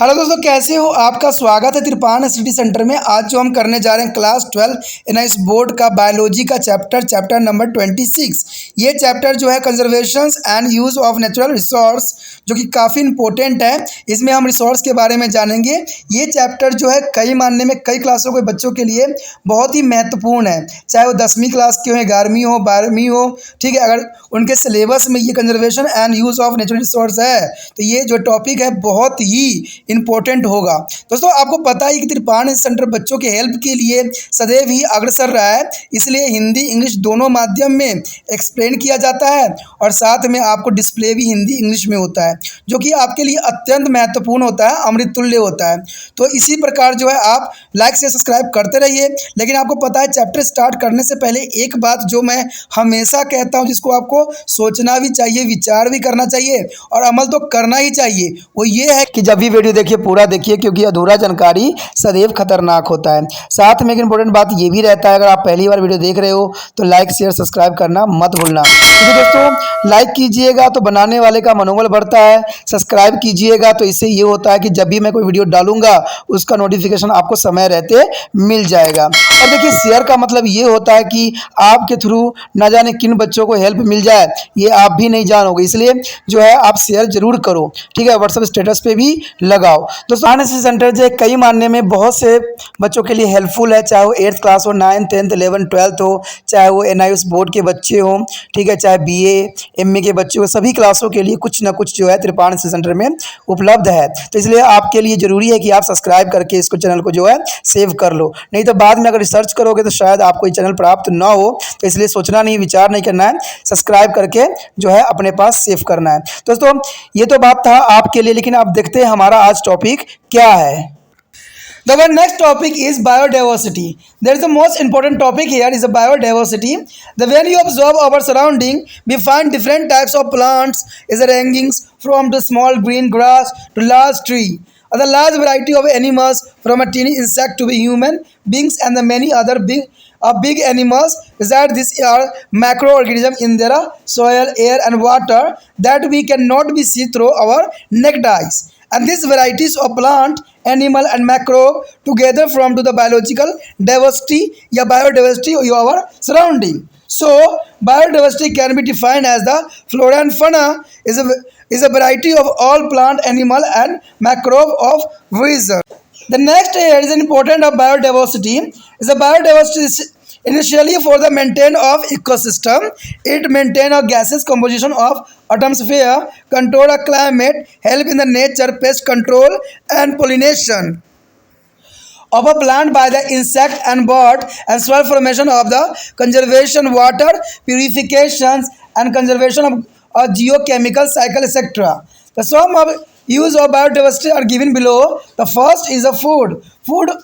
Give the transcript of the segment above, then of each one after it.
Hello दोस्तों, कैसे हो? आपका स्वागत है त्रिपान स्टडी सेंटर में। आज जो हम करने जा रहे हैं क्लास 12 एनआईएस बोर्ड का बायोलॉजी का चैप्टर नंबर 26। ये चैप्टर जो है conservation and use of natural resource, जो कि काफ़ी इंपॉर्टेंट है। इसमें हम रिसोर्स के बारे में जानेंगे। ये चैप्टर जो है कई मानने में कई क्लासों के बच्चों के लिए बहुत ही महत्वपूर्ण है, चाहे वो 10वीं क्लास के हो, 11वीं हो, 12वीं हो। ठीक है, अगर उनके सिलेबस में ये conservation and use of natural resource है तो ये जो टॉपिक है बहुत ही इम्पोर्टेंट होगा। दोस्तों, आपको पता है कि त्रिपान सेंटर बच्चों के हेल्प के लिए सदैव ही अग्रसर रहा है, इसलिए हिंदी इंग्लिश दोनों माध्यम में एक्सप्लेन किया जाता है और साथ में आपको डिस्प्ले भी हिंदी इंग्लिश में होता है, जो कि आपके लिए अत्यंत महत्वपूर्ण होता है, अमृत तुल्य होता है। तो इसी प्रकार जो है आप लाइक से सब्सक्राइब करते रहिए। लेकिन आपको पता है, चैप्टर स्टार्ट करने से पहले एक बात जो मैं हमेशा कहता हूँ, जिसको आपको सोचना भी चाहिए, विचार भी करना चाहिए और अमल तो करना ही चाहिए, वो ये है कि जब भी वीडियो देखिए पूरा देखिए, क्योंकि अधूरा जानकारी सदैव खतरनाक होता है। साथ में एक इंपॉर्टेंट बात ये भी रहता है, अगर आप पहली बार वीडियो देख रहे हो तो लाइक शेयर सब्सक्राइब करना मत भूलना। क्योंकि दोस्तों, लाइक कीजिएगा तो बनाने वाले का मनोबल बढ़ता है, सब्सक्राइब कीजिएगा तो इससे ये होता है कि जब भी मैं कोई वीडियो डालूंगा उसका नोटिफिकेशन आपको समय रहते मिल जाएगा। और देखिए, शेयर का मतलब ये होता है कि आपके थ्रू न जाने किन बच्चों को हेल्प मिल जाए, ये आप भी नहीं जानोगे, इसलिए जो है आप शेयर जरूर करो। ठीक है, व्हाट्सएप स्टेटस पे भी लगाओ। दोस्तों, एनआईएस सेंटर जो है कई मानने में बहुत से बच्चों के लिए हेल्पफुल है, चाहे वो 8th क्लास हो, 9th 10th 11th 12th हो, चाहे वो एनआईएस बोर्ड के बच्चे हों, ठीक है, चाहे बीए एमए के बच्चे हो, सभी क्लासों के लिए कुछ ना कुछ जो है त्रिपान सेंटर में उपलब्ध है। तो इसलिए आपके लिए ज़रूरी है कि आप सब्सक्राइब करके इसको चैनल को जो है सेव कर लो, नहीं तो बाद में अगर रिसर्च करोगे तो शायद आपको ये चैनल प्राप्त ना हो। तो इसलिए सोचना नहीं, विचार नहीं करना है, सब्सक्राइब करके जो है अपने पास सेव करना है। दोस्तों, ये तो बात था आपके लिए, लेकिन अब देखते हैं हमारा आज टॉपिक क्या है। The one next topic is biodiversity. There is the most important topic here is the biodiversity. When you observe our surrounding, we find different types of plants is ranging from the small green grass to large tree. The large variety of animals from a teeny insect to the human beings and the many other big animals. Besides this are macroorganisms in their soil, air and water that we cannot be see through our naked eyes. And these varieties of plant, animal and macro together form to the biological diversity या biodiversity of our surrounding. So biodiversity can be defined as the flora and fauna is a variety of all plant, animal and microbe of region. The next here is an important of biodiversity is the biodiversity is initially for the maintain of ecosystem. It maintain a gaseous composition of atmosphere, control a climate, help in the nature, pest control and pollination of a plant by the insect and bird, and soil formation of the conservation, water purifications and conservation of a geochemical cycle, etc. The sum of use of biodiversity are given below. The first is a food.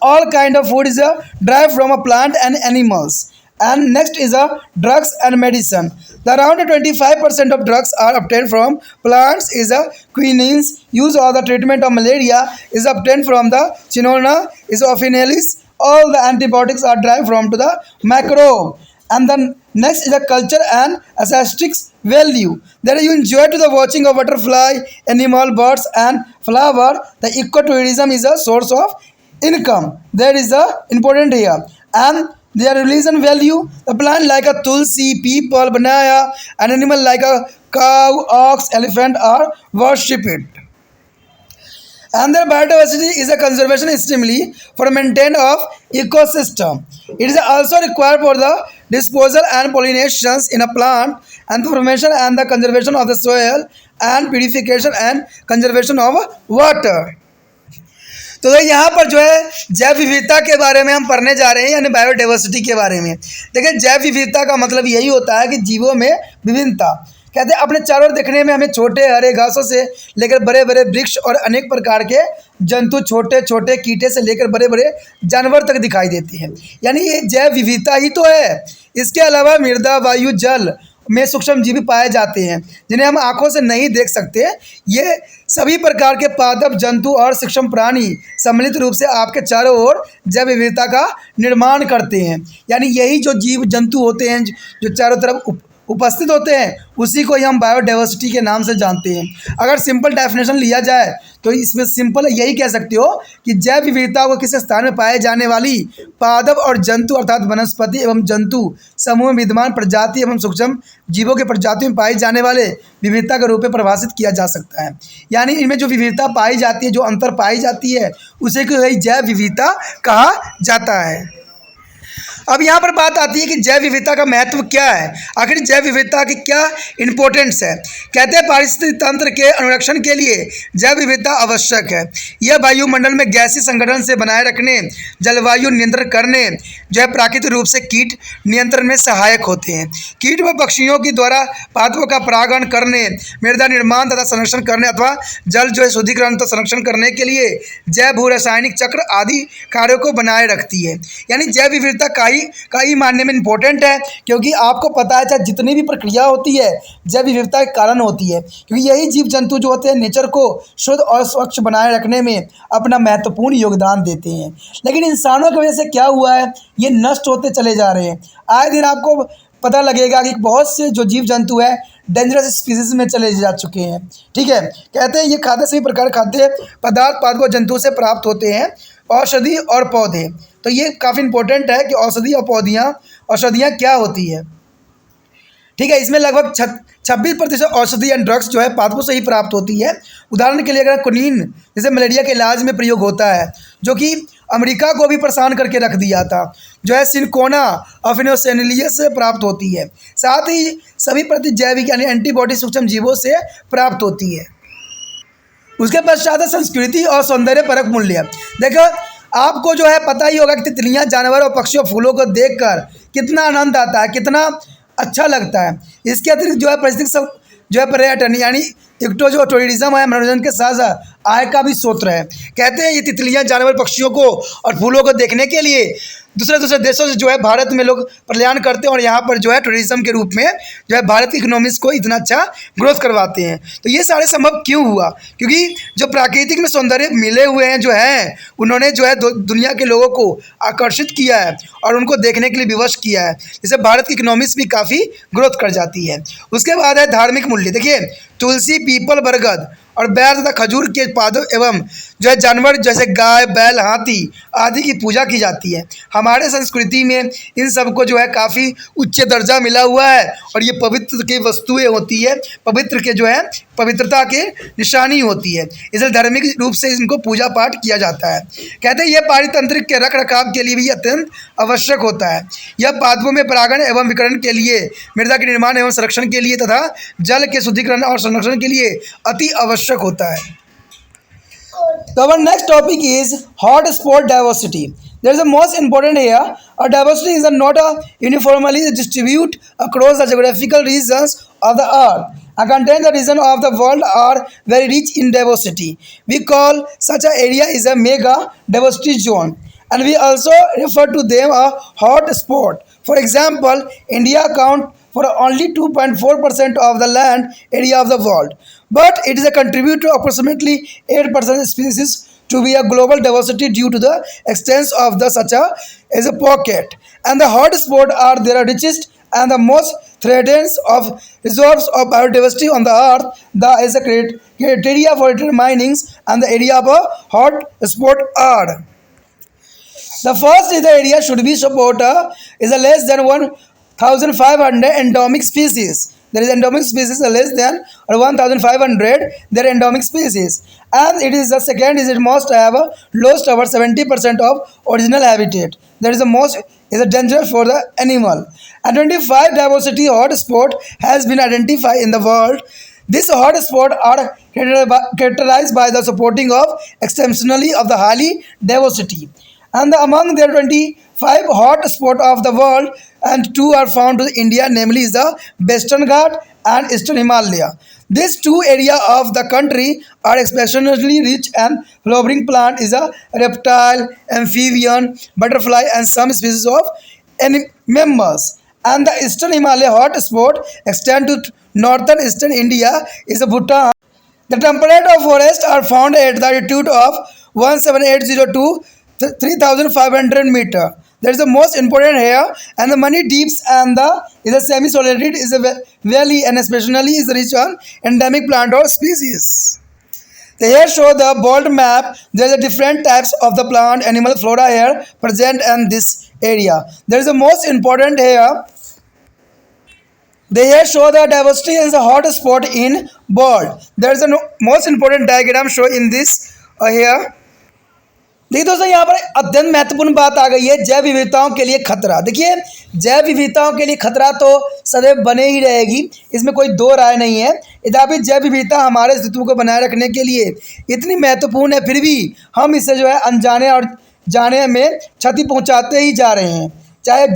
All kind of food is derived from a plant and animals. And next is a drugs and medicine. The around 25% of drugs are obtained from plants is a quinines. Use of the treatment of malaria is obtained from the Chinona is officinalis. All the antibiotics are derived from to the microbe. And then next is the culture and aesthetics value. That you enjoy to the watching of butterfly, animal, birds and flower. The ecotourism is a source of income. That is the important here. And their religion value, the plant like a tulsi, people, banana, an animal like a cow, ox, elephant are worshipped. And their biodiversity is a conservation stimuli for maintain of ecosystem. It is also required for the disposal and pollinations in a plant and the formation and the conservation of the soil and purification and conservation of water. तो यहाँ पर जो है जैव विविधता के बारे में हम पढ़ने जा रहे हैं, यानी बायोडाइवर्सिटी के बारे में। देखिए, जैव विविधता का मतलब यही होता है कि जीवों में विभिन्नता। कहते हैं अपने चारों ओर देखने में हमें छोटे हरे घासों से लेकर बड़े बड़े वृक्ष और अनेक प्रकार के जंतु, छोटे छोटे कीटे से लेकर बड़े बड़े जानवर तक दिखाई देती हैं। यानी ये जैव विविधता ही तो है। इसके अलावा मृदा, वायु, जल में सूक्ष्म जीव पाए जाते हैं जिन्हें हम आंखों से नहीं देख सकते। ये सभी प्रकार के पादप, जंतु और सूक्ष्म प्राणी सम्मिलित रूप से आपके चारों ओर जैव विविधता का निर्माण करते हैं। यानी यही जो जीव जंतु होते हैं जो चारों तरफ उपस्थित होते हैं उसी को ही हम बायोडाइवर्सिटी के नाम से जानते हैं। अगर सिंपल डेफिनेशन लिया जाए तो इसमें सिंपल यही कह सकते हो कि जैव विविधता को किसी स्थान में पाए जाने वाली पादप और जंतु अर्थात वनस्पति एवं जंतु समूह में विद्यमान प्रजाति एवं सूक्ष्म जीवों के प्रजातियों में पाई जाने वाले विविधता के रूप में परिभाषित किया जा सकता है। यानी इनमें जो विविधता पाई जाती है, जो अंतर पाई जाती है, उसे को ही जैव विविधता कहा जाता है। अब यहाँ पर बात आती है कि जैव विविधता का महत्व क्या है, आखिर जैव विविधता की क्या इंपॉर्टेंस है। कहते हैं पारिस्थितिक तंत्र के अनुरक्षण के लिए जैव विविधता आवश्यक है। यह वायुमंडल में गैसीय संगठन से बनाए रखने, जलवायु नियंत्रण करने, जो है प्राकृतिक रूप से कीट नियंत्रण में सहायक होते हैं। कीट व पक्षियों के द्वारा पादपों का परागण करने, मृदा निर्माण तथा संरक्षण करने अथवा जल जो है शुद्धिकरण तथा संरक्षण करने के लिए जैव भू रासायनिक चक्र आदि कार्यों को बनाए रखती है। यानी जैव विविधता का ही मानने में इम्पोर्टेंट है, क्योंकि आपको पता है चाहे जितनी भी प्रक्रिया होती है जैव विविधता के कारण होती है, क्योंकि यही जीव जंतु जो होते हैं नेचर को शुद्ध और स्वच्छ बनाए रखने में अपना महत्वपूर्ण योगदान देते हैं। लेकिन इंसानों की वजह से क्या हुआ है, ये नष्ट होते चले जा रहे हैं। आए दिन आपको पता लगेगा कि बहुत से जो जीव जंतु है डेंजरस स्पीसीज में चले जा चुके हैं। ठीक है, कहते हैं ये खाद्य सभी प्रकार खाद्य पदार्थ पादपों जंतुओं से प्राप्त होते हैं, औषधि और पौधे। तो ये काफ़ी इंपॉर्टेंट है कि औषधि और औषधियाँ क्या होती है। ठीक है, इसमें लगभग 26% औषधि एंड ड्रग्स जो है पादपों से ही प्राप्त होती है। उदाहरण के लिए अगर क्विनीन जैसे मलेरिया के इलाज में प्रयोग होता है, जो कि अमेरिका को भी परेशान करके रख दिया था, जो है सिनकोना अफिनोसेनिलियस से प्राप्त होती है। साथ ही सभी प्रतिजैविक यानी एंटीबॉडी सूक्ष्म जीवों से प्राप्त होती है। उसके पश्चात है संस्कृति और सौंदर्य परक मूल्य। देखो आपको जो है पता ही होगा कि तितलियाँ, जानवर और पक्षियों फूलों को देखकर कितना आनंद आता है, कितना अच्छा लगता है। इसके अतिरिक्त जो है पारिस्थितिक सब जो है पर्यटन यानी इको जो टूरिज्म है, मनोरंजन के साथ साथ आय का भी स्रोत है। कहते हैं ये तितलियाँ, जानवर, पक्षियों को और फूलों को देखने के लिए दूसरे देशों से जो है भारत में लोग पलायन करते हैं और यहाँ पर जो है टूरिज्म के रूप में जो है भारत की इकोनॉमिक्स को इतना अच्छा ग्रोथ करवाते हैं। तो ये सारे संभव क्यों हुआ, क्योंकि जो प्राकृतिक में सौंदर्य मिले हुए हैं जो हैं, उन्होंने जो है दुनिया के लोगों को आकर्षित किया है और उनको देखने के लिए विवश किया है, जिससे भारत की इकोनॉमिक्स भी काफ़ी ग्रोथ कर जाती है। उसके बाद है धार्मिक मूल्य। देखिए तुलसी, पीपल, बरगद और बैर तथा खजूर के पादों एवं जो है जानवर जैसे गाय, बैल, हाथी आदि की पूजा की जाती है। हमारे संस्कृति में इन सबको जो है काफ़ी उच्च दर्जा मिला हुआ है और ये पवित्र की वस्तुएं होती है, पवित्र के जो है पवित्रता के निशानी होती है, इसलिए धार्मिक रूप से इनको पूजा पाठ किया जाता है। कहते हैं यह पारितंत्रिक के रख रखाव के लिए भी अत्यंत आवश्यक होता है। यह पादपों में परागण एवं विकरण के लिए, मृदा के निर्माण एवं संरक्षण के लिए तथा जल के शुद्धिकरण और संरक्षण के लिए अति आवश्यक होता है। So our next topic is hotspot diversity. There is the most important here. A diversity is not a uniformly distribute across the geographical regions of the earth. A content the region of the world are very rich in diversity. We call such an area is a mega diversity zone, and we also refer to them a hot spot. For example, India account for only 2.4% of the land area of the world, but it is a contributor to approximately 8% species to be a global diversity due to the extent of the such as a pocket. And the hotspot are their richest and the most threatened of reserves of biodiversity on the earth. That is a criteria for determining and the area of a hotspot are. The first is the area should be support is a less than 1,500 endemic species. There is endemic species less than or 1,500 their endemic species, and it is the second is it must have lost over 70% of original habitat. That is the most is a danger for the animal. And 25 diversity hotspot has been identified in the world. These hotspots are characterized by the supporting of exceptionally of the highly diversity. And among their 25 hotspots of the world, and two are found in India, namely is the Western Ghat and Eastern Himalaya. These two areas of the country are exceptionally rich and flowering plant is a reptile, amphibian, butterfly and some species of mammals. And the Eastern Himalaya hotspot extend to northern eastern India is a Bhutan. The temperate forests are found at the altitude of 17802 3,500 meter. That is the most important here. And the money deeps and the is a semi-solid is a valley and especially is rich on endemic plant or species. The here show the bold map. There are different types of the plant, animal, flora here present in this area. There is the most important here. They here show the diversity is a hot spot in bold. There is the most important diagram show in this here. देखिए दोस्तों, यहाँ पर अत्यंत महत्वपूर्ण बात आ गई है, जैव विविधताओं के लिए खतरा। देखिए, जैव विविधताओं के लिए खतरा तो सदैव बने ही रहेगी, इसमें कोई दो राय नहीं है। यद्यपि जैव विविधता हमारे अस्तित्व को बनाए रखने के लिए इतनी महत्वपूर्ण है, फिर भी हम इसे जो है अनजाने और जाने में क्षति पहुँचाते ही जा रहे हैं। चाहे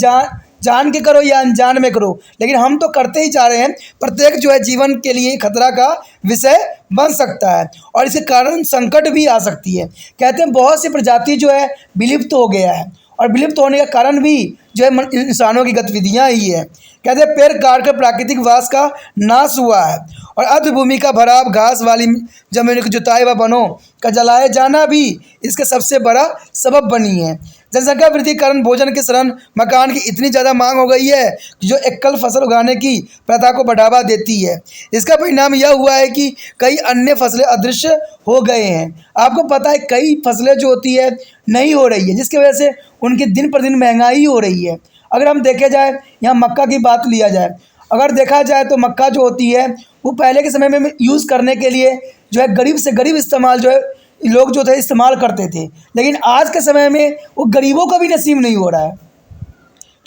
जान के करो या अनजान में करो, लेकिन हम तो करते ही जा रहे हैं। प्रत्येक जो है जीवन के लिए खतरा का विषय बन सकता है और इसके कारण संकट भी आ सकती है। कहते हैं बहुत सी प्रजाति जो है विलुप्त हो गया है और विलुप्त होने का कारण भी जो है इंसानों की गतिविधियां ही है। कहते हैं पेड़ काट कर प्राकृतिक वास का नाश हुआ है और अर्धभूमि का भराव, घास वाली जमीन की जुताई व वनों का जलाए जाना भी इसके सबसे बड़ा सबब बनी है। जनसंख्या वृद्धि के कारण भोजन के शरण मकान की इतनी ज़्यादा मांग हो गई है जो एकल फसल उगाने की प्रथा को बढ़ावा देती है। इसका परिणाम यह हुआ है कि कई अन्य फसलें अदृश्य हो गए हैं। आपको पता है कई फसलें जो होती है नहीं हो रही है, जिसकी वजह से उनकी दिन पर दिन महंगाई हो रही है। अगर हम देखे जाए, यहाँ मक्का की बात लिया जाए, अगर देखा जाए तो मक्का जो होती है वो पहले के समय में यूज़ करने के लिए जो है गरीब से गरीब इस्तेमाल जो है लोग जो थे इस्तेमाल करते थे, लेकिन आज के समय में वो गरीबों को भी नसीब नहीं हो रहा है।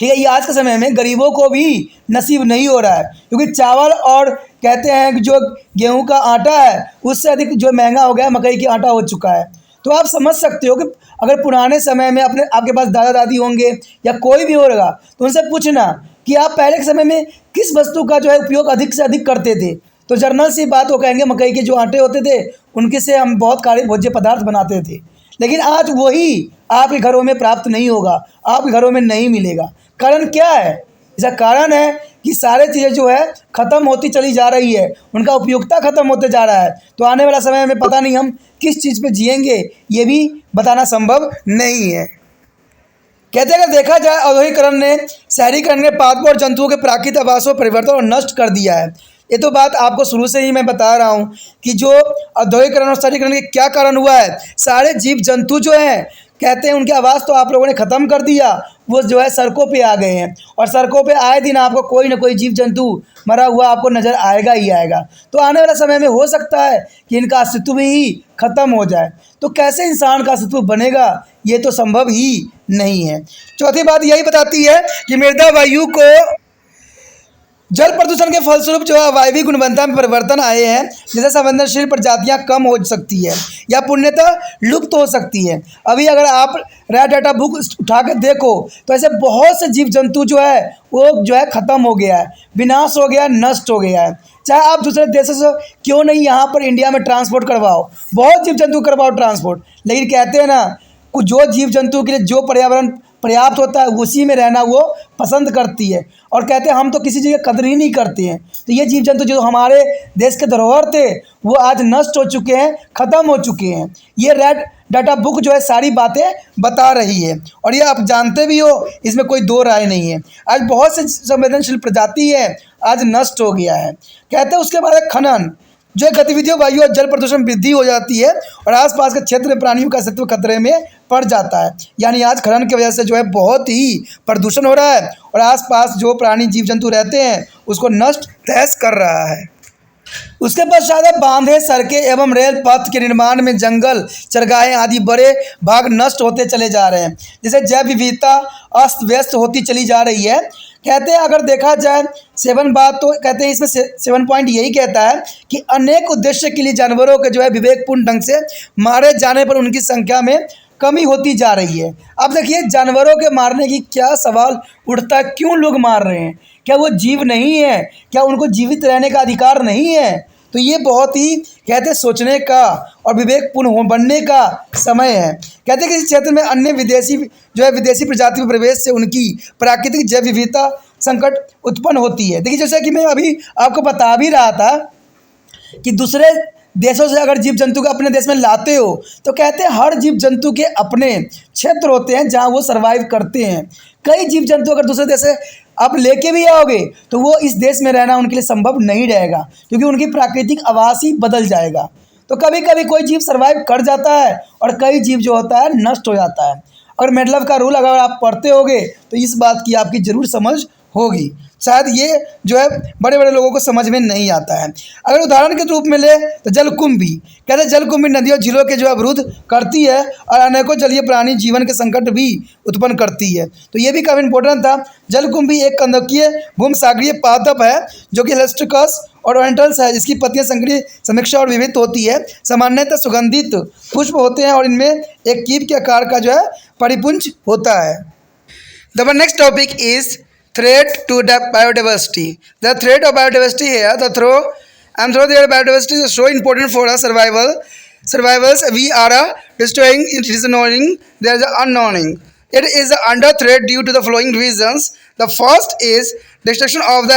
ठीक है, ये आज के समय में गरीबों को भी नसीब नहीं हो रहा है, क्योंकि चावल और कहते हैं कि जो गेहूं का आटा है उससे अधिक जो महंगा हो गया, मकई की आटा हो चुका है। तो आप समझ सकते हो कि अगर पुराने समय में आपके पास दादा दादी होंगे या कोई भी होगा तो उनसे पूछना कि आप पहले के समय में किस वस्तु का जो है उपयोग अधिक से अधिक करते थे, तो जर्नल सी बात वो कहेंगे मकई के जो आटे होते थे उनके से हम बहुत सारे भोज्य पदार्थ बनाते थे। लेकिन आज वही आपके घरों में प्राप्त नहीं होगा, आपके घरों में नहीं मिलेगा। कारण क्या है? इसका कारण है कि सारे चीज़ें जो है ख़त्म होती चली जा रही है, उनका उपयोगिता ख़त्म होते जा रहा है। तो आने वाला समय में पता नहीं हम किस चीज़ पे जिएंगे, ये भी बताना संभव नहीं है। कहते हैं अगर देखा जाए औद्योगिकरण ने, शहरीकरण ने पादपों और जंतुओं के प्राकृतिक आवासों परिवर्तन और नष्ट कर दिया है। ये तो बात आपको शुरू से ही मैं बता रहा हूँ कि जो औद्योगिकरण और शहरीकरण के क्या कारण हुआ है। सारे जीव जंतु जो हैं कहते हैं उनके आवास तो आप लोगों ने ख़त्म कर दिया, वो जो है सड़कों पे आ गए हैं और सड़कों पे आए दिन आपको कोई ना कोई जीव जंतु मरा हुआ आपको नज़र आएगा ही आएगा। तो आने वाले समय में हो सकता है कि इनका अस्तित्व ही ख़त्म हो जाए। तो कैसे इंसान का अस्तित्व बनेगा, ये तो संभव ही नहीं है। चौथी बात यही बताती है कि मृदा वायु को जल प्रदूषण के फलस्वरूप जो है वायवीय गुणवत्ता में परिवर्तन आए हैं, जिससे संवेदनशील प्रजातियां कम हो सकती है या पूर्णतः लुप्त हो सकती है। अभी अगर आप रेड डाटा बुक उठा के देखो तो ऐसे बहुत से जीव जंतु जो है वो जो है ख़त्म हो गया है, विनाश हो गया है, नष्ट हो गया है। चाहे आप दूसरे देशों से क्यों नहीं यहाँ पर इंडिया में ट्रांसपोर्ट करवाओ, बहुत जीव जंतु करवाओ ट्रांसपोर्ट, लेकिन कहते हैं ना कुछ जो जीव जंतु के लिए जो पर्यावरण पर्याप्त होता है उसी में रहना वो पसंद करती है और कहते हैं हम तो किसी चीज़ की कदर ही नहीं करते हैं। तो ये जीव जंतु जो हमारे देश के धरोहर थे वो आज नष्ट हो चुके हैं, ख़त्म हो चुके हैं। ये रेड डाटा बुक जो है सारी बातें बता रही है और ये आप जानते भी हो, इसमें कोई दो राय नहीं है। आज बहुत से संवेदनशील प्रजाति है आज नष्ट हो गया है। कहते हैं उसके बाद खनन जो गतिविधियों वायु और जल प्रदूषण वृद्धि हो जाती है और आसपास के क्षेत्र में प्राणियों का अस्तित्व खतरे में पड़ जाता है। यानी आज खनन की वजह से जो है बहुत ही प्रदूषण हो रहा है और आसपास जो प्राणी जीव जंतु रहते हैं उसको नष्ट तहस कर रहा है। उसके पश्चात बांधे, सड़कें एवं रेल पथ के निर्माण में जंगल, चरगाहें आदि बड़े भाग नष्ट होते चले जा रहे हैं, जिससे जैव विविधता अस्त व्यस्त होती चली जा रही है। कहते हैं अगर देखा जाए 7 बात तो कहते हैं इसमें 7 पॉइंट यही कहता है कि अनेक उद्देश्य के लिए जानवरों के जो है विवेकपूर्ण ढंग से मारे जाने पर उनकी संख्या में कमी होती जा रही है। अब देखिए जानवरों के मारने की क्या सवाल उठता है, क्यों लोग मार रहे हैं? क्या वो जीव नहीं है? क्या उनको जीवित रहने का अधिकार नहीं है? तो ये बहुत ही कहते हैं सोचने का और विवेकपूर्ण बनने का समय है। कहते हैं कि इस क्षेत्र में अन्य विदेशी प्रजाति के प्रवेश से उनकी प्राकृतिक जैव विविधता संकट उत्पन्न होती है। देखिए जैसे कि मैं अभी आपको बता भी रहा था कि दूसरे देशों से अगर जीव जंतु को अपने देश में लाते हो तो कहते हैं हर जीव जंतु के अपने क्षेत्र होते हैं जहाँ वो सर्वाइव करते हैं। कई जीव जंतु अगर दूसरे देश से आप लेके भी आओगे तो वो इस देश में रहना उनके लिए संभव नहीं रहेगा, क्योंकि उनकी प्राकृतिक आवास ही बदल जाएगा। तो कभी कभी कोई जीव सर्वाइव कर जाता है और कई जीव जो होता है नष्ट हो जाता है। और मेडलव का रूल अगर आप पढ़ते होगे तो इस बात की आपकी ज़रूर समझ होगी। शायद ये जो है बड़े बड़े लोगों को समझ में नहीं आता है। अगर उदाहरण के रूप में ले तो जलकुंभी, कहते हैं जलकुंभी नदियों झीलों के जो अवरुद्ध करती है और अनेकों जलीय प्राणी जीवन के संकट भी उत्पन्न करती है। तो ये भी काफ़ी इंपॉर्टेंट था। जलकुंभी एक कंदकीय भूमसागरीय पादप है जो कि हेलिस्टिकस और ओरेंटल्स है, जिसकी पत्तियां संकरी समीक्षा और विविध होती है। सामान्यतः सुगंधित पुष्प होते हैं और इनमें एक कीप के आकार का जो है परिपुंज होता है। The next topic is threat to the biodiversity. The threat of biodiversity here, through their biodiversity is so important for our survivals. We are destroying it is knowing there is unknowing. It is under threat due to the following reasons. The first is destruction of the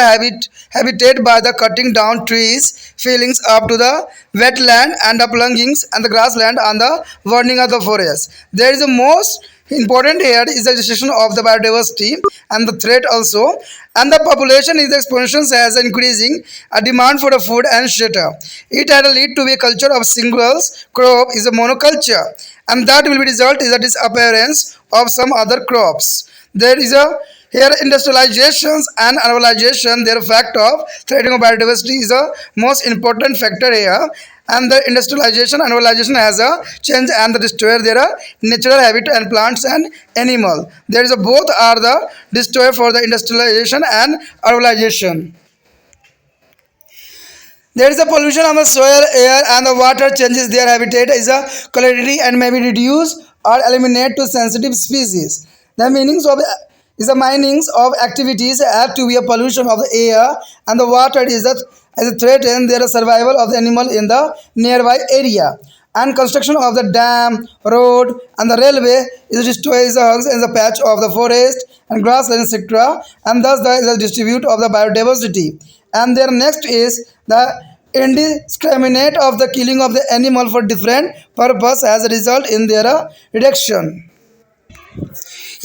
habitat by the cutting down trees, fillings up to the wetland and the plungings and the grassland and the burning of the forest. There is the most important here is the destruction of the biodiversity and the threat also, and the population is the expansion has increasing a demand for the food and shelter. It had lead to a culture of singles crop is a monoculture, and that will be result is the disappearance of some other crops. There is a here industrializations and urbanization, their fact of threatening of biodiversity is a most important factor here. And the industrialization and urbanization has a change and the destroyer their natural habitat and plants and animal. There is a both are the destroyer for the industrialization and urbanization. There is a pollution of the soil, air, and the water changes their habitat is a quality and may be reduced or eliminate to sensitive species. The meanings of is the minings of activities have to be a pollution of the air and the water is a threaten their survival of the animal in the nearby area. And construction of the dam, road, and the railway is destroys the hugs in the patch of the forest and grassland, etc. And thus the distribute of the biodiversity. And their next is the indiscriminate of the killing of the animal for different purpose as a result in their reduction.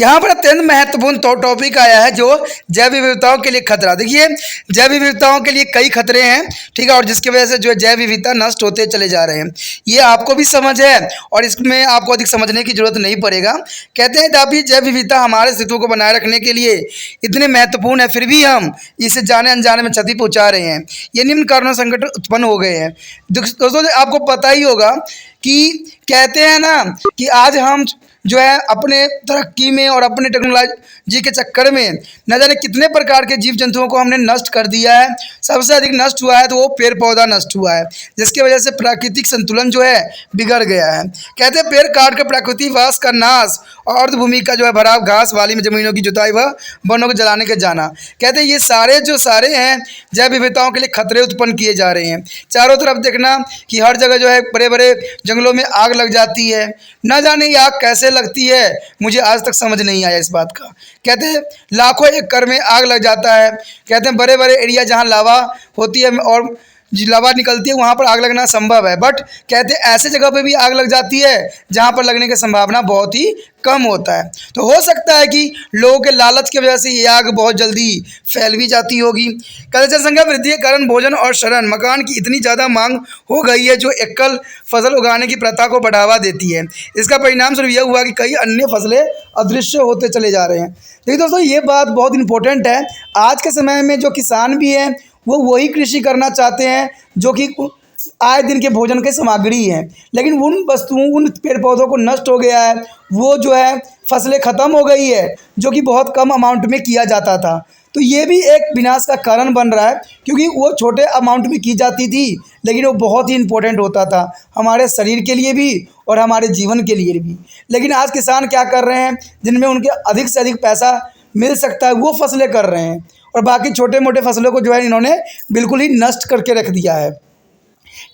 यहाँ पर अत्यंत महत्वपूर्ण topic आया है जो जैव विविधताओं के लिए खतरा। देखिए जैव विविधताओं के लिए कई खतरे हैं, ठीक है, और जिसकी वजह से जो है जैव विविधता नष्ट होते चले जा रहे हैं। ये आपको भी समझ है और इसमें आपको अधिक समझने की जरूरत नहीं पड़ेगा। कहते हैं तभी जैव विविधता हमारे अस्तित्व को बनाए रखने के लिए इतने महत्वपूर्ण है, फिर भी हम इसे जाने अनजाने में क्षति पहुँचा रहे हैं। ये निम्न कारणों संकट उत्पन्न हो गए हैं। दोस्तों आपको पता ही होगा कि कहते हैं ना कि आज हम जो है अपने तरक्की में और अपने टेक्नोलॉजी के चक्कर में न जाने कितने प्रकार के जीव जंतुओं को हमने नष्ट कर दिया है। सबसे अधिक नष्ट हुआ है तो वो पेड़ पौधा नष्ट हुआ है, जिसकी वजह से प्राकृतिक संतुलन जो है बिगड़ गया है। कहते हैं पेड़ काट कर प्राकृतिक वास का नाश और अर्धभूमि का जो है भराव, घास वाली में जमीनों की जुताई व वनों को जलाने के जाना। कहते हैं ये सारे हैं जैव विविधताओं के लिए खतरे उत्पन्न किए जा रहे हैं। चारों तरफ देखना कि हर जगह जो है बड़े बड़े जंगलों में आग लग जाती है। न जाने ये आग कैसे लगती है, मुझे आज तक समझ नहीं आया इस बात का। कहते हैं लाखों एकड़ में आग लग जाता है। कहते हैं बड़े बड़े एरिया जहाँ लावा होती है और लावा निकलती है वहाँ पर आग लगना संभव है, बट कहते हैं ऐसे जगह पे भी आग लग जाती है जहाँ पर लगने की संभावना बहुत ही कम होता है। तो हो सकता है कि लोगों के लालच की वजह से ये आग बहुत जल्दी फैल भी जाती होगी। कहते जनसंख्या वृद्धि के कारण भोजन और शरण मकान की इतनी ज़्यादा मांग हो गई है जो एकल फसल उगाने की प्रथा को बढ़ावा देती है। इसका परिणाम स्वरूप यह हुआ कि कई अन्य फसलें अदृश्य होते चले जा रहे हैं। देखिए दोस्तों ये बात बहुत इंपॉर्टेंट है। आज के समय में जो किसान भी हैं वो वही कृषि करना चाहते हैं जो कि आए दिन के भोजन की सामग्री है, लेकिन उन वस्तुओं उन पेड़ पौधों को नष्ट हो गया है। वो जो है फसलें ख़त्म हो गई है जो कि बहुत कम अमाउंट में किया जाता था। तो ये भी एक विनाश का कारण बन रहा है, क्योंकि वो छोटे अमाउंट में की जाती थी लेकिन वो बहुत ही इम्पोर्टेंट होता था हमारे शरीर के लिए भी और हमारे जीवन के लिए भी। लेकिन आज किसान क्या कर रहे हैं, जिनमें उनके अधिक से अधिक पैसा मिल सकता है वो फसलें कर रहे हैं और बाकी छोटे मोटे फसलों को जो है इन्होंने बिल्कुल ही नष्ट करके रख दिया है,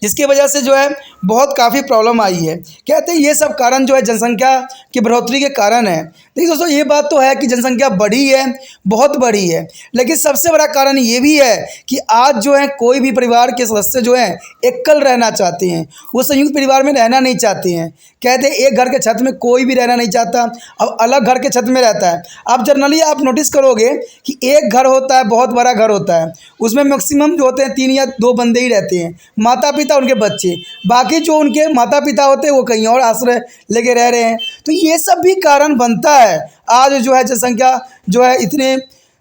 जिसकी वजह से जो है बहुत काफ़ी प्रॉब्लम आई है। कहते हैं ये सब कारण जो है जनसंख्या की बढ़ोतरी के कारण है। देखिए दोस्तों, ये बात तो है कि जनसंख्या बढ़ी है, बहुत बढ़ी है, लेकिन सबसे बड़ा कारण ये भी है कि आज जो है कोई भी परिवार के सदस्य जो हैं एकल रहना चाहते हैं, वो संयुक्त परिवार में रहना नहीं चाहते हैं। कहते हैं एक घर के छत में कोई भी रहना नहीं चाहता, अब अलग घर के छत में रहता है। आप जनरली आप नोटिस करोगे कि एक घर होता है, बहुत बड़ा घर होता है, उसमें मैक्सिमम जो होते हैं 3 या 2 बंदे ही रहते हैं, माता पिता उनके बच्चे, बाकी जो उनके माता पिता होते हैं वो कहीं और आश्रय लेके रह रहे हैं। तो ये सब भी कारण बनता है आज जो है जनसंख्या जो है इतने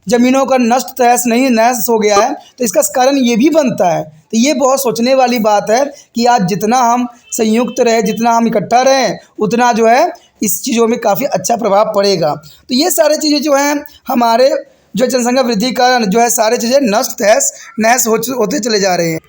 ज़मीनों का नष्ट तहस नहीं नहस हो गया है, तो इसका कारण ये भी बनता है। तो ये बहुत सोचने वाली बात है कि आज जितना हम संयुक्त रहे, जितना हम इकट्ठा रहें, उतना जो है इस चीज़ों में काफ़ी अच्छा प्रभाव पड़ेगा। तो ये सारी चीज़ें जो हैं हमारे जो जनसंख्या वृद्धि का जो है सारी चीज़ें नष्ट तहस नहस होते चले जा रहे हैं।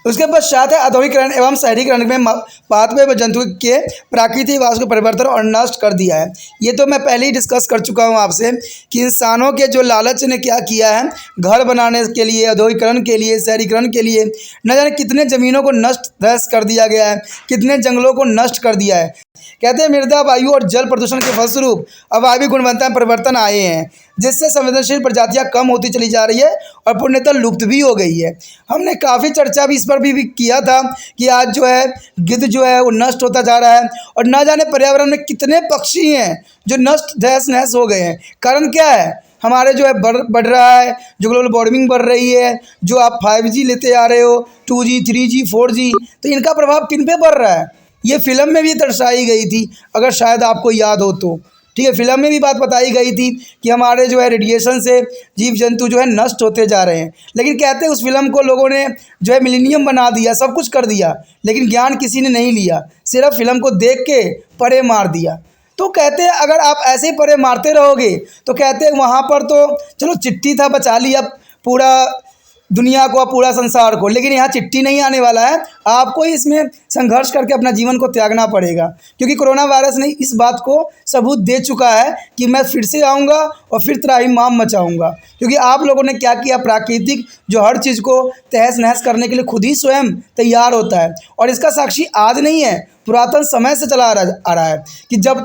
उसके पश्चात है औद्योगिकरण एवं शहरीकरण में पाथवे व जंतु के प्राकृतिक आवास को परिवर्तन और नष्ट कर दिया है। ये तो मैं पहले ही डिस्कस कर चुका हूँ आपसे कि इंसानों के जो लालच ने क्या किया है, घर बनाने के लिए, औद्योगिकरण के लिए, शहरीकरण के लिए न जाने कितने ज़मीनों को नष्ट ध्वस्त कर दिया गया है, कितने जंगलों को नष्ट कर दिया है। कहते हैं मृदा, वायु और जल प्रदूषण के फलस्वरूप अवायवीय गुणवत्ता में परिवर्तन आए हैं, जिससे संवेदनशील प्रजातियां कम होती चली जा रही है और पूर्णतः लुप्त भी हो गई है। हमने काफ़ी चर्चा भी इस पर भी किया था कि आज जो है गिद्ध जो है वो नष्ट होता जा रहा है और ना जाने पर्यावरण में कितने पक्षी हैं जो नष्ट तहस नहस हो गए हैं। कारण क्या है? हमारे जो है बढ़ रहा है, जो ग्लोबल वार्मिंग बढ़ रही है, जो आप 5G लेते आ रहे हो, 2G 3G 4G, तो इनका प्रभाव किन पे पड़ रहा है? ये फिल्म में भी दर्शाई गई थी, अगर शायद आपको याद हो तो। ठीक है, फिल्म में भी बात बताई गई थी कि हमारे जो है रेडिएशन से जीव जंतु जो है नष्ट होते जा रहे हैं। लेकिन कहते हैं उस फिल्म को लोगों ने जो है मिलेनियम बना दिया, सब कुछ कर दिया, लेकिन ज्ञान किसी ने नहीं लिया, सिर्फ फिल्म को देख के परे मार दिया। तो कहते हैं अगर आप ऐसे ही परे मारते रहोगे तो कहते हैं वहाँ पर तो चलो चिट्ठी था, बचा लिया पूरा दुनिया को, पूरा संसार को, लेकिन यहाँ चिट्ठी नहीं आने वाला है। आपको ही इसमें संघर्ष करके अपना जीवन को त्यागना पड़ेगा, क्योंकि कोरोना वायरस ने इस बात को सबूत दे चुका है कि मैं फिर से आऊँगा और फिर त्राहिमाम मचाऊँगा। क्योंकि आप लोगों ने क्या किया, प्राकृतिक जो हर चीज़ को तहस नहस करने के लिए खुद ही स्वयं तैयार होता है। और इसका साक्षी आज नहीं है, पुरातन समय से चला आ रहा है कि जब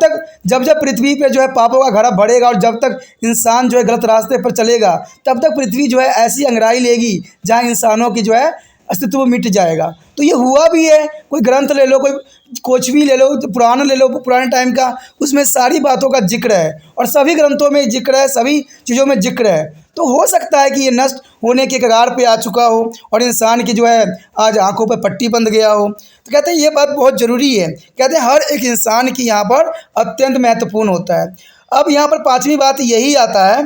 पृथ्वी पे जो है पापों का घड़ा बढ़ेगा और जब तक इंसान जो है गलत रास्ते पर चलेगा, तब तक पृथ्वी जो है ऐसी अंगड़ाई लेगी जहाँ इंसानों की जो है अस्तित्व मिट जाएगा। तो ये हुआ भी है। कोई ग्रंथ ले लो, कोई कुछ भी ले लो, तो पुराण ले लो, पुराने टाइम का, उसमें सारी बातों का जिक्र है और सभी ग्रंथों में जिक्र है, सभी चीज़ों में जिक्र है। तो हो सकता है कि ये नष्ट होने के कगार पे आ चुका हो और इंसान की जो है आज आंखों पर पट्टी बंध गया हो। तो कहते हैं ये बात बहुत ज़रूरी है। कहते हैं हर एक इंसान की यहाँ पर अत्यंत महत्वपूर्ण होता है। अब यहाँ पर 5वीं बात यही आता है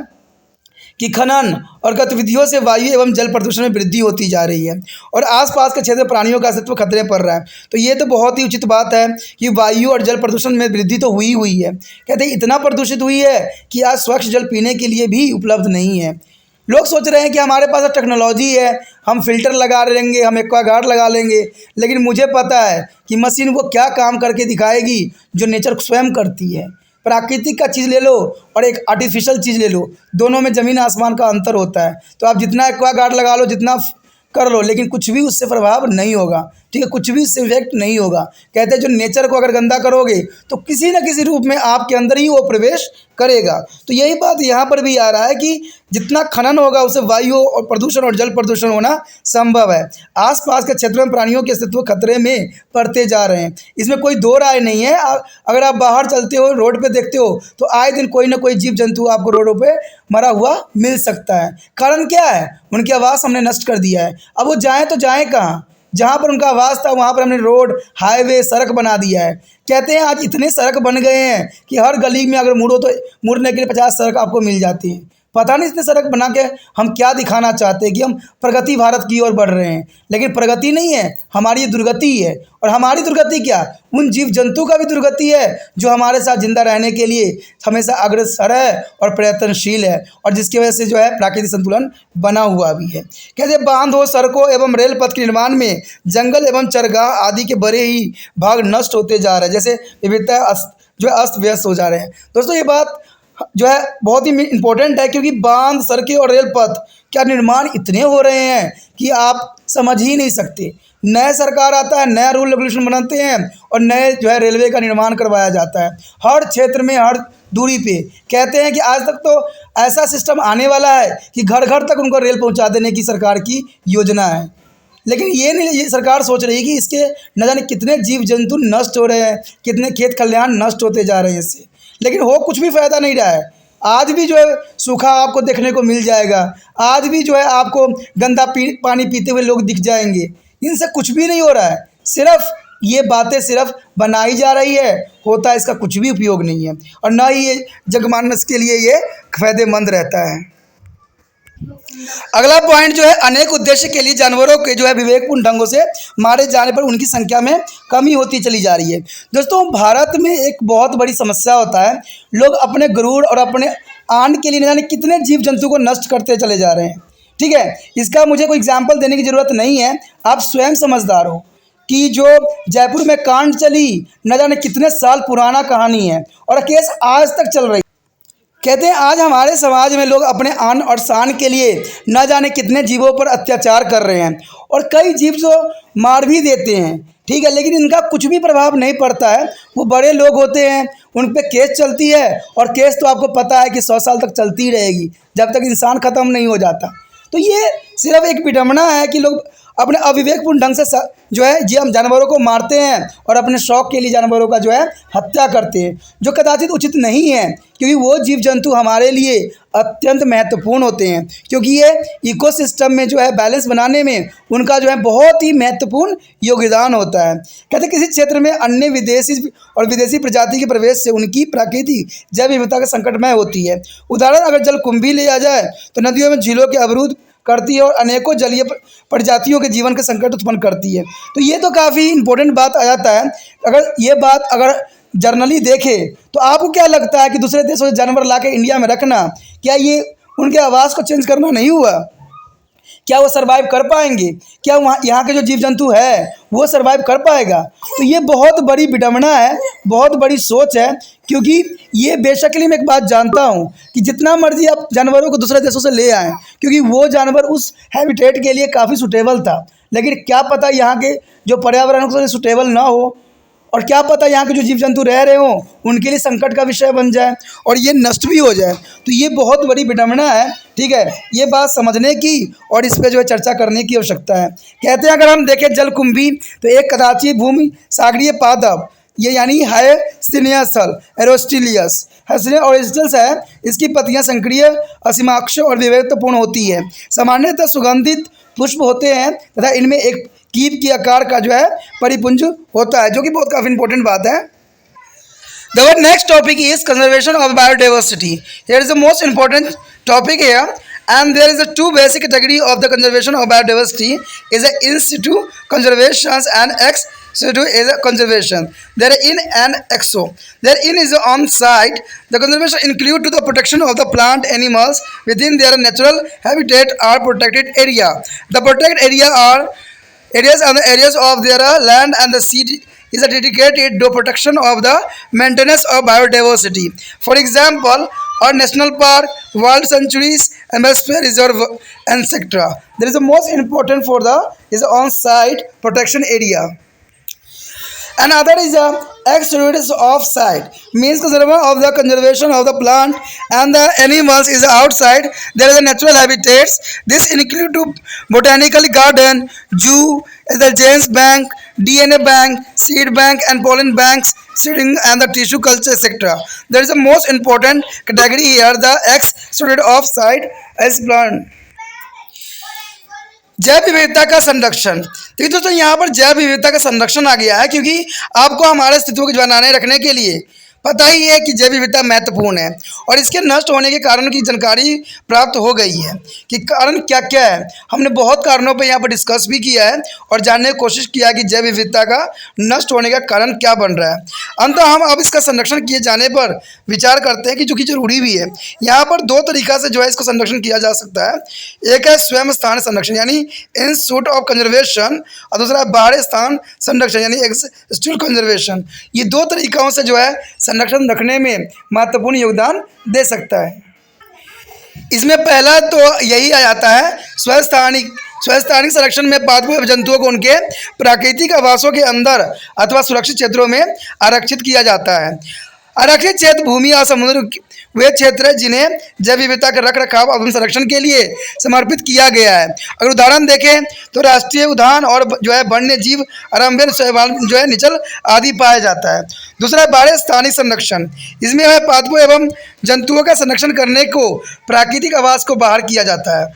कि खनन और गतिविधियों से वायु एवं जल प्रदूषण में वृद्धि होती जा रही है और आसपास के क्षेत्र में प्राणियों का अस्तित्व खतरे पर रहा है। तो ये तो बहुत ही उचित बात है कि वायु और जल प्रदूषण में वृद्धि तो हुई है। कहते हैं इतना प्रदूषित हुई है कि आज स्वच्छ जल पीने के लिए भी उपलब्ध नहीं है। लोग सोच रहे हैं कि हमारे पास टेक्नोलॉजी है, हम फ़िल्टर लगा लेंगे, हम एक्वागार्ड लगा लेंगे, लेकिन मुझे पता है कि मशीन वो क्या काम करके दिखाएगी जो नेचर स्वयं करती है। प्राकृतिक का चीज़ ले लो और एक आर्टिफिशियल चीज़ ले लो, दोनों में ज़मीन आसमान का अंतर होता है। तो आप जितना एक्वागार्ड लगा लो, जितना कर लो, लेकिन कुछ भी उससे प्रभाव नहीं होगा। ठीक है, कुछ भी उससे इफेक्ट नहीं होगा। कहते हैं जो नेचर को अगर गंदा करोगे तो किसी न किसी रूप में आपके अंदर ही वो प्रवेश करेगा। तो यही बात यहाँ पर भी आ रहा है कि जितना खनन होगा उससे वायु और प्रदूषण और जल प्रदूषण होना संभव है। आसपास के क्षेत्रों में प्राणियों के अस्तित्व खतरे में पड़ते जा रहे हैं, इसमें कोई दो राय नहीं है। अगर आप बाहर चलते हो, रोड पे देखते हो, तो आए दिन कोई ना कोई जीव जंतु आपको रोडों पे मरा हुआ मिल सकता है। कारण क्या है? उनकी आवास हमने नष्ट कर दिया है। अब वो जाएँ तो जाएँ कहाँ? जहाँ पर उनका आवास था वहाँ पर हमने रोड, हाईवे, सड़क बना दिया है। कहते हैं आज इतने सड़क बन गए हैं कि हर गली में अगर मुड़ो तो मुड़ने के लिए 50 सड़क आपको मिल जाती हैं। पता नहीं इतने सड़क बना के हम क्या दिखाना चाहते हैं कि हम प्रगति भारत की ओर बढ़ रहे हैं, लेकिन प्रगति नहीं है, हमारी दुर्गति है। और हमारी दुर्गति क्या, उन जीव जंतु का भी दुर्गति है जो हमारे साथ जिंदा रहने के लिए हमेशा अग्रसर है और प्रयत्नशील है और जिसकी वजह से जो है प्राकृतिक संतुलन बना हुआ भी है। कहते हैं बांधों, सड़कों एवं रेल पथ के निर्माण में जंगल एवं चरगाह आदि के बड़े ही भाग नष्ट होते जा रहे हैं, जैसे विविधता जो अस्त व्यस्त हो जा रहे हैं। दोस्तों ये बात जो है बहुत ही इम्पोर्टेंट है, क्योंकि बांध, सड़कें और रेल पथ क्या निर्माण इतने हो रहे हैं कि आप समझ ही नहीं सकते। नया सरकार आता है, नया रूल रेगुलेशन बनाते हैं और नए जो है रेलवे का निर्माण करवाया जाता है हर क्षेत्र में, हर दूरी पे। कहते हैं कि आज तक तो ऐसा सिस्टम आने वाला है कि घर घर तक उनको रेल पहुंचा देने की सरकार की योजना है। लेकिन ये सरकार सोच रही है कि इसके न जाने कितने जीव जंतु नष्ट हो रहे हैं, कितने खेत खलिहान नष्ट होते जा रहे हैं इससे, लेकिन हो कुछ भी फ़ायदा नहीं रहा है। आज भी जो है सूखा आपको देखने को मिल जाएगा, आज भी जो है आपको गंदा पानी पीते हुए लोग दिख जाएंगे। इनसे कुछ भी नहीं हो रहा है, सिर्फ ये बातें सिर्फ बनाई जा रही है, होता है इसका कुछ भी उपयोग नहीं है और ना ही ये जनमानस के लिए ये फ़ायदेमंद रहता है। अगला पॉइंट जो है, अनेक उद्देश्य के लिए जानवरों के जो है विवेकपूर्ण ढंगों से मारे जाने पर उनकी संख्या में कमी होती चली जा रही है। दोस्तों, भारत में एक बहुत बड़ी समस्या होता है, लोग अपने गरुड़ और अपने आन के लिए न जाने कितने जीव जंतु को नष्ट करते चले जा रहे हैं। ठीक है, इसका मुझे कोई एग्जाम्पल देने की ज़रूरत नहीं है, आप स्वयं समझदार हो कि जो जयपुर में कांड चली, न जाने कितने साल पुराना कहानी है और केस आज तक चल रही। कहते हैं आज हमारे समाज में लोग अपने आन और शान के लिए न जाने कितने जीवों पर अत्याचार कर रहे हैं और कई जीव जो मार भी देते हैं। ठीक है, लेकिन इनका कुछ भी प्रभाव नहीं पड़ता है। वो बड़े लोग होते हैं, उन पे केस चलती है और केस तो आपको पता है कि 100 साल तक चलती ही रहेगी जब तक इंसान ख़त्म नहीं हो जाता। तो ये सिर्फ एक विडंबना है कि लोग अपने अविवेकपूर्ण ढंग से जो है जी हम जानवरों को मारते हैं और अपने शौक़ के लिए जानवरों का जो है हत्या करते हैं, जो कदाचित उचित नहीं है, क्योंकि वो जीव जंतु हमारे लिए अत्यंत महत्वपूर्ण होते हैं, क्योंकि ये इकोसिस्टम में जो है बैलेंस बनाने में उनका जो है बहुत ही महत्वपूर्ण योगदान होता है। कहते हैं किसी क्षेत्र में अन्य विदेशी प्रजाति के प्रवेश से उनकी प्राकृतिक जैव विविधता का संकटमय होती है। उदाहरण अगर जलकुंभी लिया जाए तो नदियों में झीलों के अवरुद्ध करती है और अनेकों जलीय प्रजातियों के जीवन के संकट उत्पन्न करती है। तो ये तो काफ़ी इंपॉर्टेंट बात आ जाता है। अगर ये बात अगर जर्नली देखें तो आपको क्या लगता है कि दूसरे देशों से जानवर ला के इंडिया में रखना, क्या ये उनके आवास को चेंज करना नहीं हुआ? क्या वो सर्वाइव कर पाएंगे? क्या वहाँ यहाँ के जो जीव जंतु है वो सर्वाइव कर पाएगा? तो ये बहुत बड़ी विडंबना है, बहुत बड़ी सोच है, क्योंकि ये बेशकली मैं एक बात जानता हूँ कि जितना मर्जी आप जानवरों को दूसरे देशों से ले आएँ, क्योंकि वो जानवर उस हैबिटेट के लिए काफ़ी सूटेबल था, लेकिन क्या पता यहाँ के जो पर्यावरण को सूटेबल ना हो और क्या पता यहाँ के जो जीव जंतु रह रहे हों उनके लिए संकट का विषय बन जाए और ये नष्ट भी हो जाए। तो ये बहुत बड़ी विडंबना है। ठीक है, ये बात समझने की और इस पर जो है चर्चा करने की आवश्यकता है। कहते हैं अगर हम देखें जलकुंभी तो एक कदाचित भूमि सागरीय पादप, ये यानी हाइसिनियसल एरोस्टिलियस ओरिजिनल्स है। इसकी पत्तियां संक्रिय, असीमाक्ष और विविधतापूर्ण होती है। सामान्यतः सुगंधित पुष्प होते हैं तथा इनमें एक कीप के आकार का जो है परिपुंज होता है, जो कि बहुत काफ़ी इंपॉर्टेंट बात है। The next topic is conservation of biodiversity. Here is the most important topic here, and there is a two basic category of the conservation of biodiversity: is a in situ conservation and ex situ is a conservation. There are in and exo. There in is on site. The conservation include to the protection of the plant animals within their natural habitat or protected area. The protected area are areas and the areas of their land and the sea is dedicated to protection of the maintenance of biodiversity. For example, our national park, world sanctuaries, biosphere reserve, etc. There is the most important for the is on-site protection area. Another is a ex-roots off-site, means conservation of the plant and the animals is outside. There is a natural habitats. This include to botanical garden, zoo, the genes bank, DNA bank, seed bank, and pollen banks, seeding and the tissue culture, etc. There is a most important category here, the ex-roots off-site as plant. जैव विविधता का संरक्षण। तो दोस्तों यहाँ पर जैव विविधता का संरक्षण आ गया है, क्योंकि आपको हमारे अस्तित्व को बनाए रखने के लिए पता ही है कि जैव विविधता महत्वपूर्ण है और इसके नष्ट होने के कारणों की जानकारी प्राप्त हो गई है कि कारण क्या क्या है। हमने बहुत कारणों पर यहाँ पर डिस्कस भी किया है और जानने की कोशिश किया कि जैव विविधता का नष्ट होने का कारण क्या बन रहा है। अंततः हम अब इसका संरक्षण किए जाने पर विचार करते हैं कि जो कि जरूरी भी है। यहाँ पर दो तरीक़ा से जो है इसको संरक्षण किया जा सकता है। एक है स्वयं स्थान संरक्षण यानी इंस्टीट्यूट ऑफ कंजर्वेशन और दूसरा है बाहरी स्थान संरक्षण यानी एक्सटर्नल कंजर्वेशन। ये दो तरीक़ों से जो है संरक्षण रखने में महत्वपूर्ण योगदान दे सकता है। इसमें पहला तो यही आ जाता है स्वस्थानिक संरक्षण में पादपों एवं जंतुओं को उनके प्राकृतिक आवासों के अंदर अथवा सुरक्षित क्षेत्रों में आरक्षित किया जाता है। आरक्षित क्षेत्र भूमि और समुद्र वे क्षेत्र हैं जिन्हें जैव विविधता के रख रखाव एवं संरक्षण के लिए समर्पित किया गया है। अगर उदाहरण देखें तो राष्ट्रीय उद्यान और वन्य जीव अभयारण्य, शैवाल निचल आदि पाया जाता है। दूसरा बाह्य स्थानिक संरक्षण, इसमें पादपों एवं जंतुओं का संरक्षण करने को प्राकृतिक आवास को बाहर किया जाता है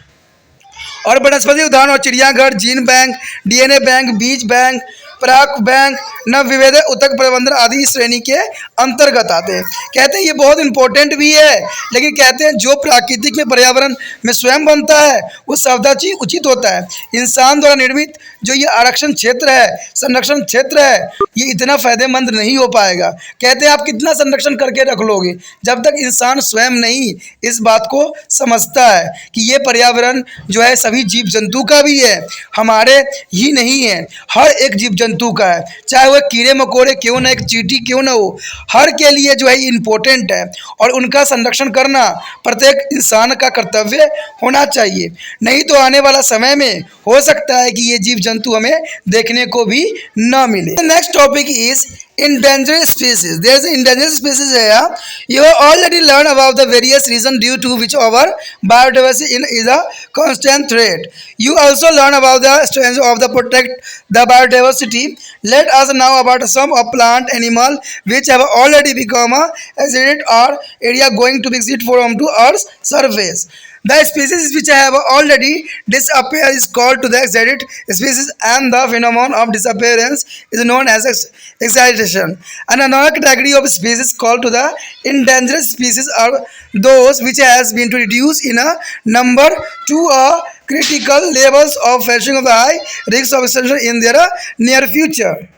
और वनस्पति उद्यान और चिड़ियाघर, जीन बैंक, डीएनए बैंक, बीज बैंक, पराग बैंक, नव विविध ऊतक प्रबंधन आदि इस श्रेणी के अंतर्गत आते हैं। कहते हैं ये बहुत इंपॉर्टेंट भी है, लेकिन कहते हैं जो प्राकृतिक में पर्यावरण में स्वयं बनता है वो सर्वदा उचित होता है। इंसान द्वारा निर्मित जो ये आरक्षण क्षेत्र है, संरक्षण क्षेत्र है, ये इतना फायदेमंद नहीं हो पाएगा। कहते हैं आप कितना संरक्षण करके रख लोगे, जब तक इंसान स्वयं नहीं इस बात को समझता है कि ये पर्यावरण जो है सभी जीव जंतु का भी है, हमारे ही नहीं है, हर एक जीव जंतु का है, चाहे वह कीड़े मकोड़े क्यों ना, एक चींटी क्यों ना हो, हर के लिए जो है इम्पोर्टेंट है और उनका संरक्षण करना प्रत्येक इंसान का कर्तव्य होना चाहिए। नहीं तो आने वाला समय में हो सकता है कि ये जीव जंतु हमें देखने को भी न मिले। Next topic is endangered species. There is endangered species here. You have already learned about the various reasons due to which our biodiversity is a constant threat. You also learn about the strengths of the protect the biodiversity. Let us now about some of plant animal which have already become a extinct or area going to be extinct from to Earth's surface. The species which have already disappeared is called to the extinct species, and the phenomenon of disappearance is known as extinction. And another category of species called to the endangered species are those which has been reduced in a number to a critical levels of facing of the high risk of extinction in their near future.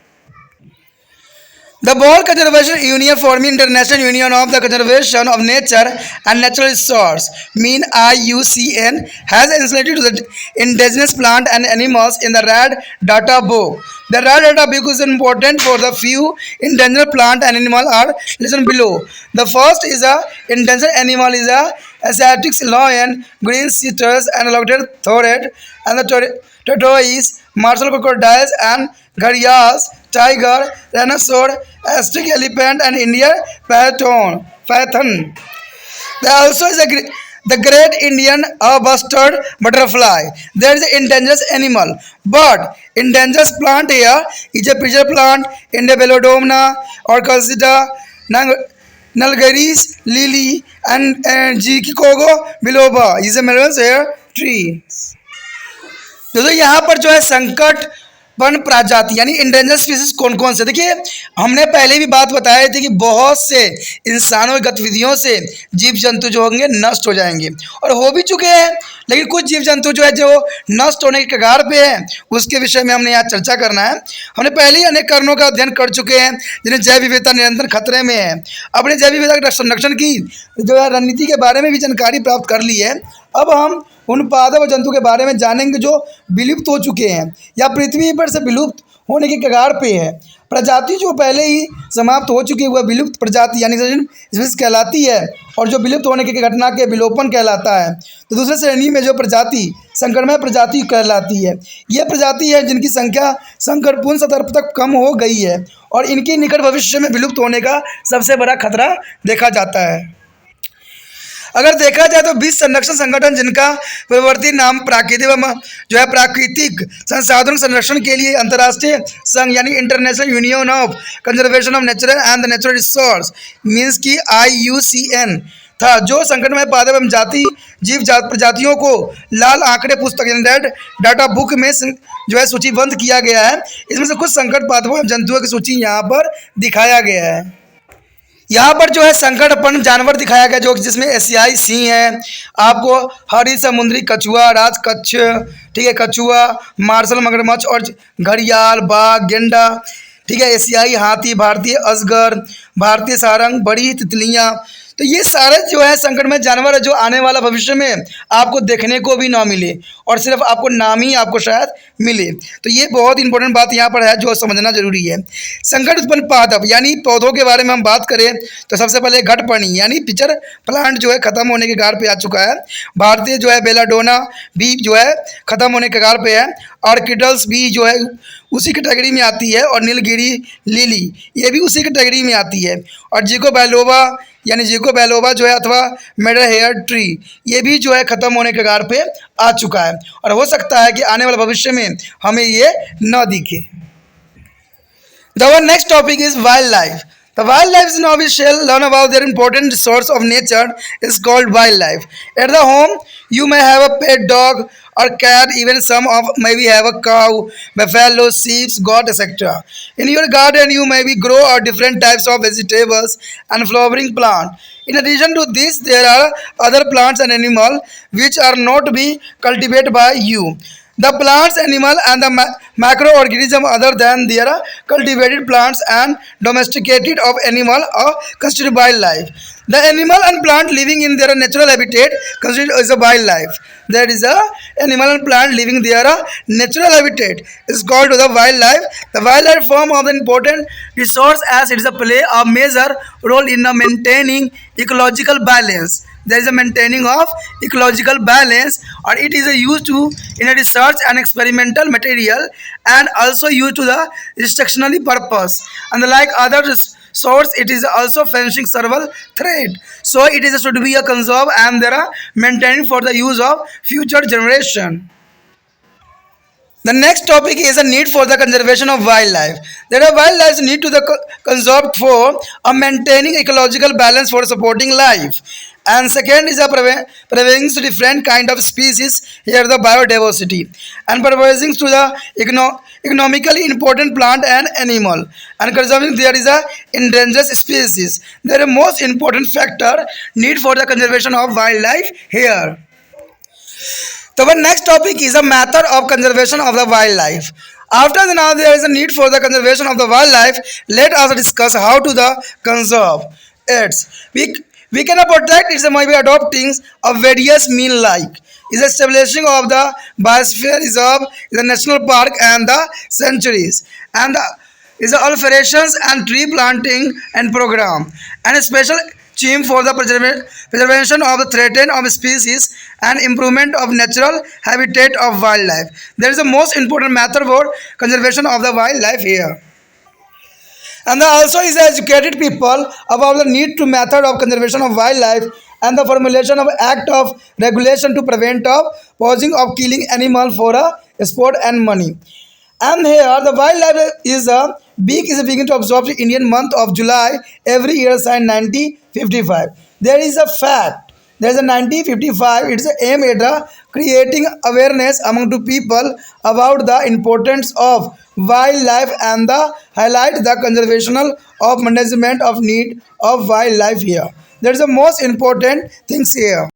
The World Conservation Union forming International Union of the Conservation of Nature and Natural Resources mean IUCN has installed the indigenous plant and animals in the Red Data Book. The Red Data Book is important for the few endangered plant and animal are listed below. The first is a endangered animal is a Asiatic lion, green citrus and located thread, and the tortoise, martial crocodiles and gharials, tiger, rhinoceros, Aztec elephant and Indian python. There also is the great Indian bustard butterfly. There is an endangered animal, but endangered plant here is a preserved plant, Indobelodona, Orchidea, Nilgiris lily, and Ginkgo biloba is a melons here tree. दोस्तों यहाँ पर जो है संकट one प्रजाति यानी endanger species कौन कौन से, देखिए हमने पहले भी बात बताई थी कि बहुत से इंसानों की गतिविधियों से जीव जंतु जो होंगे नष्ट हो जाएंगे और हो भी चुके हैं, लेकिन कुछ जीव जंतु जो है जो नष्ट होने के कगार पे हैं उसके विषय में हमने यहाँ चर्चा करना है। हमने पहले ही अनेक कारणों का अध्ययन कर चुके हैं जिन्हें जैव विविधता निरंतर खतरे में है। अपने जैव विविधता के संरक्षण की जो है रणनीति के बारे में भी जानकारी प्राप्त कर ली है। अब हम उन पादप और जंतु के बारे में जानेंगे जो विलुप्त हो चुके हैं या पृथ्वी पर से विलुप्त होने के कगार पे है। प्रजाति जो पहले ही समाप्त हो चुकी है वह विलुप्त प्रजाति यानी स्पीसीज कहलाती है और जो विलुप्त होने की घटना के विलोपन कहलाता है। तो दूसरे श्रेणी में जो प्रजाति संकटमय प्रजाति कहलाती है। ये प्रजाति है जिनकी संख्या संकटपूर्ण स्तर तक कम हो गई है और इनके निकट भविष्य में विलुप्त होने का सबसे बड़ा खतरा देखा जाता है। अगर देखा जाए तो विश्व संरक्षण संगठन जिनका प्रवर्ती नाम प्राकृतिक संसाधन संरक्षण के लिए अंतर्राष्ट्रीय संघ यानी international union of conservation of natural and the natural resource means की IUCN था, जो संकटमय पादप एवं जीव प्रजातियों को लाल आंकड़े पुस्तक यानी रेड डाटा बुक में जो है सूचीबद्ध किया गया है। इसमें से कुछ संकट पादपों एवं जंतुओं की सूची यहाँ पर दिखाया गया है। यहाँ पर जो है संकटपन्न जानवर दिखाया गया जो जिसमें एशियाई सिंह है, आपको हरी समुद्री कछुआ, राजकच्छ, ठीक है, कछुआ, मार्शल मगरमच्छ और घड़ियाल, बाघ, गेंडा, ठीक है, एशियाई हाथी, भारतीय अजगर, भारतीय सारंग, बड़ी तितलियाँ, तो ये सारे जो है संकटमय जानवर है जो आने वाला भविष्य में आपको देखने को भी ना मिले और सिर्फ आपको नाम ही आपको शायद मिले। तो ये बहुत इंपॉर्टेंट बात यहाँ पर है जो समझना जरूरी है। संकट उत्पन्न पादप यानी पौधों के बारे में हम बात करें तो सबसे पहले घटपर्णी यानी पिचर प्लांट जो है खत्म होने के कगार पे आ चुका है। भारतीय जो है बेलाडोना भी जो है खत्म होने के कगार पे है। ऑर्किडल्स भी जो है उसी कैटेगरी में आती है और नीलगिरी लिली ये भी उसी कैटेगरी में आती है। और जिको बैलोवा यानी जिको बैलोवा जो है अथवा मेडर हेयर ट्री ये भी जो है ख़त्म होने के कगार पे आ चुका है और हो सकता है कि आने वाले भविष्य में हमें ये न दिखे। The next topic is wildlife. The wildlife is now we shall learn about their important source of nature is called wildlife. At the home, you may have a pet dog or cat, even some of maybe have a cow, buffalo, sheep, goat, etc. In your garden, you maybe grow different types of vegetables and flowering plant. In addition to this, there are other plants and animals which are not be cultivated by you. The plants, animal, and the macroorganism other than their cultivated plants and domesticated of animal are considered wildlife. The animal and plant living in their natural habitat considered as a wildlife. That is a animal and plant living their natural habitat is called the wildlife. The wildlife form of the important resource as it is a play a major role in maintaining ecological balance. There is a maintaining of ecological balance or it is a used to in a research and experimental material and also used to the instructionally purpose and like other source it is also fencing several thread, so it is should be a conserve and there are maintained for the use of future generation. The next topic is a need for the conservation of wildlife. There are wildlife need to the conserved for maintaining ecological balance for supporting life. And second is a preventing different kind of species here the biodiversity and proposing to the economically important plant and animal and conserving there is a endangered species. There is most important factor need for the conservation of wildlife here. So our next topic is a method of conservation of the wildlife. After the now there is a need for the conservation of the wildlife. Let us discuss how to the conserve it. We cannot protect it by adopting a various mean like is establishing of the biosphere reserve, the national park and the sanctuaries and the is the alterations and tree planting and program and a special theme for the preservation of the threatened of species and improvement of natural habitat of wildlife. There is the most important method for conservation of the wildlife here. And also is the educated people about the need to method of conservation of wildlife and the formulation of act of regulation to prevent of posing of killing animal for a sport and money. And here the wildlife is a big is begin to observe the Indian month of July every year since 1955. There is a fact. There is a 1955. It's a aim at creating awareness among the people about the importance of wildlife and the highlight the conservation of management of need of wildlife here. That is the most important things here.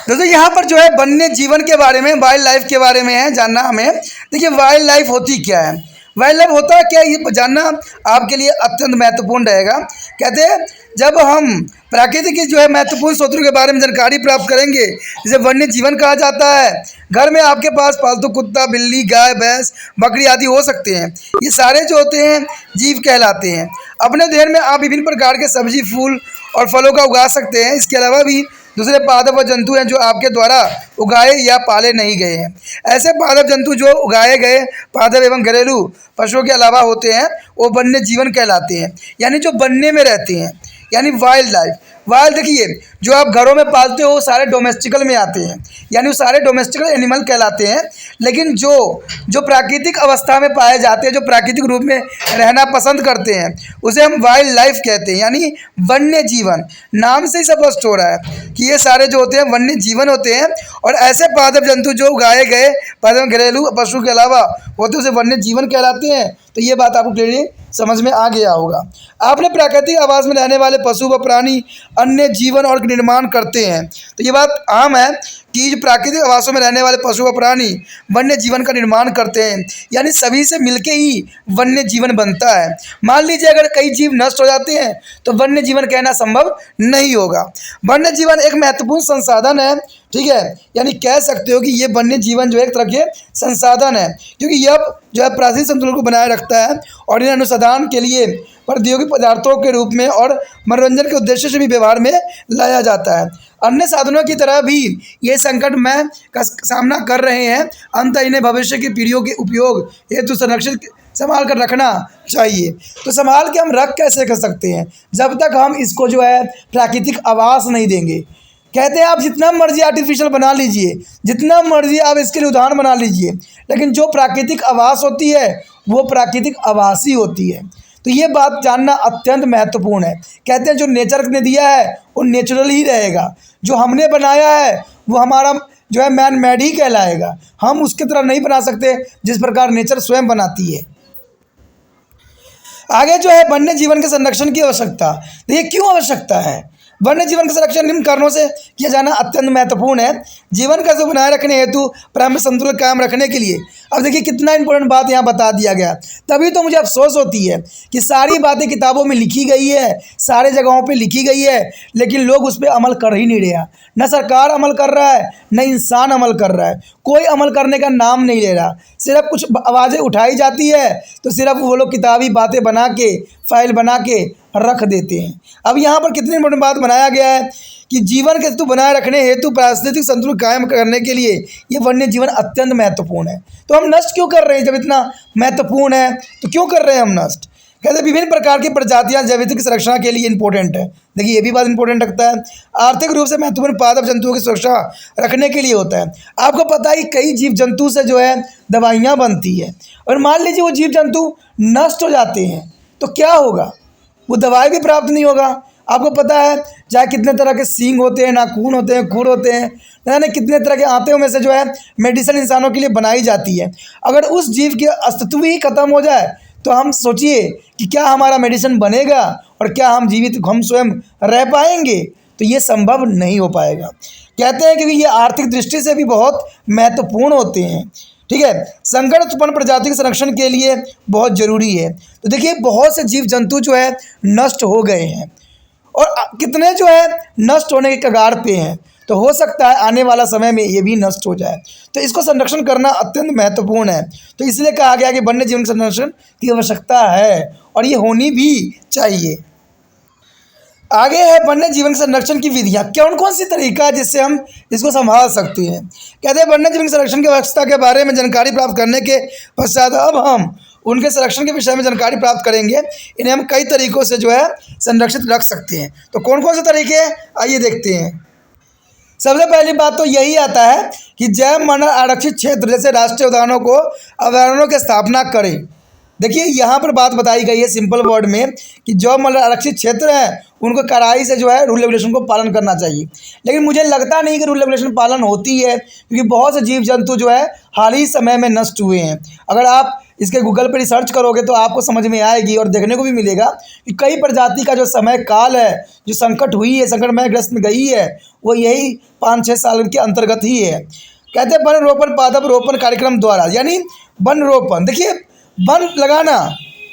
दोस्तों यहाँ पर जो है वन्य जीवन के बारे में वाइल्ड लाइफ के बारे में है जानना हमें। देखिए वाइल्ड लाइफ होती क्या है, वाइल्ड लाइफ होता है क्या ये जानना आपके लिए अत्यंत महत्वपूर्ण रहेगा। कहते हैं जब हम प्रकृति की जो है महत्वपूर्ण स्रोतों के बारे में जानकारी प्राप्त करेंगे जिसे वन्य जीवन कहा जाता है। घर में आपके पास पालतू कुत्ता, बिल्ली, गाय, भैंस, बकरी आदि हो सकते हैं। ये सारे जो होते हैं जीव कहलाते हैं। अपने देर में आप विभिन्न प्रकार के सब्जी, फूल और फलों का उगा सकते हैं। इसके अलावा भी दूसरे पादप व जंतु हैं जो आपके द्वारा उगाए या पाले नहीं गए हैं। ऐसे पादप जंतु जो उगाए गए पादप एवं घरेलू पशुओं के अलावा होते हैं वो वन्य जीवन कहलाते हैं, यानी जो वन्य में रहते हैं, यानी वाइल्ड लाइफ। वाइल्ड देखिए जो आप घरों में पालते हो वो सारे डोमेस्टिकल में आते हैं, यानी वो सारे डोमेस्टिकल एनिमल कहलाते हैं। लेकिन जो प्राकृतिक अवस्था में पाए जाते हैं, जो प्राकृतिक रूप में रहना पसंद करते हैं, उसे हम वाइल्ड लाइफ कहते हैं, यानी वन्य जीवन। नाम से ही स्पष्ट हो रहा है कि ये सारे जो होते हैं वन्य जीवन होते हैं। और ऐसे पादप जंतु जो उगाए गए पादप घरेलू पशु के अलावा होते उसे वन्य जीवन कहलाते हैं। तो ये बात आपको क्लियरली समझ में आ गया होगा। आपने प्राकृतिक आवास में रहने वाले पशु व प्राणी अन्य जीवन और निर्माण करते हैं। तो ये बात आम है कि जो प्राकृतिक आवासों में रहने वाले पशु व प्राणी वन्य जीवन का निर्माण करते हैं, यानी सभी से मिलके ही वन्य जीवन बनता है। मान लीजिए अगर कई जीव नष्ट हो जाते हैं तो वन्य जीवन कहना संभव नहीं होगा। वन्य जीवन एक महत्वपूर्ण संसाधन है, ठीक है, यानी कह सकते हो कि ये वन्य जीवन जो है एक तरह के संसाधन है, क्योंकि यह जो है प्राकृतिक संतुलन को बनाए रखता है और इन्हें अनुसंधान के लिए प्रौद्योगिक पदार्थों के रूप में और मनोरंजन के उद्देश्य से भी व्यवहार में लाया जाता है। अन्य साधनों की तरह भी ये संकट में का सामना कर रहे हैं, अंततः इन्हें भविष्य की पीढ़ियों के उपयोग हेतु संरक्षित संभाल कर रखना चाहिए। तो संभाल के हम रख कैसे कर सकते हैं, जब तक हम इसको जो है प्राकृतिक आवास नहीं देंगे। कहते हैं आप जितना मर्जी आर्टिफिशियल बना लीजिए, जितना मर्जी आप इसके लिए उदाहरण बना लीजिए, लेकिन जो प्राकृतिक आवास होती है वो प्राकृतिक आवास ही होती है। तो ये बात जानना अत्यंत महत्वपूर्ण है। कहते हैं जो नेचर ने दिया है वो नेचुरल ही रहेगा, जो हमने बनाया है वो हमारा जो है मैन मेड ही कहलाएगा। हम उसकी तरह नहीं बना सकते जिस प्रकार नेचर स्वयं बनाती है। आगे जो है वन्य जीवन के संरक्षण की आवश्यकता। तो ये क्यों आवश्यकता है? वन्य जीवन का संरक्षण निम्न कारणों से किया जाना अत्यंत महत्वपूर्ण है। जीवन का जो बनाए रखने हेतु प्राकृतिक संतुलन कायम रखने के लिए। अब देखिए कितना इंपॉर्टेंट बात यहाँ बता दिया गया। तभी तो मुझे अफसोस होती है कि सारी बातें किताबों में लिखी गई है, सारे जगहों पे लिखी गई है, लेकिन लोग उस पर अमल कर ही नहीं रहा। न सरकार अमल कर रहा है, न इंसान अमल कर रहा है, कोई अमल करने का नाम नहीं ले रहा। सिर्फ कुछ आवाज़ें उठाई जाती है तो सिर्फ वो लोग किताबी बातें बना के फाइल बना के रख देते हैं। अब यहाँ पर कितनी इंपॉर्टेंट बात बनाया गया है कि जीवन के हेतु बनाए रखने हेतु पारिस्थितिक संतुलन कायम करने के लिए ये वन्य जीवन अत्यंत महत्वपूर्ण है। तो हम नष्ट क्यों कर रहे हैं? जब इतना महत्वपूर्ण है तो क्यों कर रहे हैं हम नष्ट? कहते हैं विभिन्न प्रकार की प्रजातियां जैविक संरक्षण के लिए इंपॉर्टेंट है। देखिए ये भी बात इंपॉर्टेंट रखता है। आर्थिक रूप से महत्वपूर्ण पादप जंतुओं की सुरक्षा रखने के लिए होता है। आपको पता है कि कई जीव जंतु से जो है दवाइयाँ बनती है, और मान लीजिए वो जीव जंतु नष्ट हो जाते हैं तो क्या होगा? वो दवाई भी प्राप्त नहीं होगा। आपको पता है चाहे कितने तरह के सींग होते हैं, नाखून होते हैं, खुर होते हैं, यानी कितने तरह के आंतों में से जो है मेडिसिन इंसानों के लिए बनाई जाती है। अगर उस जीव के अस्तित्व ही खत्म हो जाए तो हम सोचिए कि क्या हमारा मेडिसिन बनेगा और क्या हम जीवित हम स्वयं रह पाएंगे? तो ये संभव नहीं हो पाएगा। कहते हैं क्योंकि ये आर्थिक दृष्टि से भी बहुत महत्वपूर्ण होते हैं। ठीक है, संकट उत्पन्न प्रजाति के संरक्षण के लिए बहुत जरूरी है। तो देखिए बहुत से जीव जंतु जो है नष्ट हो गए हैं और कितने जो है नष्ट होने के कगार पे हैं। तो हो सकता है आने वाला समय में ये भी नष्ट हो जाए, तो इसको संरक्षण करना अत्यंत महत्वपूर्ण है। तो इसलिए कहा गया कि वन्य जीवन संरक्षण की आवश्यकता है और ये होनी भी चाहिए। आगे है वन्य जीवन संरक्षण की विधियाँ। कौन कौन सी तरीका है जिससे हम इसको संभाल सकते हैं? कहते हैं वन्य जीवन संरक्षण की व्यवस्था के बारे में जानकारी प्राप्त करने के पश्चात अब हम उनके संरक्षण के विषय में जानकारी प्राप्त करेंगे। इन्हें हम कई तरीकों से जो है संरक्षित रख सकते हैं। तो कौन कौन से तरीके हैं आइए देखते हैं। सबसे पहली बात तो यही आता है कि जैव मंडल आरक्षित क्षेत्र जैसे राष्ट्रीय उद्यानों को अभयारण्यों की स्थापना करें। देखिए यहाँ पर बात बताई गई है सिंपल वर्ड में कि जो मतलब आरक्षित क्षेत्र है उनको कड़ाई से जो है रूल रेगुलेशन को पालन करना चाहिए। लेकिन मुझे लगता नहीं कि रूल रेगुलेशन पालन होती है, क्योंकि बहुत से जीव जंतु जो है हाल ही समय में नष्ट हुए हैं। अगर आप इसके गूगल पर रिसर्च करोगे तो आपको समझ में आएगी और देखने को भी मिलेगा कि कई प्रजाति का जो समय काल है, जो संकट हुई है, संकट में ग्रस्त में गई है, वो यही 5-6 साल के अंतर्गत ही है। कहते हैं वन रोपण पादप रोपण कार्यक्रम द्वारा, यानी वन रोपण। देखिए वन लगाना,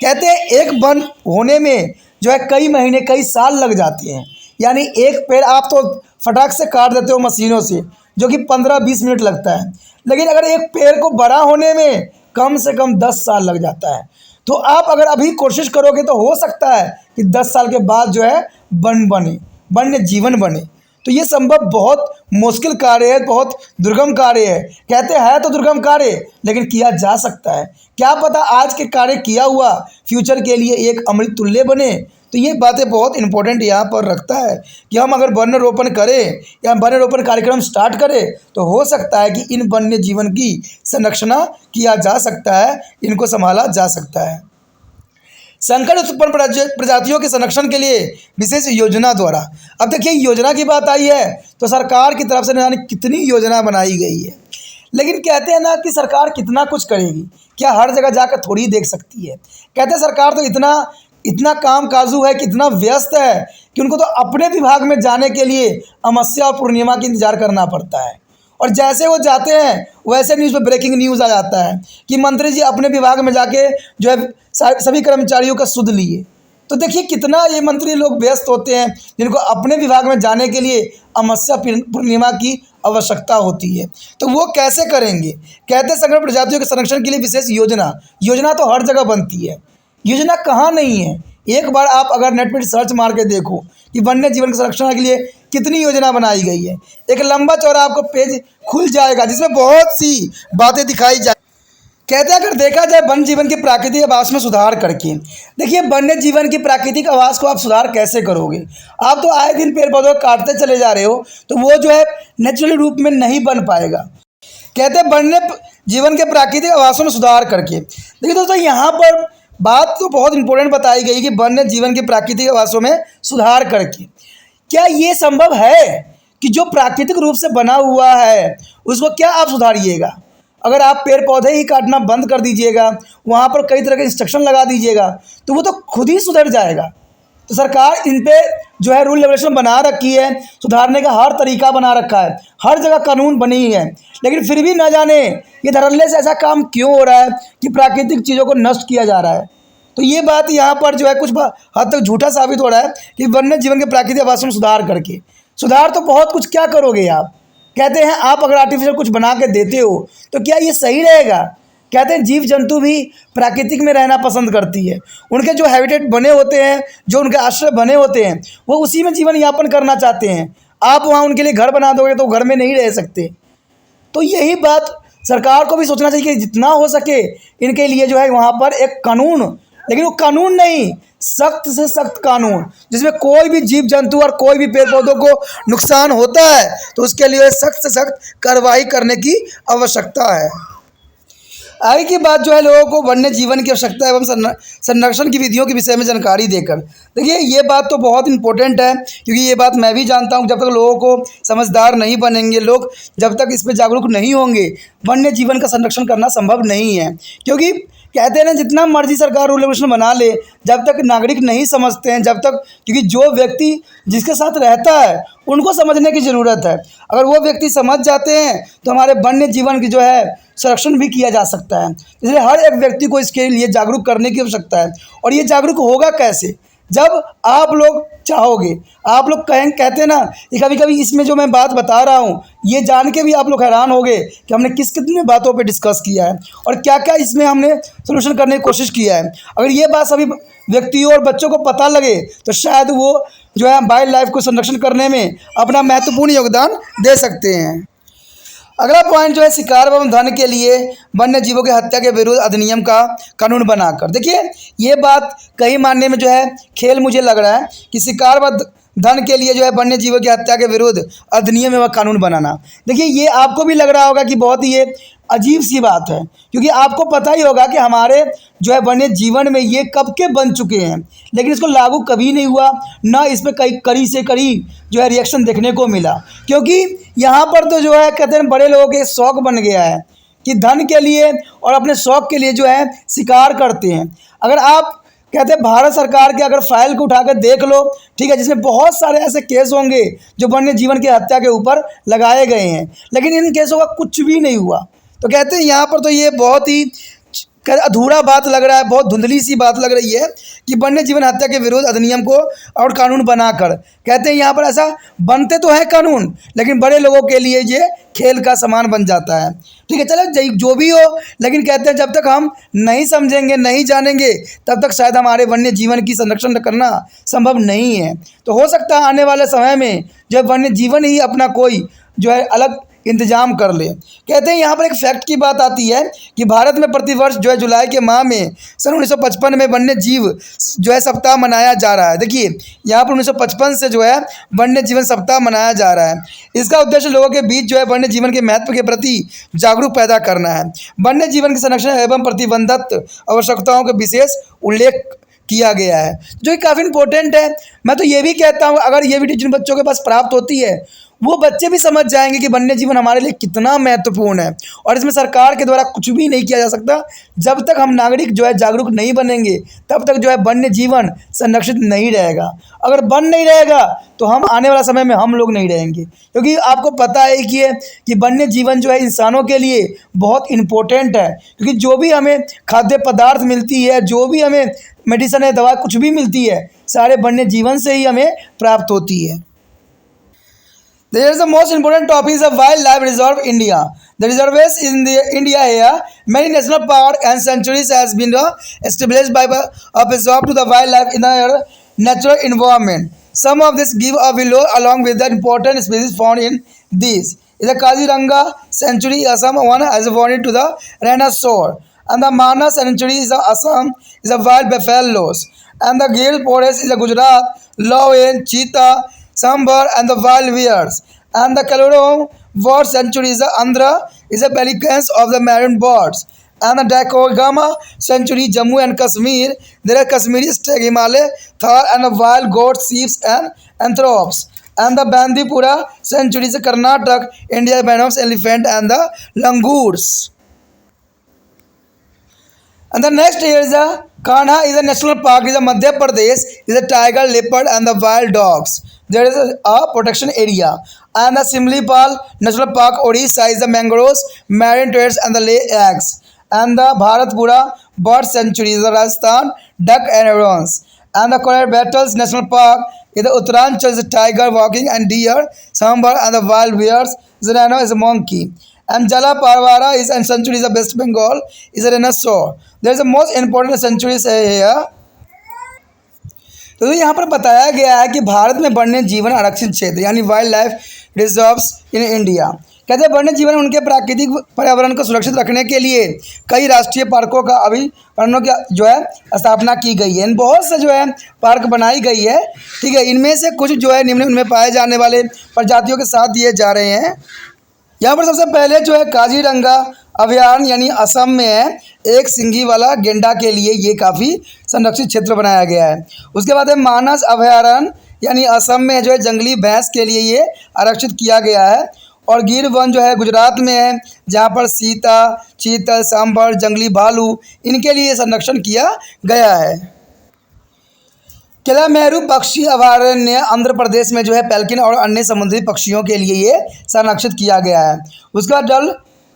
कहते हैं एक वन होने में जो है कई महीने कई साल लग जाते हैं। यानी एक पेड़ आप तो फटाक से काट देते हो मशीनों से, जो कि 15-20 मिनट लगता है, लेकिन अगर एक पेड़ को बड़ा होने में कम से कम 10 साल लग जाता है। तो आप अगर अभी कोशिश करोगे तो हो सकता है कि 10 साल के बाद जो है वन बने, वन्य जीवन बने। तो ये संभव बहुत मुश्किल कार्य है, बहुत दुर्गम कार्य है। कहते हैं तो दुर्गम कार्य, लेकिन किया जा सकता है। क्या पता आज के कार्य किया हुआ फ्यूचर के लिए एक अमृत तुल्य बने। तो ये बातें बहुत इंपॉर्टेंट यहाँ पर रखता है कि हम अगर वन्य रोपण करें या वन्य रोपण कार्यक्रम स्टार्ट करें तो हो सकता है कि इन वन्य जीवन की संरक्षण किया जा सकता है, इनको संभाला जा सकता है। संकट उत्पन्न प्रजातियों के संरक्षण के लिए विशेष योजना द्वारा। अब देखिए योजना की बात आई है तो सरकार की तरफ से जाने कितनी योजना बनाई गई है, लेकिन कहते हैं ना कि सरकार कितना कुछ करेगी, क्या हर जगह जाकर थोड़ी देख सकती है। कहते हैं सरकार तो इतना काम काजू है, कितना व्यस्त है कि उनको तो अपने विभाग में जाने के लिए अमावस्या और पूर्णिमा का इंतजार करना पड़ता है। और जैसे वो जाते हैं वैसे न्यूज़ में ब्रेकिंग न्यूज़ आ जाता है कि मंत्री जी अपने विभाग में जाके जो है सभी कर्मचारियों का सुध लिए। तो देखिए कितना ये मंत्री लोग व्यस्त होते हैं जिनको अपने विभाग में जाने के लिए अमावस्या पूर्णिमा की आवश्यकता होती है। तो वो कैसे करेंगे? कहते हैं संकट प्रजातियों के संरक्षण के लिए विशेष योजना तो हर जगह बनती है, योजना कहाँ नहीं है। एक बार आप अगर नेट पर सर्च मार के देखो कि वन्य जीवन के संरक्षण के लिए कितनी योजना बनाई गई है, एक लंबा चौड़ा आपको पेज खुल जाएगा जिसमें बहुत सी बातें दिखाई जाए। कहते हैं अगर देखा जाए वन्य जीवन के प्राकृतिक आवास में सुधार करके, देखिए वन्य जीवन की प्राकृतिक आवास को आप सुधार कैसे करोगे? आप तो आए दिन पेड़ पौधों काटते चले जा रहे हो, तो वो जो है नेचुरल रूप में नहीं बन पाएगा। कहते हैं वन्य जीवन के प्राकृतिक आवासों में सुधार करके। देखिए दोस्तों यहाँ पर बात तो बहुत इंपॉर्टेंट बताई गई कि वन्य जीवन के प्राकृतिक आवासों में सुधार करके। क्या ये संभव है कि जो प्राकृतिक रूप से बना हुआ है उसको क्या आप सुधारिएगा? अगर आप पेड़ पौधे ही काटना बंद कर दीजिएगा, वहाँ पर कई तरह के इंस्ट्रक्शन लगा दीजिएगा, तो वो तो खुद ही सुधर जाएगा। तो सरकार इन पे जो है रूल रेगुलेशन बना रखी है, सुधारने का हर तरीका बना रखा है, हर जगह कानून बनी है, लेकिन फिर भी न जाने ये धड़ल्ले से ऐसा काम क्यों हो रहा है कि प्राकृतिक चीज़ों को नष्ट किया जा रहा है। तो ये बात यहाँ पर जो है कुछ हद तक झूठा साबित हो रहा है कि वन्य जीवन के प्राकृतिक आवासों में सुधार करके। सुधार तो बहुत कुछ क्या करोगे आप? कहते हैं आप अगर आर्टिफिशियल कुछ बना के देते हो तो क्या ये सही रहेगा? कहते हैं जीव जंतु भी प्राकृतिक में रहना पसंद करती है, उनके जो हैबिटेट बने होते हैं, जो उनके आश्रय बने होते हैं, वो उसी में जीवन यापन करना चाहते हैं। आप वहाँ उनके लिए घर बना दोगे तो घर में नहीं रह सकते। तो यही बात सरकार को भी सोचना चाहिए कि जितना हो सके इनके लिए जो है वहाँ पर एक कानून, लेकिन वो कानून नहीं, सख्त से सख्त कानून, जिसमें कोई भी जीव जंतु और कोई भी पेड़ पौधों को नुकसान होता है तो उसके लिए सख्त से सख्त कार्रवाई करने की आवश्यकता है। आगे की बात जो है लोगों को वन्य जीवन की आवश्यकता एवं संरक्षण की विधियों के विषय में जानकारी देकर। देखिए ये बात तो बहुत इंपॉर्टेंट है, क्योंकि ये बात मैं भी जानता हूँ, जब तक लोगों को समझदार नहीं बनेंगे, लोग जब तक इस पर जागरूक नहीं होंगे, वन्य जीवन का संरक्षण करना संभव नहीं है। क्योंकि कहते हैं ना जितना मर्जी सरकार रूल रेगुलेशन बना ले, जब तक नागरिक नहीं समझते हैं, जब तक, क्योंकि जो व्यक्ति जिसके साथ रहता है उनको समझने की ज़रूरत है। अगर वो व्यक्ति समझ जाते हैं तो हमारे वन्य जीवन की जो है संरक्षण भी किया जा सकता है। इसलिए हर एक व्यक्ति को इसके लिए जागरूक करने की आवश्यकता है। और ये जागरूक होगा कैसे? जब आप लोग चाहोगे। आप लोग कहते हैं ना कि कभी कभी इसमें जो मैं बात बता रहा हूँ ये जान के भी आप लोग हैरान होंगे कि हमने कितनी बातों पे डिस्कस किया है और क्या क्या इसमें हमने सोल्यूशन करने की कोशिश किया है। अगर ये बात सभी व्यक्तियों और बच्चों को पता लगे तो शायद वो जो है वाइल्ड लाइफ को संरक्षण करने में अपना महत्वपूर्ण योगदान दे सकते हैं। अगला पॉइंट जो है शिकार एवं धन के लिए वन्य जीवों की हत्या के विरुद्ध अधिनियम का कानून बनाकर। देखिए ये बात कहीं मानने में जो है खेल मुझे लग रहा है कि शिकार व धन के लिए जो है वन्य जीवों की हत्या के विरुद्ध अधिनियम एवं कानून बनाना। देखिए ये आपको भी लग रहा होगा कि बहुत ही ये अजीब सी बात है, क्योंकि आपको पता ही होगा कि हमारे जो है वन्य जीवन में ये कब के बन चुके हैं, लेकिन इसको लागू कभी नहीं हुआ, ना इस पर कई कड़ी से कड़ी जो है रिएक्शन देखने को मिला। क्योंकि यहाँ पर तो जो है कहते हैं बड़े लोगों के शौक बन गया है कि धन के लिए और अपने शौक के लिए जो है शिकार करते हैं। अगर आप कहते हैं भारत सरकार के अगर फाइल को उठाकर देख लो, ठीक है, जिसमें बहुत सारे ऐसे केस होंगे जो वन्य जीवन की हत्या के ऊपर लगाए गए हैं, लेकिन इन केसों का कुछ भी नहीं हुआ। तो कहते हैं यहाँ पर तो ये बहुत ही अधूरा बात लग रहा है, बहुत धुंधली सी बात लग रही है कि वन्य जीवन हत्या के विरुद्ध अधिनियम को और कानून बनाकर। कहते हैं यहाँ पर ऐसा बनते तो है कानून, लेकिन बड़े लोगों के लिए ये खेल का सामान बन जाता है। ठीक है, चलो जो भी हो, लेकिन कहते हैं जब तक हम नहीं समझेंगे, नहीं जानेंगे, तब तक शायद हमारे वन्य जीवन की संरक्षण करना संभव नहीं है। तो हो सकता है आने वाले समय में जो वन्य जीवन ही अपना कोई जो है अलग इंतजाम कर ले। कहते हैं यहाँ पर एक फैक्ट की बात आती है कि भारत में प्रतिवर्ष जो है जुलाई के माह में सन 1955 में वन्य जीव जो है सप्ताह मनाया जा रहा है। देखिए यहाँ पर 1955 से जो है वन्य जीवन सप्ताह मनाया जा रहा है। इसका उद्देश्य लोगों के बीच जो है वन्य जीवन के महत्व के प्रति जागरूक पैदा करना है। वन्य जीवन के संरक्षण एवं प्रतिबंधित आवश्यकताओं का विशेष उल्लेख किया गया है, जो कि काफ़ी इंपॉर्टेंट है। मैं तो ये भी कहता हूँ अगर ये वीडियो जिन बच्चों के पास प्राप्त होती है वो बच्चे भी समझ जाएंगे कि वन्य जीवन हमारे लिए कितना महत्वपूर्ण है। और इसमें सरकार के द्वारा कुछ भी नहीं किया जा सकता। जब तक हम नागरिक जो है जागरूक नहीं बनेंगे, तब तक जो है वन्य जीवन संरक्षित नहीं रहेगा। अगर बन नहीं रहेगा तो हम आने वाला समय में हम लोग नहीं रहेंगे, क्योंकि आपको पता है कि वन्य जीवन जो है इंसानों के लिए बहुत इम्पोर्टेंट है। क्योंकि जो भी हमें खाद्य पदार्थ मिलती है, जो भी हमें मेडिसिन है, दवा कुछ भी मिलती है, सारे वन्य जीवन से ही हमें प्राप्त होती है। There is the most important topic is the wildlife reserve India. The reserves in the India here, many national park and sanctuaries has been established by preserve to the wildlife in the natural environment. Some of this give a below along with the important species found in these. Is the Kaziranga Sanctuary Assam one as awarded to the rhinoceros, and the Manas Sanctuary is the Assam is the wild buffaloes, and the Gir Forest is the Gujarat, Lowen, cheetah, Sambar and the wild bears, and the Kalorong Bird Sanctuary is the Andhra is the pelicans of the marine birds, and the Dakogama Sanctuary Jammu and Kashmir there are Kashmiri stag Himalaya, Thar and the wild goats, sheep and anthropes, and the Bandipura Sanctuary is the Karnataka, India binoms elephant and the langurs. And the next here is the Kanha is a national park, is a Madhya Pradesh, is a tiger, leopard and the wild dogs. There is a protection area. And the Simlipal National Park, Odisha is the mangroves, marine turtles and the lay eggs. And the Bharatpura Bird Sanctuary is the Rajasthan, duck and herons. And the Kolar Battles National Park is the Uttaranchal is a tiger walking and deer, Sambar and the wild bears, is a rhino is a monkey. And Jala Parvara is and sanctuary is the West Bengal is a rhinoceros. There is the most important sanctuaries here. तो यहाँ पर बताया गया है कि भारत में वन्य जीवन आरक्षित क्षेत्र यानी wild life reserves in India. कहते हैं वन्य जीवन उनके प्राकृतिक पर्यावरण को सुरक्षित रखने के लिए कई राष्ट्रीय पार्कों का अभिवर्णों की जो है स्थापना की गई है। इन बहुत से जो है पार्क बनाई गई है, ठीक है। इनमें से कुछ जो है निम्न उनमें पाए जाने वाले प्रजातियों के साथ दिए जा रहे हैं। यहाँ पर सबसे पहले जो है काजीरंगा अभयारण्य यानी असम में है, एक सिंगी वाला गेंडा के लिए ये काफ़ी संरक्षित क्षेत्र बनाया गया है। उसके बाद है मानस अभयारण्य यानी असम में जो है जंगली भैंस के लिए ये आरक्षित किया गया है। और गिर वन जो है गुजरात में है, जहाँ पर सीता, चीतल, सांभर, जंगली भालू इनके लिए संरक्षण किया गया है। केलामेरू पक्षी अभयारण्य आंध्र प्रदेश में जो है पेल्किन और अन्य समुद्री पक्षियों के लिए ये संरक्षित किया गया है। उसका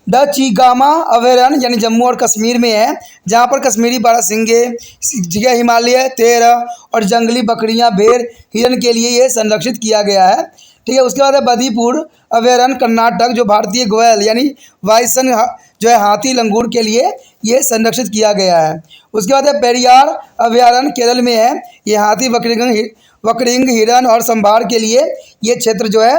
द चीगामा अभयारण्य यानी जम्मू और कश्मीर में है, जहाँ पर कश्मीरी बारहसिंगे, जगह हिमालय तेरह और जंगली बकरियाँ, भेड़, हिरन के लिए ये संरक्षित किया गया है, ठीक है। उसके बाद है बदीपुर अभयारण्य कर्नाटक, जो भारतीय ग्वाल यानी वाइसन जो है हाथी लंगूर के लिए ये संरक्षित किया गया है। उसके बाद है पेरियार अभयारण्य केरल में है, ये हाथी, बकरिंग, हिरन और संभार के लिए ये क्षेत्र जो है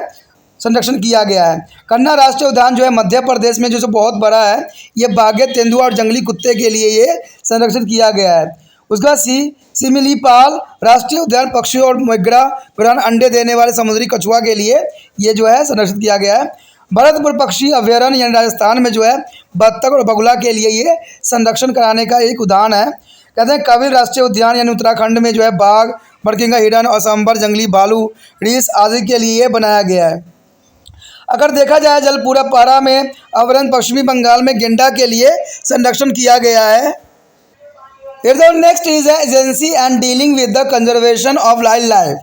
संरक्षण किया गया है। कन्ना राष्ट्रीय उद्यान जो है मध्य प्रदेश में जो बहुत बड़ा है, ये बाघे, तेंदुआ और जंगली कुत्ते के लिए ये संरक्षित किया गया है। उसका सिमिलीपाल राष्ट्रीय उद्यान पक्षियों और मोगरा पुरान अंडे देने वाले समुद्री कछुआ के लिए ये जो है संरक्षित किया गया है। भरतपुर पक्षी अभयारण्य यानी राजस्थान में जो है बत्तख और बगुला के लिए ये संरक्षण कराने का एक उद्यान है। कहते हैं काबिल राष्ट्रीय उद्यान यानी उत्तराखंड में जो है बाघ, बड़किंगा, हिरन और सांबर, जंगली भालू, रीछ आदि के लिए बनाया गया है। अगर देखा जाए जलपूरा पारा में अभयारण्य पश्चिमी बंगाल में गेंडा के लिए संरक्षण किया गया है। The next is an agency and dealing with the conservation of wildlife.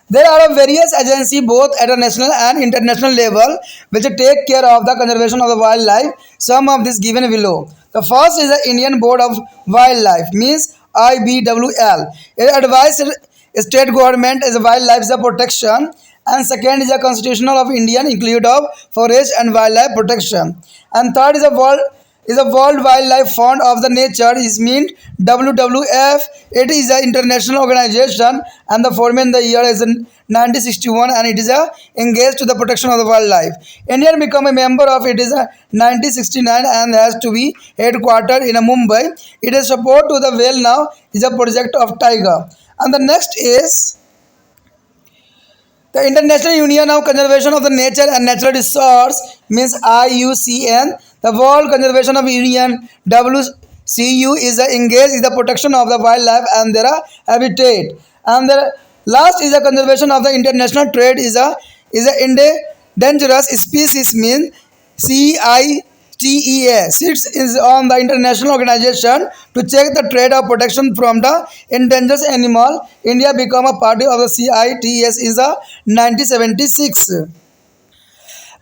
There are various agencies both at a national and international level which take care of the conservation of the wildlife. Some of this given below. The first is the Indian Board of Wildlife, means IBWL. It advises state government as wildlife protection, and second is the Constitutional of Indian include of forest and wildlife protection, and third is the World Wildlife Fund of the Nature is meant WWF. It is an international organization and the formed in the year is 1961 and it is engaged to the protection of the wildlife. India become a member of it is 1969 and has to be headquartered in Mumbai. It is support to the whale now is a project of tiger. And the next is the International Union of Conservation of the Nature and Natural Resources, means IUCN. The World Conservation of Union WCU is engaged in the protection of the wildlife and their habitat. And the last is the conservation of the international trade is a Dangerous species mean CITES sits is on the international organization to check the trade of protection from the endangered animal. India became a party of the CITES in the 1976.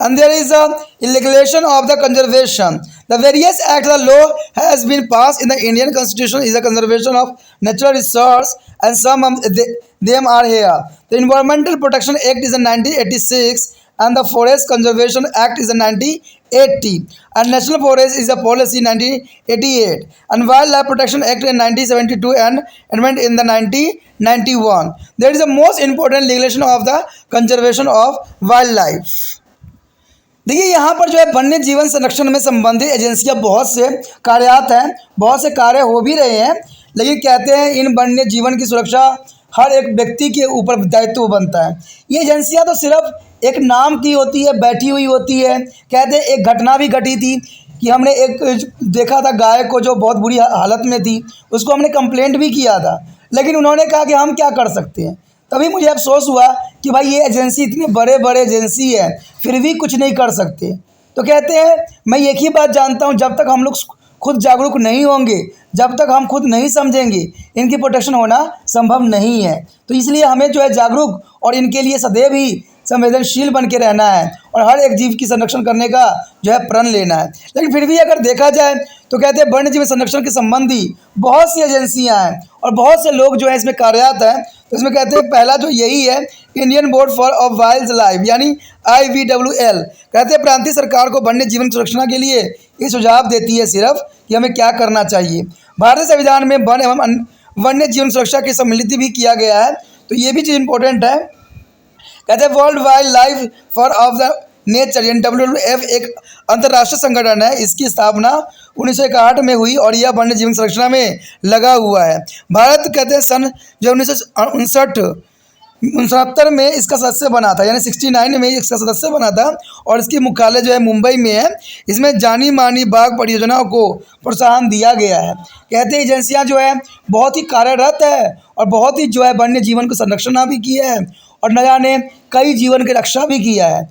And there is a regulation of the conservation. The various act the law has been passed in the Indian Constitution is the conservation of natural resource, and some of them are here. The Environmental Protection Act is in 1986, and the Forest Conservation Act is in 1980, and National Forest is a policy in 1988, and Wildlife Protection Act in 1972 and amendment in the 1991. There is the most important regulation of the conservation of wildlife. देखिए यहाँ पर जो है वन्य जीवन संरक्षण में संबंधित एजेंसियां बहुत से कार्यरत हैं, बहुत से कार्य हो भी रहे हैं, लेकिन कहते हैं इन वन्य जीवन की सुरक्षा हर एक व्यक्ति के ऊपर दायित्व बनता है। ये एजेंसियां तो सिर्फ एक नाम की होती है, बैठी हुई होती है। कहते हैं एक घटना भी घटी थी कि हमने एक देखा था गाय को जो बहुत बुरी हालत में थी, उसको हमने कंप्लेंट भी किया था, लेकिन उन्होंने कहा कि हम क्या कर सकते हैं। तभी मुझे अफसोस हुआ कि भाई ये एजेंसी इतने बड़े बड़े एजेंसी है, फिर भी कुछ नहीं कर सकते। तो कहते हैं मैं एक ही बात जानता हूँ, जब तक हम लोग खुद जागरूक नहीं होंगे, जब तक हम खुद नहीं समझेंगे, इनकी प्रोटेक्शन होना संभव नहीं है। तो इसलिए हमें जो है जागरूक और इनके लिए सदैव ही संवेदनशील बन के रहना है और हर एक जीव की संरक्षण करने का जो है प्रण लेना है। लेकिन फिर भी अगर देखा जाए तो कहते हैं वन्य जीव संरक्षण के संबंधी बहुत सी एजेंसियां हैं और बहुत से लोग जो है इसमें कार्यरत हैं। तो इसमें कहते हैं पहला जो यही है Indian board for of wild life यानी IBWL। कहते हैं प्रांतीय सरकार को वन्य जीवन सुरक्षा के लिए ये सुझाव देती है सिर्फ कि हमें क्या करना चाहिए। भारतीय संविधान में वन एवं वन्य जीवन सुरक्षा की सम्मिलित भी किया गया है, तो ये भी चीज़ इंपॉर्टेंट है। कहते हैं world wild life for of the nature यानी WWF एक अंतर्राष्ट्रीय संगठन है। इसकी स्थापना 1961 में हुई और यह वन्य जीवन संरक्षण में लगा हुआ है। भारत कहते हैं सन जो 1969 में इसका सदस्य बना था, यानी 69 में इसका सदस्य बना था और इसकी मुख्यालय जो है मुंबई में है। इसमें जानी मानी बाघ परियोजनाओं को प्रोत्साहन दिया गया है। कहते हैं एजेंसियां जो है बहुत ही कार्यरत है और बहुत ही जो है वन्य जीवन को संरक्षण भी किया है और न जाने कई जीवन की रक्षा भी किया है।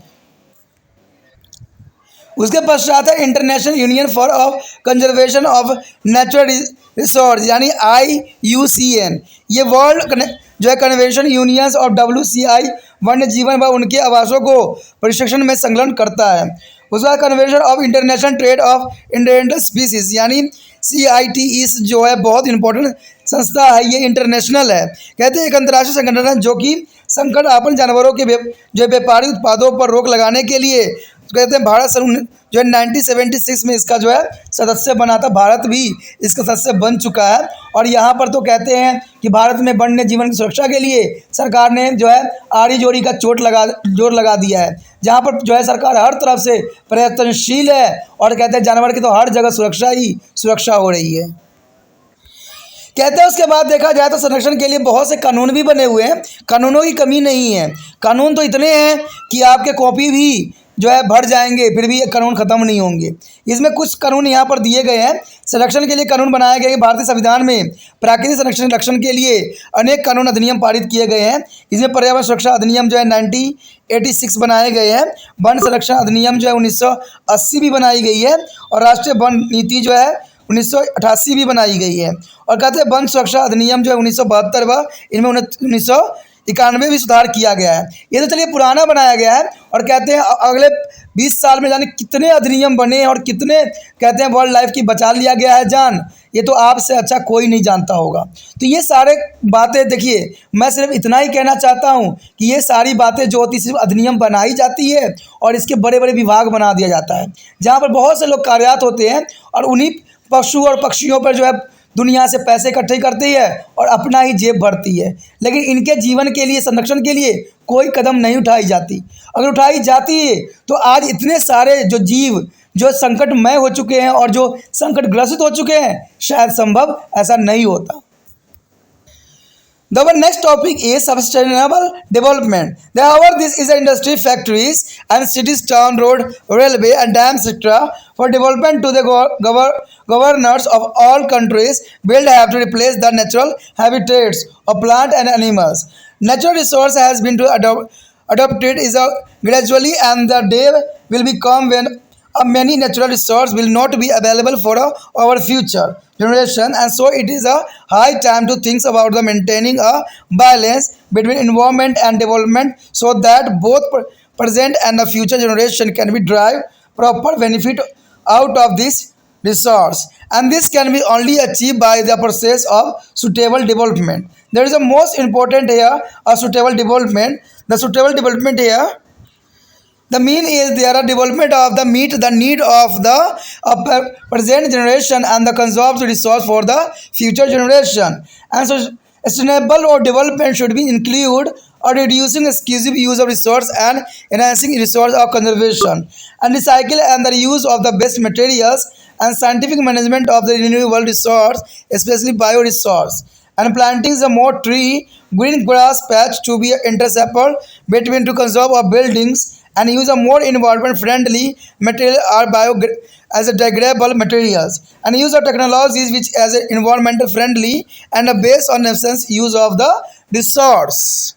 उसके पश्चात है international union for of conservation of natural resource यानी IUCN। ये वर्ल्ड जो है कन्वेंशन यूनियंस और WCI वन्य जीवन व उनके आवासों को प्रशिक्षण में संलग्न करता है। उसका convention of international trade off endangered species यानी CITES जो है बहुत इंपॉर्टेंट संस्था है। ये इंटरनेशनल है। कहते हैं एक अंतर्राष्ट्रीय संगठन है जो कि संकट आपन्न जानवरों के जो व्यापारिक उत्पादों पर रोक लगाने के लिए कहते हैं भारत सन जो है 1976 में इसका जो है सदस्य बना था। भारत भी इसका सदस्य बन चुका है और यहाँ पर तो कहते हैं कि भारत में वन्य जीवन की सुरक्षा के लिए सरकार ने जो है आड़ी जोड़ी का जोर लगा दिया है, जहाँ पर जो है सरकार हर तरफ से प्रयत्नशील है और कहते हैं जानवर की तो हर जगह सुरक्षा हो रही है। कहते हैं उसके बाद देखा जाए तो संरक्षण के लिए बहुत से कानून भी बने हुए हैं। कानूनों की कमी नहीं है, कानून तो इतने हैं कि आपके कॉपी भी जो है भर जाएंगे, फिर भी ये कानून ख़त्म नहीं होंगे। इसमें कुछ कानून यहाँ पर दिए गए हैं। संरक्षण के लिए कानून बनाए गए। भारतीय संविधान में प्राकृतिक संरक्षण के लिए अनेक कानून अधिनियम पारित किए गए हैं। इसमें पर्यावरण सुरक्षा अधिनियम जो है 1986 बनाए गए हैं। वन संरक्षण अधिनियम जो है 1980 भी बनाई गई है और राष्ट्रीय वन नीति जो है 1988 भी बनाई गई है। और कहते हैं वन सुरक्षा अधिनियम जो है 1972 व इनमें 1991 भी सुधार किया गया है। ये तो चलिए पुराना बनाया गया है और कहते हैं अगले 20 साल में जाने कितने अधिनियम बने हैं और कितने कहते हैं वर्ल्ड लाइफ की बचा लिया गया है जान, ये तो आपसे अच्छा कोई नहीं जानता होगा। तो ये सारे बातें देखिए, मैं सिर्फ इतना ही कहना चाहता हूँ कि ये सारी बातें जो होती सिर्फ अधिनियम बनाई जाती है और इसके बड़े बड़े विभाग बना दिया जाता है, जहाँ पर बहुत से लोग कार्यरत होते हैं और उन्हीं पशु और पक्षियों पर जो है दुनिया से पैसे इकट्ठे करती है और अपना ही जेब भरती है, लेकिन इनके जीवन के लिए संरक्षण के लिए कोई कदम नहीं उठाई जाती। अगर उठाई जाती है तो आज इतने सारे जो जीव जो संकटमय हो चुके हैं और जो संकटग्रसित हो चुके हैं, शायद संभव ऐसा नहीं होता। The next topic is sustainable development. However, this is an industry, factories and cities, town, road, railway and dams, etc. For development to the governors of all countries will have to replace the natural habitats of plant and animals. Natural resource has been to adopted is a gradually, and the day will become when many natural resources will not be available for our future generation, and so it is a high time to think about the maintaining a balance between environment and development, so that both present and the future generation can be derive proper benefit out of this resource, and this can be only achieved by the process of suitable development. There is a most important here, a suitable development. The suitable development here, the mean is there are development of the meet the need of the present generation and the conserved resource for the future generation, and so sustainable or development should be include or reducing excessive use of resource and enhancing resource of conservation and recycle and the use of the best materials and scientific management of the renewable resource, especially bioresource, and planting the more tree green grass patch to be intercepted between to conserve our buildings and use a more environment friendly material or bio as a degradable materials, and use of technologies which as a environmental friendly and based on essence use of the resource.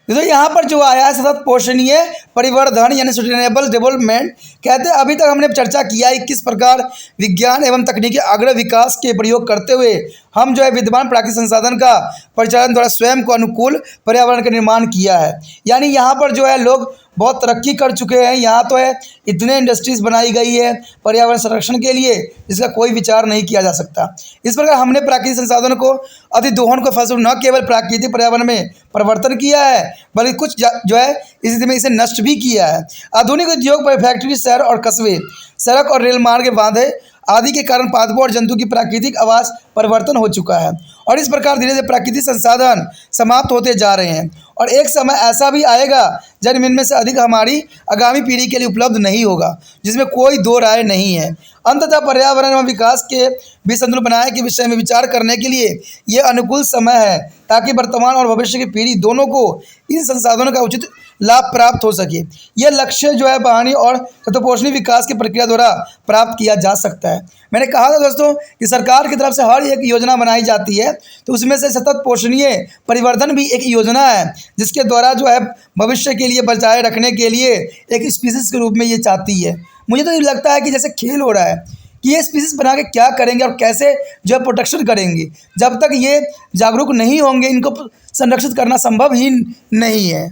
तो यहाँ पर जो आया है सतत पोषणीय परिवर्धन यानी sustainable development, कहते हैं अभी तक हमने चर्चा किया है किस प्रकार विज्ञान एवं तकनीकी अग्र विकास के प्रयोग करते हुए हम जो है विद्यमान प्राकृतिक संसाधन का परिचालन द्वारा स्वयं को अनुकूल पर्यावरण का निर्माण किया है। यानी यहाँ पर जो है लोग बहुत तरक्की कर चुके हैं। यहाँ तो है इतने इंडस्ट्रीज़ बनाई गई है पर्यावरण संरक्षण के लिए, जिसका कोई विचार नहीं किया जा सकता। इस प्रकार हमने प्राकृतिक संसाधनों को अतिदोहन को फलस्वरूप न केवल प्राकृतिक पर्यावरण में परिवर्तन किया है, बल्कि कुछ जो है इस स्थिति में इसे नष्ट भी किया है। आधुनिक उद्योग पर फैक्ट्री, शहर और कस्बे, सड़क और रेल मार्ग, बांधे आदि के कारण पादपों और जंतु की प्राकृतिक आवास परिवर्तन हो चुका है, और इस प्रकार धीरे धीरे प्राकृतिक संसाधन समाप्त होते जा रहे हैं, और एक समय ऐसा भी आएगा जब इनमें से अधिक हमारी आगामी पीढ़ी के लिए उपलब्ध नहीं होगा, जिसमें कोई दो राय नहीं है। अंततः पर्यावरण एवं विकास के भी संतुलन बनाने के विषय में विचार करने के लिए ये अनुकूल समय है, ताकि वर्तमान और भविष्य की पीढ़ी दोनों को इन संसाधनों का उचित लाभ प्राप्त हो सके। यह लक्ष्य जो है बहानी और सतपोषणी विकास की प्रक्रिया द्वारा प्राप्त किया जा सकता है। मैंने कहा था दोस्तों कि सरकार की तरफ से हर एक योजना बनाई जाती है, तो उसमें से सतत पोषणीय परिवर्धन भी एक योजना है, जिसके द्वारा जो है भविष्य के लिए बचाए रखने के लिए एक स्पीसीज के रूप में ये चाहती है। मुझे तो ये लगता है कि जैसे खेल हो रहा है कि ये स्पीसीज बना के क्या करेंगे और कैसे जो है प्रोटेक्शन करेंगे। जब तक ये जागरूक नहीं होंगे इनको संरक्षित करना संभव ही नहीं है।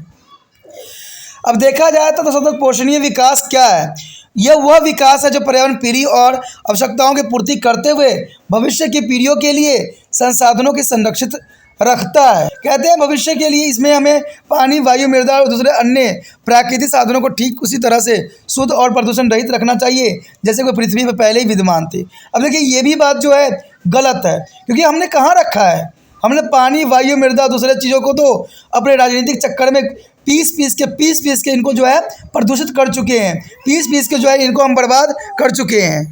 अब देखा जाए तो सतत पोषणीय विकास क्या है? यह वह विकास है जो पर्यावरण पीढ़ी और आवश्यकताओं की पूर्ति करते हुए भविष्य की पीढ़ियों के लिए संसाधनों की संरक्षित रखता है। कहते हैं भविष्य के लिए इसमें हमें पानी, वायु, मृदा और दूसरे अन्य प्राकृतिक साधनों को ठीक उसी तरह से शुद्ध और प्रदूषण रहित रखना चाहिए जैसे कोई पृथ्वी पर पहले ही विद्यमान थे। अब देखिए ये भी बात जो है गलत है, क्योंकि हमने कहाँ रखा है? हमने पानी, वायु, मृदा, दूसरे चीज़ों को तो अपने राजनीतिक चक्कर में पीस पीस के इनको जो है प्रदूषित कर चुके हैं, पीस के जो है इनको हम बर्बाद कर चुके हैं।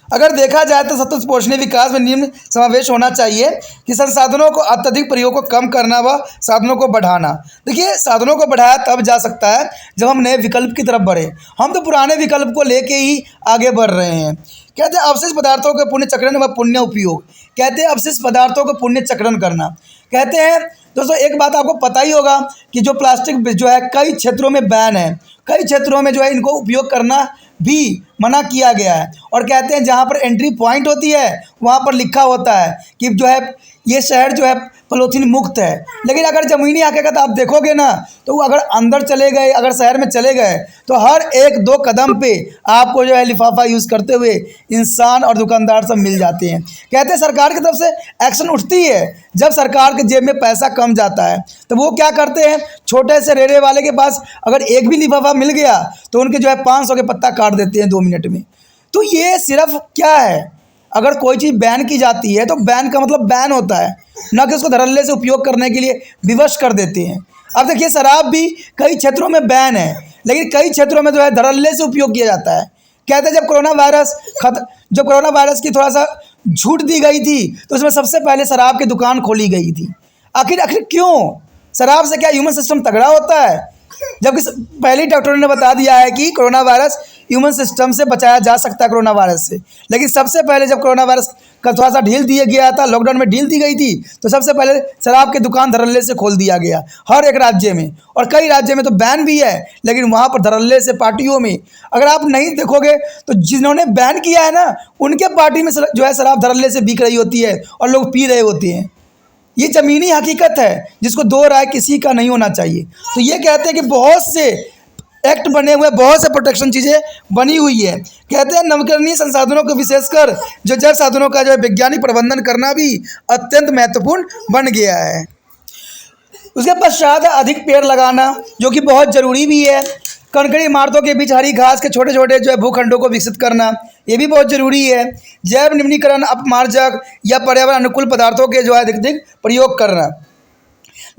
अगर देखा जाए तो सतत पोषणीय विकास में निम्न समावेश होना चाहिए कि संसाधनों को अत्यधिक प्रयोग को कम करना व साधनों को बढ़ाना। देखिए साधनों को बढ़ाया तब जा सकता है जब हम नए विकल्प की तरफ बढ़े। हम तो पुराने विकल्प को लेके ही आगे बढ़ रहे हैं। कहते हैं अवशिष्ट पदार्थों के पुण्य चक्रण व पुण्य उपयोग। कहते हैं अवशिष्ट पदार्थों को पुण्य चक्रण करना। कहते हैं दोस्तों एक बात आपको पता ही होगा कि जो प्लास्टिक जो है कई क्षेत्रों में बैन है, कई क्षेत्रों में जो है इनको उपयोग करना भी मना किया गया है, और कहते हैं जहाँ पर एंट्री पॉइंट होती है वहाँ पर लिखा होता है कि जो है ये शहर जो है पॉलीथीन मुक्त है। लेकिन अगर ज़मीनी हकीकत आप देखोगे ना तो अगर अंदर चले गए, अगर शहर में चले गए तो हर एक दो कदम पे आपको जो है लिफाफा यूज़ करते हुए इंसान और दुकानदार सब मिल जाते हैं। कहते हैं सरकार की तरफ से एक्शन उठती है जब सरकार के जेब में पैसा कम जाता है, तो वो क्या करते हैं, छोटे से रेड़े वाले के पास अगर एक भी लिफाफा मिल गया तो उनके जो है 500 के पत्ता काट देते हैं 2 मिनट में। तो ये सिर्फ क्या है, अगर कोई चीज़ बैन की जाती है तो बैन का मतलब बैन होता है, न कि उसको धड़ल्ले से उपयोग करने के लिए विवश कर देते हैं। अब देखिए शराब भी कई क्षेत्रों में बैन है, लेकिन कई क्षेत्रों में जो है धड़ल्ले से उपयोग किया जाता है। कहते हैं जब कोरोना वायरस की थोड़ा सा झूठ दी गई थी तो उसमें सबसे पहले शराब की दुकान खोली गई थी। आखिर क्यों? शराब से क्या ह्यूमन सिस्टम तगड़ा होता है? जबकि पहले ही डॉक्टरों ने बता दिया है कि कोरोना वायरस ह्यूमन सिस्टम से बचाया जा सकता है कोरोना वायरस से, लेकिन सबसे पहले जब कोरोना वायरस का थोड़ा सा ढील दिया गया था, लॉकडाउन में ढील दी गई थी, तो सबसे पहले शराब की दुकान धड़ल्ले से खोल दिया गया हर एक राज्य में, और कई राज्य में तो बैन भी है, लेकिन वहाँ पर धड़ल्ले से पार्टियों में अगर आप नहीं देखोगे तो जिन्होंने बैन किया है ना, उनके पार्टी में जो है शराब धड़ल्ले से बिक रही होती है और लोग पी रहे होते हैं। ये ज़मीनी हकीकत है जिसको दो राय किसी का नहीं होना चाहिए। तो ये कहते हैं कि बहुत से एक्ट बने हुए, बहुत से प्रोटेक्शन चीज़ें बनी हुई है। कहते हैं नवकरणीय संसाधनों को विशेषकर जो जल साधनों का जो है वैज्ञानिक प्रबंधन करना भी अत्यंत महत्वपूर्ण बन गया है। उसके पश्चात अधिक पेड़ लगाना, जो कि बहुत ज़रूरी भी है। कंकड़ी इमारतों के बीच हरी घास के छोटे छोटे जो है भूखंडों को विकसित करना, ये भी बहुत ज़रूरी है। जैव निम्नीकरण, अपमार्जक या पर्यावरण अनुकूल पदार्थों के जो है अधिक प्रयोग करना।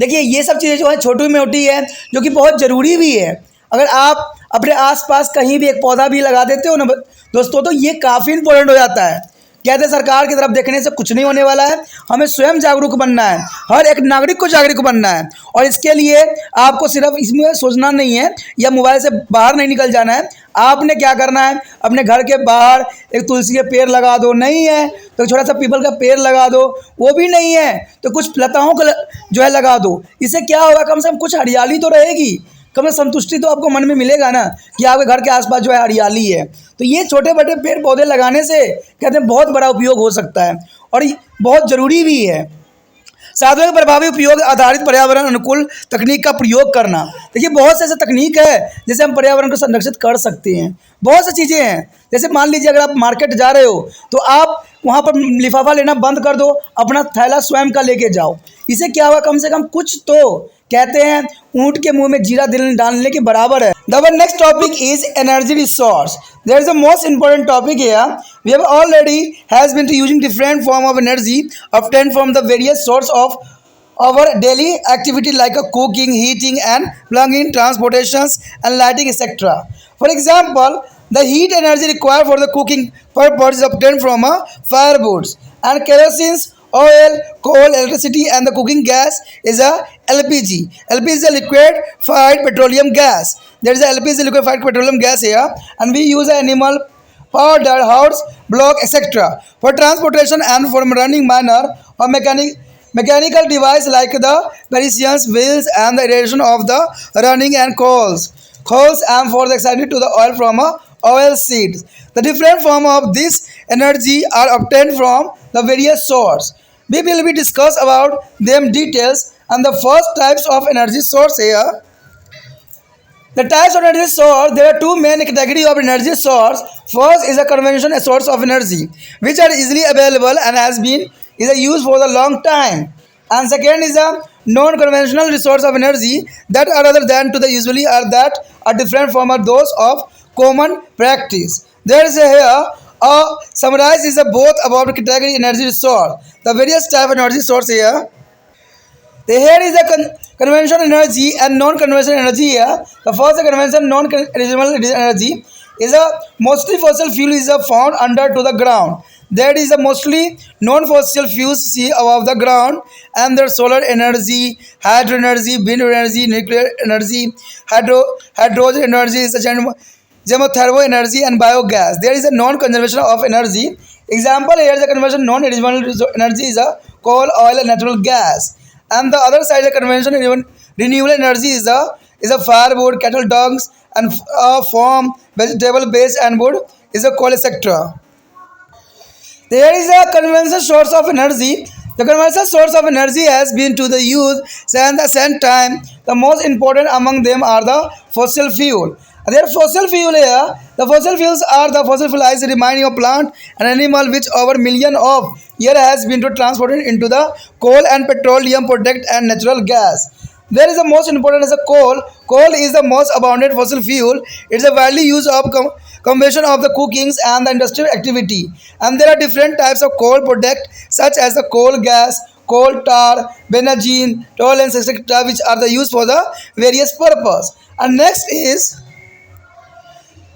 देखिए ये सब चीज़ें जो है छोटी मोटी है, जो कि बहुत ज़रूरी भी है। अगर आप अपने आसपास कहीं भी एक पौधा भी लगा देते हो ना दोस्तों, तो ये काफ़ी इंपॉर्टेंट हो जाता है। कहते हैं सरकार की तरफ देखने से कुछ नहीं होने वाला है, हमें स्वयं जागरूक बनना है, हर एक नागरिक को जागरूक बनना है। और इसके लिए आपको सिर्फ इसमें सोचना नहीं है या मोबाइल से बाहर नहीं निकल जाना है। आपने क्या करना है, अपने घर के बाहर एक तुलसी के पेड़ लगा दो, नहीं है तो छोटा सा पीपल का पेड़ लगा दो, वो भी नहीं है तो कुछ लताओं का जो है लगा दो। इससे क्या होगा, कम से कम कुछ हरियाली तो रहेगी, कम से संतुष्टि तो आपको मन में मिलेगा ना कि आपके घर के आसपास जो है हरियाली है। तो ये छोटे बड़े पेड़ पौधे लगाने से कहते हैं बहुत बड़ा उपयोग हो सकता है और ये बहुत ज़रूरी भी है। साधनों के प्रभावी उपयोग आधारित पर्यावरण अनुकूल तकनीक का प्रयोग करना। देखिए बहुत से ऐसे तकनीक है जैसे हम पर्यावरण को संरक्षित कर सकते हैं। बहुत सी चीज़ें हैं, जैसे मान लीजिए अगर आप मार्केट जा रहे हो तो आप वहाँ पर लिफाफा लेना बंद कर दो, अपना थैला स्वयं का लेके जाओ। इससे क्या हुआ, कम से कम कुछ तो कहते हैं ऊँट के मुंह में जीरा डालने के बराबर है। The next topic is energy resource. There is a most important topic here. We have already has been to using different form of energy obtained from the various source of our daily activity like a cooking, heating and plumbing, transportations and lighting etc. For example, the heat energy required for the cooking purpose is obtained from a firewoods and kerosene, oil, coal, electricity and the cooking gas is a LPG. LPG is a liquefied petroleum gas. There is a LPG liquefied petroleum gas here, and we use animal powder, house, block, etc. for transportation and for running minor or mechanical device like the Parisians wheels and the irrigation of the running and coals and for the excited to the oil from a oil seeds. The different form of this energy are obtained from the various source. We will be discuss about them details and the first types of energy source here. The types of energy source, there are two main category of energy source. First is a conventional source of energy, which are easily available and has been is a use for the long time. And second is a non-conventional resource of energy that are other than to the usually are that are different from are those of common practice. There is a here a summarize is a both about category energy resource. The various type of energy source here. The here is the conventional energy and non-conventional energy here. The first conventional non-conventional energy is a mostly fossil fuel is a found under to the ground. That is a mostly non-fossil fuels see above the ground, and their solar energy, hydro energy, wind energy, nuclear energy, hydrogen energy, such as geothermal energy and biogas. There is a non-conservation of energy. Example here is a conventional non-renewable energy is a coal, oil, and natural gas. And the other side, the conventional renewable energy is a firewood, cattle dungs, and farm vegetable base and wood is a coal etc. There is a conventional source of energy. The conventional source of energy has been to the use and the same time. The most important among them are the fossil fuel. There fossil fuel here. The fossil fuels are the fossil fuels remaining of plant and animal which over million of year has been to transported into the coal and petroleum product and natural gas. There is the most important is a coal. Coal is the most abundant fossil fuel. It's a widely used of combustion of the cookings and the industrial activity. And there are different types of coal product such as the coal gas, coal tar, benzene, toluene, etc., which are the used for the various purpose. And next is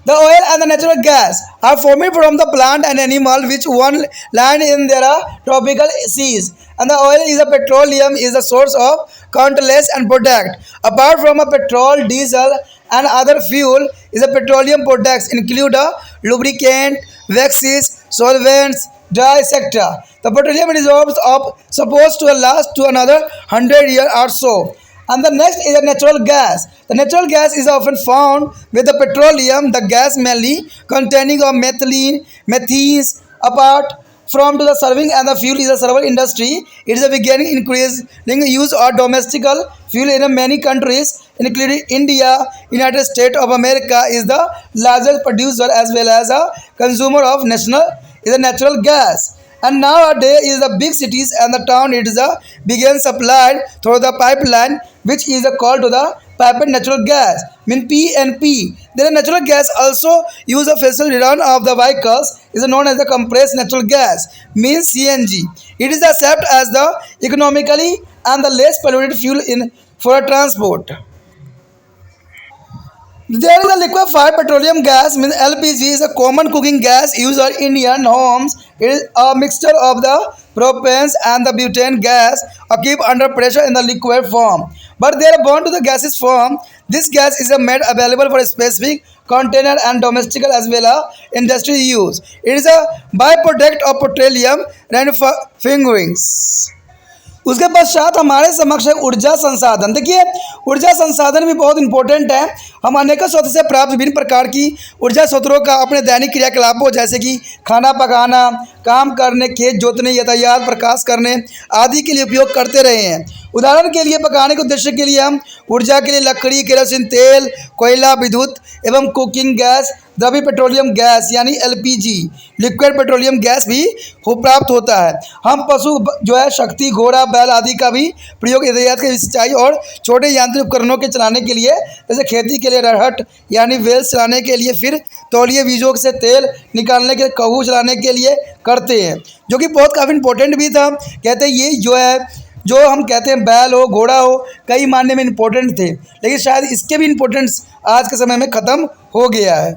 the oil and the natural gas are formed from the plant and animal which one land in their tropical seas. And the oil is a petroleum is a source of countless and product. Apart from a petrol, diesel and other fuel is a petroleum products include a lubricant, waxes, solvents, etc. The petroleum reserves are supposed to last to another 100 years or so. And the next is the natural gas. The natural gas is often found with the petroleum, the gas mainly containing of methylene, methanes, apart from to the serving and the fuel is the server industry. It is a beginning increasing use of domestical fuel in many countries, including India. United States of America is the largest producer as well as a consumer of national is a natural gas. And nowadays is the big cities and the town it is a begin supplied through the pipeline, which is a called to the piped natural gas mean PNP. Then natural gas also use a fossil run of the vehicles is known as the compressed natural gas means CNG. It is accepted as the economically and the less polluted fuel in for transport. There is a liquefied petroleum gas, means LPG is a common cooking gas used in Indian homes. It is a mixture of the propane and the butane gas are kept under pressure in the liquid form. But they are born to the gaseous form. This gas is made available for a specific container and domestic as well as industrial use. It is a byproduct of petroleum refinerings. उसके पश्चात हमारे समक्ष है ऊर्जा संसाधन। देखिए ऊर्जा संसाधन भी बहुत इंपॉर्टेंट है। हम अनेक स्रोत से प्राप्त विभिन्न प्रकार की ऊर्जा स्रोतों का अपने दैनिक क्रियाकलापों जैसे कि खाना पकाना, काम करने, खेत जोतने, यातायात, प्रकाश करने आदि के लिए उपयोग करते रहे हैं। उदाहरण के लिए पकाने के उद्देश्य के लिए हम ऊर्जा के लिए लकड़ी, केरोसिन तेल, कोयला, विद्युत एवं कुकिंग गैस, द्रव्य पेट्रोलियम गैस यानी LPG लिक्विड पेट्रोलियम गैस भी हो प्राप्त होता है। हम पशु जो है शक्ति, घोड़ा, बैल आदि का भी प्रयोग यातायात के सिंचाई और छोटे यांत्रिक उपकरणों के चलाने के लिए, जैसे खेती के लिए रहट यानी वेल्स चलाने के लिए, फिर तौलिए बीजों से तेल निकालने के कहू चलाने के लिए करते हैं, जो कि बहुत काफ़ी इंपॉर्टेंट भी था। कहते हैं ये जो है जो हम कहते हैं बैल हो, घोड़ा हो, कई मानने में इम्पोर्टेंट थे, लेकिन शायद इसके भी इम्पोर्टेंस आज के समय में ख़त्म हो गया है।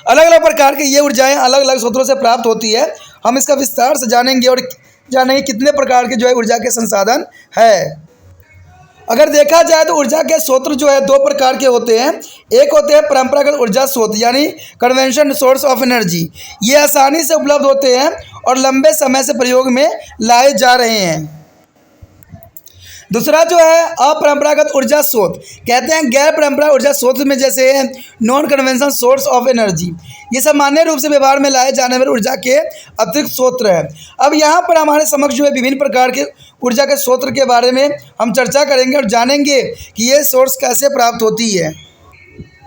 अलग अलग प्रकार की ये ऊर्जाएं अलग अलग स्रोतों से प्राप्त होती है। हम इसका विस्तार से जानेंगे और जानेंगे कितने प्रकार के जो है ऊर्जा के संसाधन है। अगर देखा जाए तो ऊर्जा के स्रोत जो है दो प्रकार के होते हैं। एक होते हैं परंपरागत ऊर्जा स्रोत यानी कन्वेंशन सोर्स ऑफ एनर्जी। ये आसानी से उपलब्ध होते हैं और लंबे समय से प्रयोग में लाए जा रहे हैं। दूसरा जो है अपरंपरागत ऊर्जा स्रोत, कहते हैं गैर परंपरागत ऊर्जा स्रोत में जैसे non conventional source of energy. ये सामान्य रूप से व्यवहार में लाए जाने वाले ऊर्जा के अतिरिक्त स्रोत हैं। अब यहाँ पर हमारे समक्ष जो है विभिन्न प्रकार के ऊर्जा के स्रोत के बारे में हम चर्चा करेंगे और जानेंगे कि ये सोर्स कैसे प्राप्त होती है।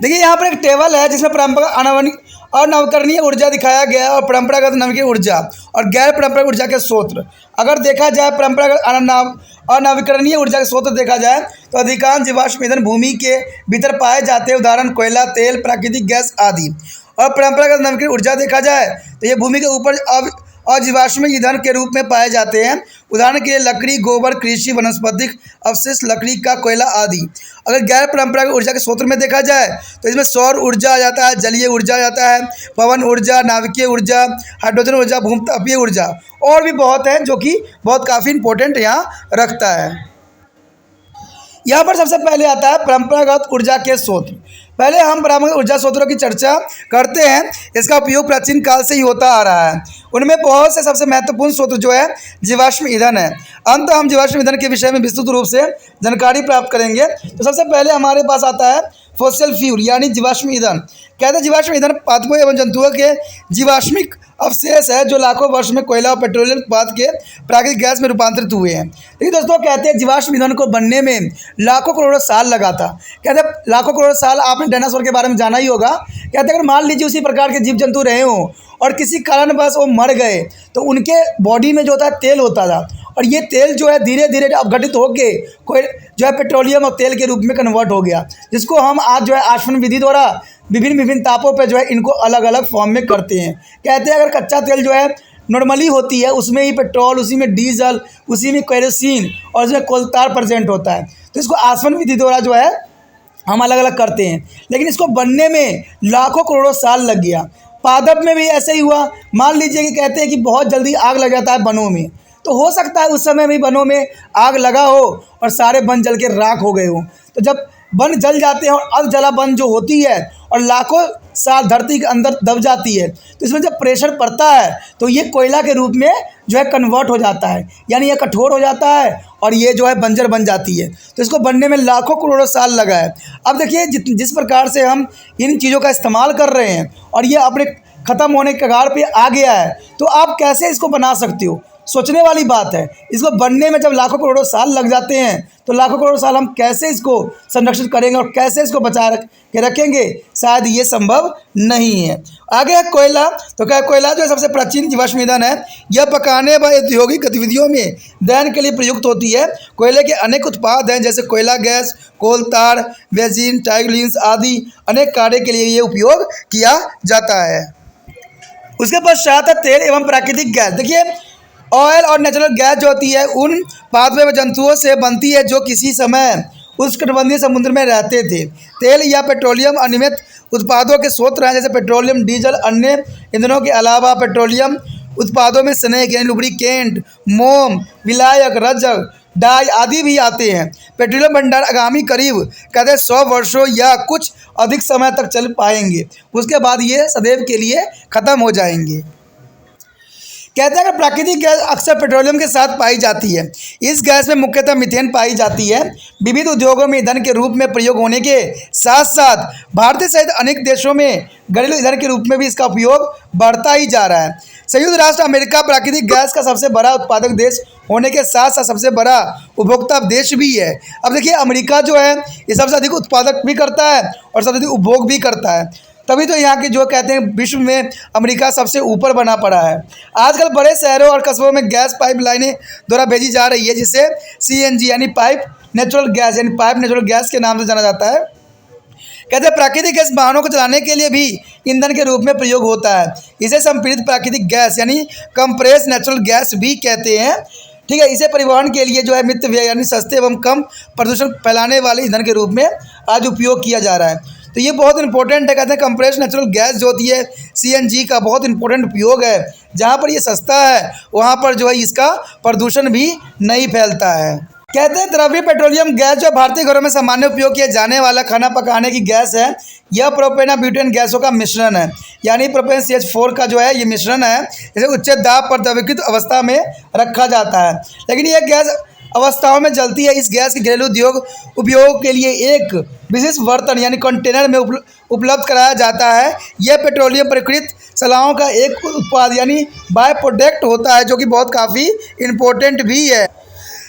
देखिए यहाँ पर एक टेबल है जिसमें परंपरागत और नवकरणीय ऊर्जा दिखाया गया है और परंपरागत नवीकरणीय ऊर्जा और गैर परंपरागत ऊर्जा के स्रोत। अगर देखा जाए परंपरागत और नवीकरणीय ऊर्जा के स्रोत देखा जाए तो अधिकांश जीवाश्म ईंधन भूमि के भीतर पाए जाते हैं, उदाहरण कोयला, तेल, प्राकृतिक गैस आदि। और परंपरागत नवीकरणीय ऊर्जा देखा जाए तो ये भूमि के ऊपर और जीवाश्म ईंधन के रूप में पाए जाते हैं, उदाहरण के लिए लकड़ी, गोबर, कृषि, वनस्पतिक अवशिष्ट, लकड़ी का कोयला आदि। अगर गैर परंपरागत ऊर्जा के स्रोत में देखा जाए तो इसमें सौर ऊर्जा आ जाता है, जलीय ऊर्जा आ जाता है, पवन ऊर्जा, नाभिकीय ऊर्जा, हाइड्रोजन ऊर्जा, भूमतापीय ऊर्जा और भी बहुत है जो कि बहुत काफ़ी इंपॉर्टेंट यहाँ रखता है। यहाँ पर सबसे पहले आता है परंपरागत ऊर्जा के स्रोत। पहले हम परंपरागत ऊर्जा स्रोतों की चर्चा करते हैं। इसका उपयोग प्राचीन काल से ही होता आ रहा है। उनमें बहुत से सबसे महत्वपूर्ण स्रोत जो है जीवाश्म ईंधन है। अंत हम जीवाश्म ईंधन के विषय में विस्तृत रूप से जानकारी प्राप्त करेंगे। तो सबसे पहले हमारे पास आता है फॉसिल फ्यूल यानी जीवाश्म ईंधन। कहते हैं जीवाश्म ईंधन पादपों एवं जंतुओं के जीवाश्मिक अवशेष है जो लाखों वर्ष में कोयला और पेट्रोलियम उत्पाद के प्राकृतिक गैस में रूपांतरित हुए हैं। लेकिन दोस्तों कहते हैं जीवाश्म ईंधन को बनने में लाखों करोड़ों साल लगा था। कहते हैं लाखों करोड़ साल, आपने डायनासोर के बारे में जाना ही होगा। कहते हैं अगर मान लीजिए उसी प्रकार के जीव जंतु रहे हों और किसी कारणवश वो मर गए तो उनके बॉडी में जो होता है तेल होता था और ये तेल जो है धीरे धीरे अपघटित होके कोई जो है पेट्रोलियम और तेल के रूप में कन्वर्ट हो गया, जिसको हम आज जो है आश्वन विधि द्वारा विभिन्न तापों पे जो है इनको अलग अलग फॉर्म में करते हैं। कहते हैं अगर कच्चा तेल जो है नॉर्मली होती है उसमें ही पेट्रोल, उसी में डीजल, उसी में केरोसिन और उसमें कोलतार प्रेजेंट होता है, तो इसको आश्वन विधि द्वारा जो है हम अलग अलग करते हैं। लेकिन इसको बनने में लाखों करोड़ों साल लग गया। पादप में भी ऐसे ही हुआ। मान लीजिए कि कहते हैं कि बहुत जल्दी आग लग जाता है वनों में, तो हो सकता है उस समय भी वनों में आग लगा हो और सारे वन जल के राख हो गए हो। तो जब वन जल जाते हैं और अध जला वन जो होती है और लाखों साल धरती के अंदर दब जाती है, तो इसमें जब प्रेशर पड़ता है तो ये कोयला के रूप में जो है कन्वर्ट हो जाता है, यानी ये कठोर हो जाता है और ये जो है बंजर बन जाती है। तो इसको बनने में लाखों करोड़ों साल लगा है। अब देखिए जिस प्रकार से हम इन चीज़ों का इस्तेमाल कर रहे हैं और ये अपने ख़त्म होने के कगार पे आ गया है, तो आप कैसे इसको बना सकते हो, सोचने वाली बात है। इसको बनने में जब लाखों करोड़ों साल लग जाते हैं तो लाखों करोड़ों साल हम कैसे इसको संरक्षित करेंगे और कैसे इसको बचा के रखेंगे, शायद ये संभव नहीं है। आगे है कोयला। तो क्या कोयला जो है सबसे प्राचीन जीवाश्म ईंधन है। यह पकाने व औद्योगिक गतिविधियों में दहन के लिए प्रयुक्त होती है। कोयले के अनेक उत्पाद हैं जैसे कोयला गैस, कोल तार, बेंजीन, टाइग्लिन्स आदि अनेक कार्य के लिए ये उपयोग किया जाता है। उसके पश्चात है तेल एवं प्राकृतिक गैस। देखिए ऑयल और नेचुरल गैस जो होती है उन पादपों व जंतुओं से बनती है जो किसी समय उष्णकटिबंधीय समुद्र में रहते थे। तेल या पेट्रोलियम अनियमित उत्पादों के स्रोत हैं जैसे पेट्रोलियम, डीजल, अन्य ईंधनों के अलावा पेट्रोलियम उत्पादों में स्नेक यानी लुब्रिकेंट, मोम, विलायक, रजक, डाई आदि भी आते हैं। पेट्रोलियम भंडार आगामी करीब कहते हैं 100 वर्षों या कुछ अधिक समय तक चल पाएंगे, उसके बाद ये सदैव के लिए ख़त्म हो जाएंगे। कहते हैं कि प्राकृतिक गैस अक्सर पेट्रोलियम के साथ पाई जाती है। इस गैस में मुख्यतः मीथेन पाई जाती है। विविध उद्योगों में ईंधन के रूप में प्रयोग होने के साथ साथ भारत सहित अनेक देशों में घरेलू ईंधन के रूप में भी इसका उपयोग बढ़ता ही जा रहा है। संयुक्त राष्ट्र अमेरिका प्राकृतिक गैस का सबसे बड़ा उत्पादक देश होने के साथ साथ सबसे बड़ा उपभोक्ता देश भी है। अब देखिए अमेरिका जो है ये सबसे अधिक उत्पादक भी करता है और सबसे अधिक उपभोग भी करता है, तभी तो यहाँ के जो कहते हैं विश्व में अमेरिका सबसे ऊपर बना पड़ा है। आजकल बड़े शहरों और कस्बों में गैस पाइपलाइनें द्वारा भेजी जा रही है जिसे CNG यानी पाइप नेचुरल गैस यानी पाइप नेचुरल गैस के नाम से जाना जाता है। कहते हैं प्राकृतिक गैस वाहनों को चलाने के लिए भी ईंधन के रूप में प्रयोग होता है। इसे संपीड़ित प्राकृतिक गैस यानी कंप्रेस नेचुरल गैस भी कहते हैं। ठीक है, इसे परिवहन के लिए जो है मित व्यय यानी सस्ते एवं कम प्रदूषण फैलाने वाले ईंधन के रूप में आज उपयोग किया जा रहा है। तो ये बहुत इंपॉर्टेंट है। कहते हैं कंप्रेस्ड नेचुरल गैस जो होती है CNG का बहुत इंपॉर्टेंट उपयोग है। जहाँ पर ये सस्ता है वहाँ पर जो है इसका प्रदूषण भी नहीं फैलता है। कहते हैं द्रव्य पेट्रोलियम गैस जो भारतीय घरों में सामान्य उपयोग किया जाने वाला खाना पकाने की गैस है। यह प्रोपेन और ब्यूटेन गैसों का मिश्रण है, यानी प्रोपेन CH4 का जो है ये मिश्रण है। इसे उच्च दाब पर द्रवीकृत अवस्था में रखा जाता है, लेकिन यह गैस अवस्थाओं में जलती है। इस गैस के घरेलू उद्योग उपयोग के लिए एक विशेष बर्तन यानी कंटेनर में उपलब्ध कराया जाता है। यह पेट्रोलियम प्रकृत सलाहों का एक उत्पाद यानी बाय प्रोडक्ट होता है जो कि बहुत काफ़ी इम्पोर्टेंट भी है।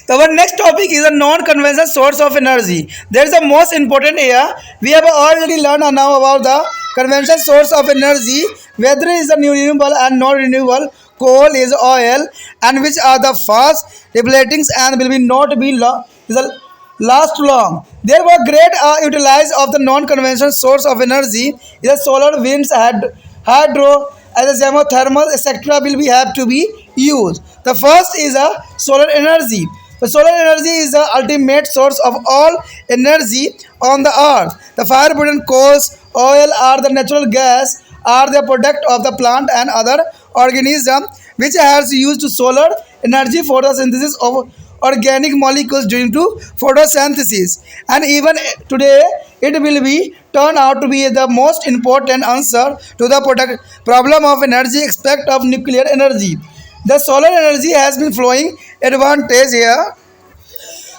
तो our next topic is a non-conventional source of energy. There is the most important here. We have already learned now about the conventional source of energy, whether it is a renewable and non-renewable. Coal is oil, and which are the fast depleting and will be not be last long. There were great utilize of the non-conventional source of energy. The solar, winds, hydro, as a geothermal, etc. will be have to be used. The first is a solar energy. The solar energy is the ultimate source of all energy on the earth. The fire-burning coals, oil, or the natural gas are the product of the plant and other organism which has used solar energy for the synthesis of organic molecules during to photosynthesis. And even today, it will be turn out to be the most important answer to the problem of energy aspect of nuclear energy. The solar energy has been flowing advantage here.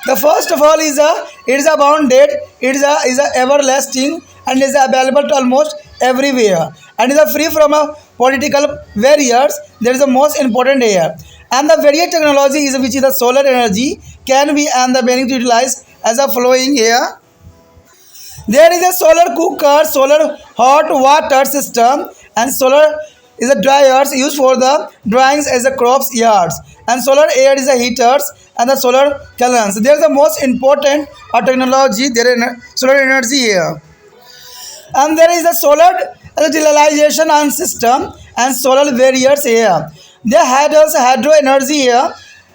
The first of all is it is abounded, it is a everlasting and is available to almost everywhere and is free from political barriers. There is the most important here. And the various technology is which is the solar energy can be and the being utilized as a flowing here. There is a solar cooker, solar hot water system, and solar is a dryers used for the dryings as a crops yards, and solar air is a heaters and the solar columns. There is the most important technology. There is solar energy here, and there is a solar utilization and system and solar barriers here. There has hydro energy here.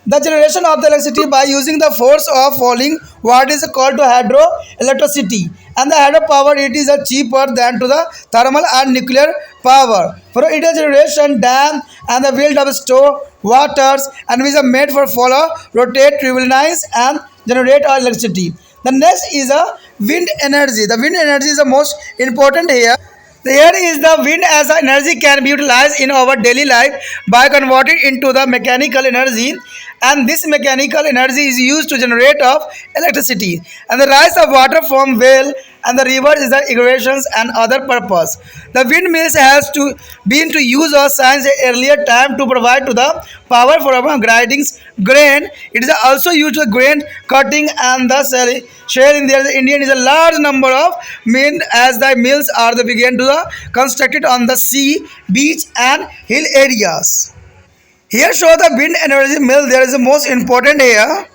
The generation of the electricity by using the force of falling water is called to hydroelectricity, and the hydropower it is cheaper than to the thermal and nuclear power. For it is generation dam and the build of store waters and which are made for follow, rotate, turbines and generate electricity. The next is a Wind energy. The wind energy is the most important here. Here is the wind as a energy can be utilized in our daily life by converting into the mechanical energy, and this mechanical energy is used to generate of electricity, and the rise of water from well and the river is the irrigations and other purpose. The windmills has to been to use of science earlier time to provide to the power for our grinding grain. It is also used for grain cutting and the sharing. There the Indian is a large number of men as the mills are the began to the constructed on the sea, beach and hill areas. Here show the wind energy mill. There is the most important here.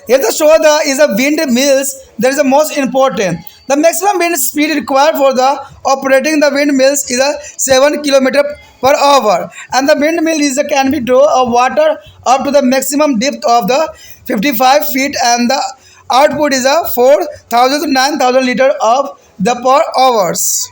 Here the show the is a wind mills. That is the most important. The maximum wind speed required for the operating the windmills is a 7 km per hour, and the windmill is a, can be draw of water up to the maximum depth of the 55 feet, and the output is a 4,000 to 9,000 liter of the per hours.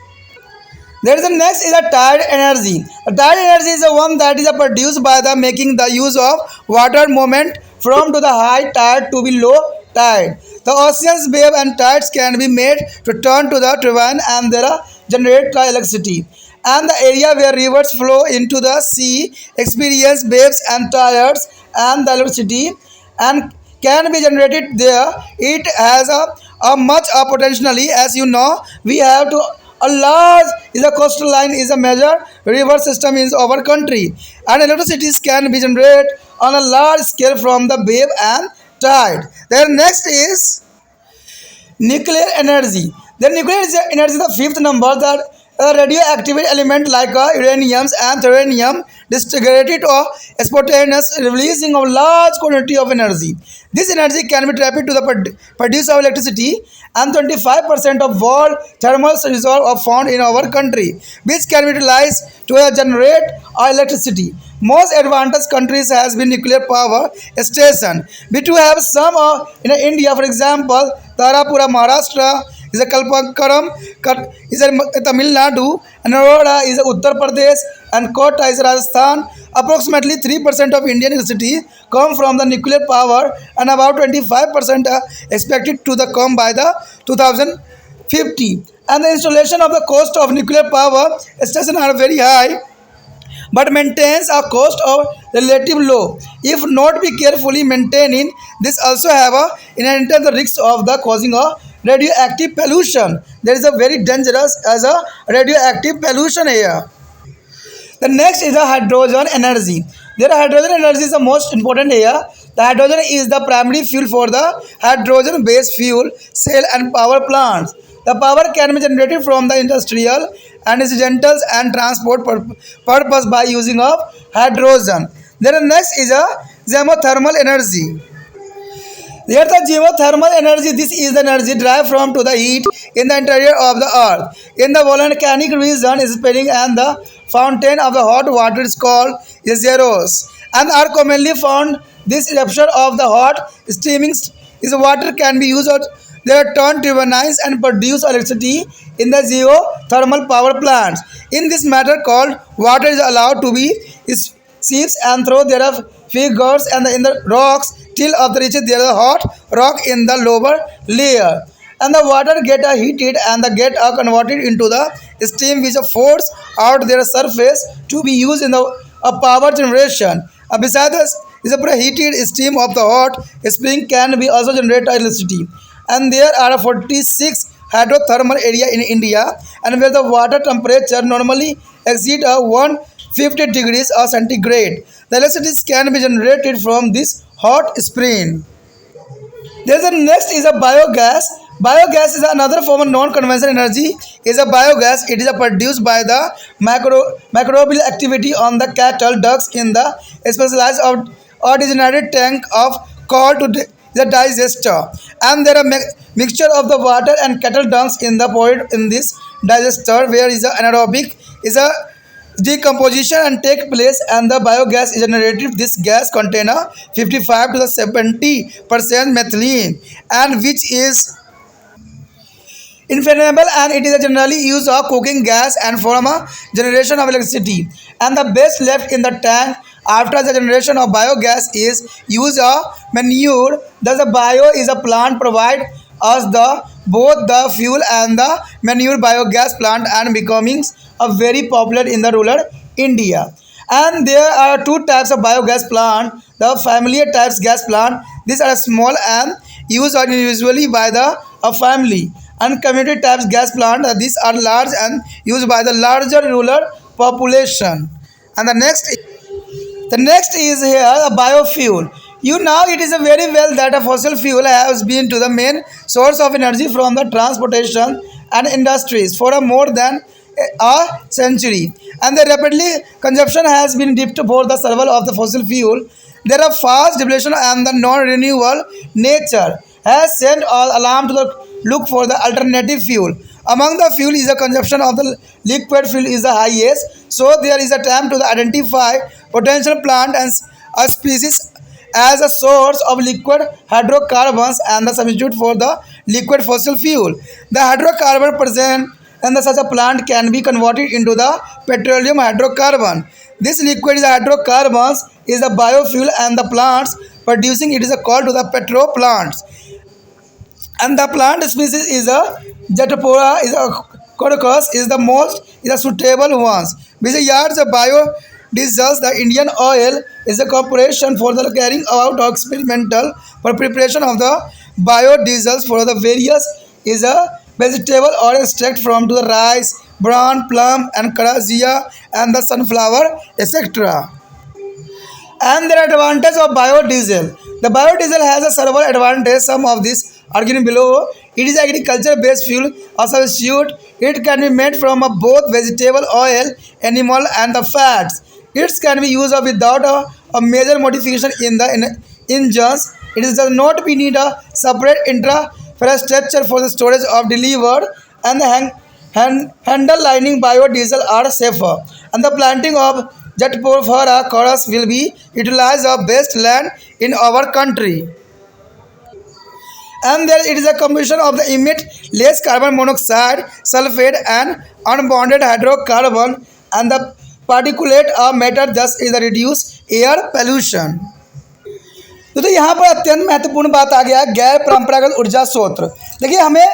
There is the next is a tide energy. The tide energy is the one that is produced by the making the use of water movement from to the high tide to be low tide. The oceans wave and tides can be made to turn to the turbine and there are generate the electricity. And the area where rivers flow into the sea experience waves and tides and the electricity and can be generated there. It has a much potentially, as you know, we have to a large is a coastal line is a major river system in our country, and electricity can be generated on a large scale from the wave and tide. Then next is nuclear energy. The nuclear energy is the fifth number that radioactive element like uranium and thorium disintegrated or spontaneous releasing of large quantity of energy. This energy can be trapped to the produce of electricity, and 25% of world thermal reserves are found in our country, which can be utilized to generate electricity. Most advanced countries has been nuclear power station. We do have some in India, for example, Tarapura, Maharashtra, is a Kalpakaram, is a Tamil Nadu, and Aurora is a Uttar Pradesh, and Kota is Rajasthan. Approximately 3% of Indian electricity come from the nuclear power, and about 25% are expected to the come by the 2050. And the installation of the cost of nuclear power station are very high, but maintains a cost of relative low. If not be carefully maintaining, this also have a inherent risk of the causing a radioactive pollution. There is a very dangerous as a radioactive pollution here. The next is the hydrogen energy. There hydrogen energy is the most important here. The hydrogen is the primary fuel for the hydrogen based fuel cell and power plants. The power can be generated from the industrial and incidentals and transport purpose by using of hydrogen. Then next is a geothermal energy. Here the geothermal energy, this is the energy derived from to the heat in the interior of the earth. In the volcanic region is spreading, and the fountain of the hot water is called zeros, and are commonly found. This eruption of the hot steaming is water can be used. They are turned turbines and produce electricity in the geothermal power plants. In this matter called water is allowed to be seeps and through there are figures and in the rocks till of the reaches there is a hot rock in the lower layer, and the water get heated and the get converted into the steam which force out their surface to be used in the power generation. Besides this is a preheated steam of the hot spring can be also generate electricity, and there are 46 hydrothermal area in India, and where the water temperature normally exceed 150 degrees centigrade. The electricity can be generated from this hot spring. There's a next is a biogas. Biogas is another form of non-conventional energy. Is a biogas. It is produced by the microbial activity on the cattle ducts in the specialized or designated tank of called to the digester, and there are mixture of the water and cattle dunks in the void in this digester where is a anaerobic is a decomposition and take place, and the biogas is generated. This gas contain a 55 to the 70% methylene, and which is inflammable, and it is generally used of cooking gas and for a generation of electricity, and the best left in the tank after the generation of biogas is used of manure. Thus, a bio is a plant provide as the both the fuel and the manure biogas plant and becoming a very popular in the rural India. And there are two types of biogas plant. The familiar types gas plant, these are small and used usually by the a family, and community types gas plant, these are large and used by the larger rural population. And the next is here a biofuel. You know it is a very well that a fossil fuel has been to the main source of energy from the transportation and industries for a more than a century, and the rapidly consumption has been dipped for the survival of the fossil fuel. There are fast depletion and the non-renewable nature has sent all alarm to the look for the alternative fuel. Among the fuel is the consumption of the liquid fuel is the highest, so there is a time to the identify potential plant and a species as a source of liquid hydrocarbons and the substitute for the liquid fossil fuel. The hydrocarbon present in the such a plant can be converted into the petroleum hydrocarbon. This liquid is hydrocarbons is the biofuel, and the plants producing it is a called to the petro plants. And the plant species is a Jatapora is a Coryphus is the most is a suitable ones. Which yards of biodiesels, the Indian Oil is a corporation for the carrying out of experimental for preparation of the biodiesels for the various is a vegetable or extract from to the rice, bran, plum, and carajia and the sunflower, etc. And there are advantages of biodiesel. The biodiesel has a several advantages. Some of these are given below. It is agriculture based fuel, a substitute. It can be made from a both vegetable oil, animal, and the fats. It can be used without a major modification in the engines. It does not be need a separate infrastructure for the storage of delivered, and the handle lining biodiesel are safer. And the planting of Jatpura chorus will be utilized of best land in our country. And there it is a combination of the emit less carbon monoxide, sulfate, and unbonded hydrocarbon, and the particulate matter thus is the reduce air pollution. तो यहाँ पर अत्यंत महत्वपूर्ण बात आ गया है गैर परंपरागत ऊर्जा स्रोत। देखिए हमें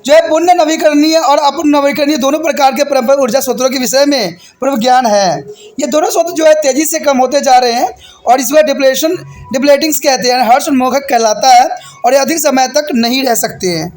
जो है पुण्य नवीकरणीय और अपूर्ण नवीकरणीय दोनों प्रकार के परंपरागत ऊर्जा स्रोतों के विषय में पूर्व ज्ञान है। ये दोनों स्रोत जो है तेजी से कम होते जा रहे हैं और इसमें डिप्लेटिंग्स कहते हैं, हर्ष मोहक कहलाता है और ये अधिक समय तक नहीं रह सकते हैं।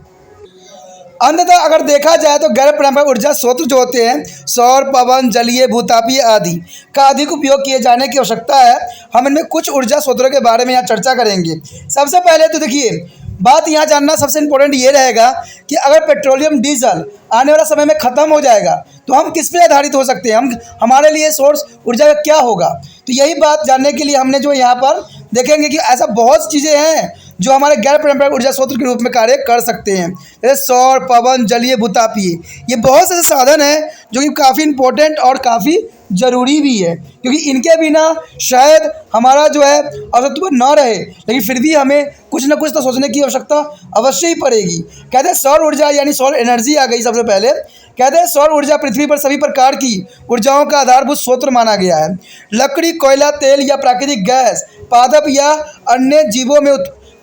अंततः अगर देखा जाए तो गैर पारंपरिक ऊर्जा स्रोत जो होते हैं सौर, पवन, जलीय, भूतापीय आदि का अधिक उपयोग किए जाने की आवश्यकता है। हम इनमें कुछ ऊर्जा स्रोतों के बारे में यहाँ चर्चा करेंगे। सबसे पहले तो देखिए बात यहाँ जानना सबसे इम्पोर्टेंट ये रहेगा कि अगर पेट्रोलियम डीजल आने वाला समय में ख़त्म हो जाएगा तो हम किस पे आधारित हो सकते हैं, हम हमारे लिए सोर्स ऊर्जा का क्या होगा। तो यही बात जानने के लिए हमने जो यहाँ पर देखेंगे कि ऐसा बहुत चीज़ें हैं जो हमारे गैर पारंपरिक ऊर्जा स्रोत के रूप में कार्य कर सकते हैं, जैसे सौर, पवन, जलीय, भूतापीय। ये बहुत से साधन हैं जो कि काफ़ी इम्पोर्टेंट और काफ़ी ज़रूरी भी है, क्योंकि इनके बिना शायद हमारा जो है अस्तित्व न रहे, लेकिन फिर भी हमें कुछ ना कुछ तो सोचने की आवश्यकता अवश्य ही पड़ेगी। कहते हैं सौर ऊर्जा यानी सौर एनर्जी आ गई सबसे पहले। कहते हैं सौर ऊर्जा पृथ्वी पर सभी प्रकार की ऊर्जाओं का आधारभूत स्रोत माना गया है। लकड़ी, कोयला, तेल या प्राकृतिक गैस पादप या अन्य जीवों में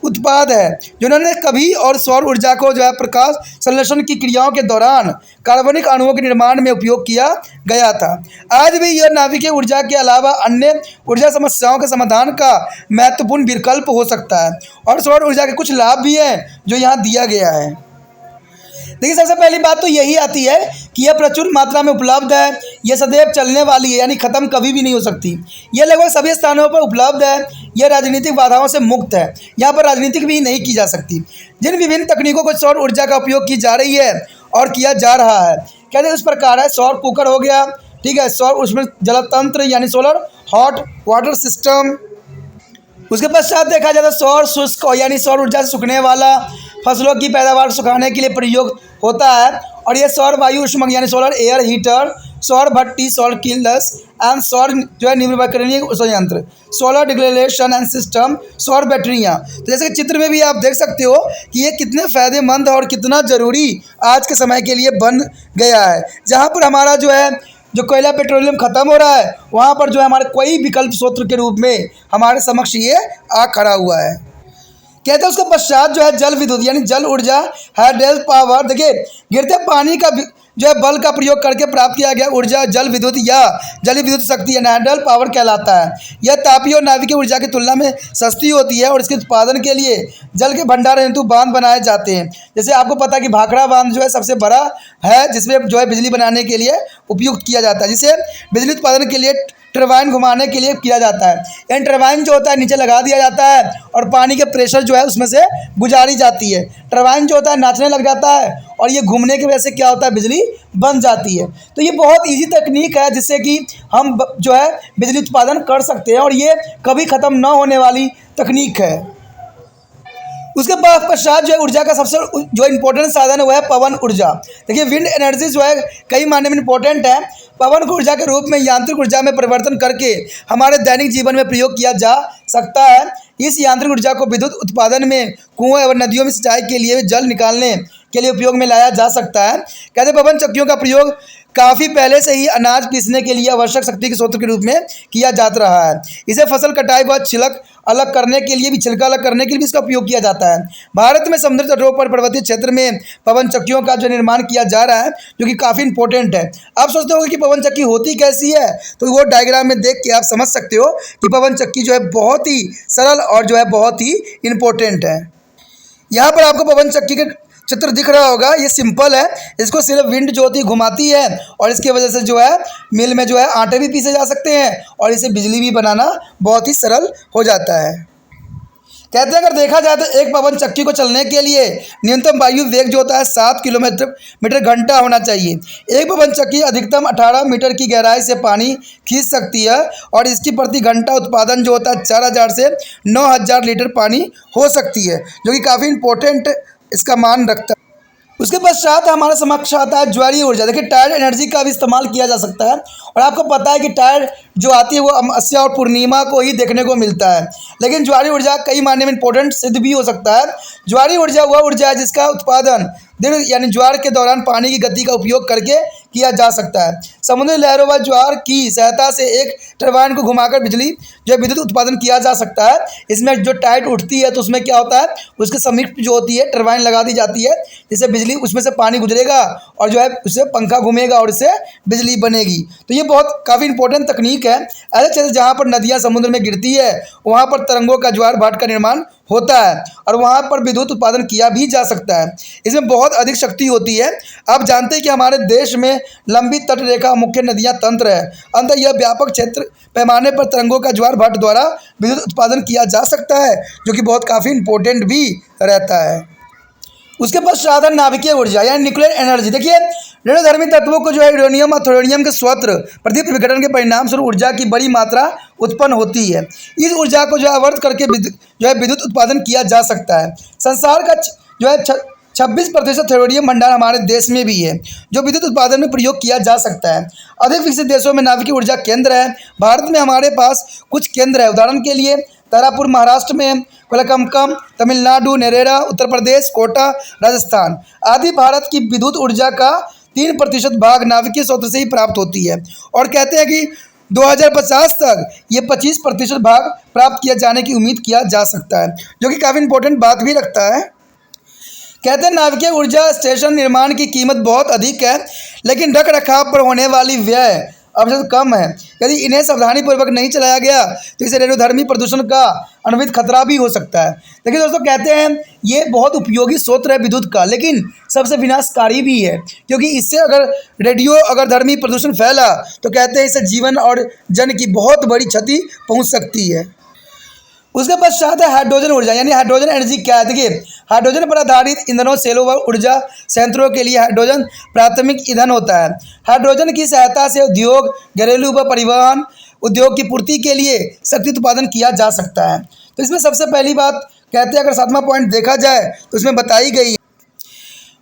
उत्पाद है जिन्होंने कभी और सौर ऊर्जा को जो है प्रकाश संश्लेषण की क्रियाओं के दौरान कार्बनिक अणुओं के निर्माण में उपयोग किया गया था। आज भी यह नाभिकीय ऊर्जा के अलावा अन्य ऊर्जा समस्याओं के समाधान का महत्वपूर्ण विकल्प हो सकता है, और सौर ऊर्जा के कुछ लाभ भी हैं जो यहाँ दिया गया है। देखिए सबसे पहली बात तो यही आती है कि यह प्रचुर मात्रा में उपलब्ध है, यह सदैव चलने वाली है यानी ख़त्म कभी भी नहीं हो सकती। यह लगभग सभी स्थानों पर उपलब्ध है, यह राजनीतिक बाधाओं से मुक्त है, यहाँ पर राजनीतिक भी नहीं की जा सकती। जिन विभिन्न तकनीकों को सौर ऊर्जा का उपयोग की जा रही है और किया जा रहा है, कहते हैं इस प्रकार है। सौर कुकर हो गया, ठीक है, सौर उसमें जलतंत्र यानी सोलर हॉट वाटर सिस्टम। उसके पश्चात देखा जाए तो सौर शुष्क यानी सौर ऊर्जा से सूखने वाला फसलों की पैदावार सुखाने के लिए प्रयोग होता है, और ये सौर वायु उष्मक यानी सोलर एयर हीटर, सौर भट्टी, सौर किलस एंड सौर जो है नवीकरणीय संयंत्र, सोलर डिग्रेडेशन एंड सिस्टम, सौर बैटरियाँ। तो जैसे कि चित्र में भी आप देख सकते हो कि ये कितने फ़ायदेमंद और कितना ज़रूरी आज के समय के लिए बन गया है। जहाँ पर हमारा जो है जो कोयला पेट्रोलियम ख़त्म हो रहा है, वहाँ पर जो है हमारे कोई विकल्प स्रोत के रूप में हमारे समक्ष ये आ खड़ा हुआ है। कहते हैं उसके पश्चात जो है जल विद्युत यानी जल ऊर्जा हाइड्रोल पावर, देखिए गिरते पानी का जो है बल का प्रयोग करके प्राप्त किया गया ऊर्जा जल विद्युत या जलीय विद्युत शक्ति या हाइड्रोल पावर कहलाता है। यह तापीय और नाभिकीय ऊर्जा की तुलना में सस्ती होती है और इसके उत्पादन के लिए जल के भंडार हेतु बांध बनाए जाते हैं। जैसे आपको पता है कि भाखड़ा बांध जो है सबसे बड़ा है जिसमें जो है बिजली बनाने के लिए उपयुक्त किया जाता है, जिसे बिजली उत्पादन के लिए टरबाइन घुमाने के लिए किया जाता है। यानी टरबाइन जो होता है नीचे लगा दिया जाता है और पानी के प्रेशर जो है उसमें से गुजारी जाती है। टरबाइन जो होता है नाचने लग जाता है और ये घूमने की वजह से क्या होता है, बिजली बन जाती है। तो ये बहुत इजी तकनीक है जिससे कि हम जो है बिजली उत्पादन कर सकते हैं और ये कभी ख़त्म ना होने वाली तकनीक है। उसके बाद पश्चात जो है ऊर्जा का सबसे जो इम्पोर्टेंट साधन है वह है पवन ऊर्जा। देखिए विंड एनर्जी जो है कई मायने में इम्पोर्टेंट है। पवन को ऊर्जा के रूप में यांत्रिक ऊर्जा में परिवर्तन करके हमारे दैनिक जीवन में प्रयोग किया जा सकता है। इस यांत्रिक ऊर्जा को विद्युत उत्पादन में कुओं और नदियों में सिंचाई के लिए जल निकालने के लिए उपयोग में लाया जा सकता है। कहते पवन चक्कियों का प्रयोग काफ़ी पहले से ही अनाज पीसने के लिए आवश्यक शक्ति के स्रोत के रूप में किया जाता रहा है। इसे फसल कटाई व छिलक अलग करने के लिए भी, छिलका अलग करने के लिए भी इसका उपयोग किया जाता है। भारत में समुद्री तटों पर पर्वतीय क्षेत्र में पवन चक्कियों का जो निर्माण किया जा रहा है जो कि काफ़ी इंपॉर्टेंट है। आप सोचते होंगे कि पवन चक्की होती कैसी है, तो वो डायग्राम में देख के आप समझ सकते हो कि पवन चक्की जो है बहुत ही सरल और जो है बहुत ही इम्पोर्टेंट है। यहाँ पर आपको पवन चक्की के चित्र दिख रहा होगा, ये सिंपल है। इसको सिर्फ विंड जो होती है घुमाती है और इसकी वजह से जो है मिल में जो है आटे भी पीसे जा सकते हैं और इसे बिजली भी बनाना बहुत ही सरल हो जाता है। कहते हैं अगर देखा जाए तो एक पवन चक्की को चलने के लिए न्यूनतम वायु वेग जो होता है 7 किलोमीटर घंटा होना चाहिए। एक पवन चक्की अधिकतम 18 मीटर की गहराई से पानी खींच सकती है और इसकी प्रति घंटा उत्पादन जो होता है 4000 से 9000 लीटर पानी हो सकती है, जो कि काफ़ी इंपॉर्टेंट इसका मान रखता है। उसके पश्चात हमारे समक्ष आता है ज्वारीय ऊर्जा। देखिए टायर्ड एनर्जी का भी इस्तेमाल किया जा सकता है और आपको पता है कि टायर्ड जो आती है वो अमावस्या और पूर्णिमा को ही देखने को मिलता है, लेकिन ज्वारीय ऊर्जा कई मायने में इंपॉर्टेंट सिद्ध भी हो सकता है। ज्वारीय ऊर्जा वह ऊर्जा है जिसका उत्पादन दीर्घ यानी ज्वार के दौरान पानी की गति का उपयोग करके किया जा सकता है। समुद्री लहरों व ज्वार की सहायता से एक टरबाइन को घुमाकर बिजली जो विद्युत उत्पादन किया जा सकता है। इसमें जो टाइट उठती है तो उसमें क्या होता है, उसके समीप जो होती है टरबाइन लगा दी जाती है जिससे बिजली उसमें से पानी गुजरेगा और जो है उससे पंखा घूमेगा और इससे बिजली बनेगी। तो ये बहुत काफ़ी इंपॉर्टेंट तकनीक है। ऐसे क्षेत्र जहाँ पर नदियाँ समुद्र में गिरती है वहाँ पर तरंगों का ज्वार भाट का निर्माण होता है और वहाँ पर विद्युत उत्पादन किया भी जा सकता है। इसमें बहुत अधिक शक्ति होती है। आप जानते हैं कि हमारे देश में लंबी तट रेखा मुख्य नदियाँ तंत्र है। अंततः यह व्यापक क्षेत्र पैमाने पर तरंगों का ज्वार भाट द्वारा विद्युत उत्पादन किया जा सकता है, जो कि बहुत काफ़ी इंपॉर्टेंट भी रहता है। उसके पश्चात है नाभिकीय ऊर्जा यानी न्यूक्लियर एनर्जी। देखिए रेडियोधर्मी तत्वों को जो है यूरेनियम और थोरियम के स्वत्र प्रदीप्त विघटन के परिणाम स्वरूप ऊर्जा की बड़ी मात्रा उत्पन्न होती है। इस ऊर्जा को जो है आवर्त करके जो है विद्युत उत्पादन किया जा सकता है। संसार का जो है 26% थोरियम भंडार हमारे देश में भी है जो विद्युत उत्पादन में प्रयोग किया जा सकता है। अधिक विकसित देशों में नाभिकीय ऊर्जा केंद्र है। भारत में हमारे पास कुछ केंद्र है, उदाहरण के लिए तारापुर महाराष्ट्र में, कोलकमकम तमिलनाडु, नेरेरा उत्तर प्रदेश, कोटा राजस्थान आदि। भारत की विद्युत ऊर्जा का 3% भाग नाभिकीय स्रोत से ही प्राप्त होती है और कहते हैं कि 2050 तक ये 25% भाग प्राप्त किया जाने की उम्मीद किया जा सकता है, जो कि काफ़ी इंपॉर्टेंट बात भी रखता है। कहते हैं नाभिकीय ऊर्जा स्टेशन निर्माण की कीमत बहुत अधिक है, लेकिन रख रखाव पर होने वाली व्यय अवश्य कम है। यदि इन्हें सावधानीपूर्वक नहीं चलाया गया तो इसे रेडियोधर्मी प्रदूषण का अनुमित खतरा भी हो सकता है। देखिए दोस्तों, कहते हैं ये बहुत उपयोगी स्रोत है विद्युत का, लेकिन सबसे विनाशकारी भी है, क्योंकि इससे अगर धर्मी प्रदूषण फैला तो कहते हैं इससे जीवन और जन की बहुत बड़ी क्षति पहुँच सकती है। उसके पश्चात है हाइड्रोजन ऊर्जा यानी हाइड्रोजन एनर्जी। क्या है, देखिए हाइड्रोजन पर आधारित ईंधनों, सेलों व ऊर्जा संयंत्रों के लिए हाइड्रोजन प्राथमिक ईंधन होता है। हाइड्रोजन की सहायता से उद्योग, घरेलू व परिवहन उद्योग की पूर्ति के लिए शक्ति उत्पादन किया जा सकता है। तो इसमें सबसे पहली बात कहते हैं, अगर 7वां पॉइंट देखा जाए तो इसमें बताई गई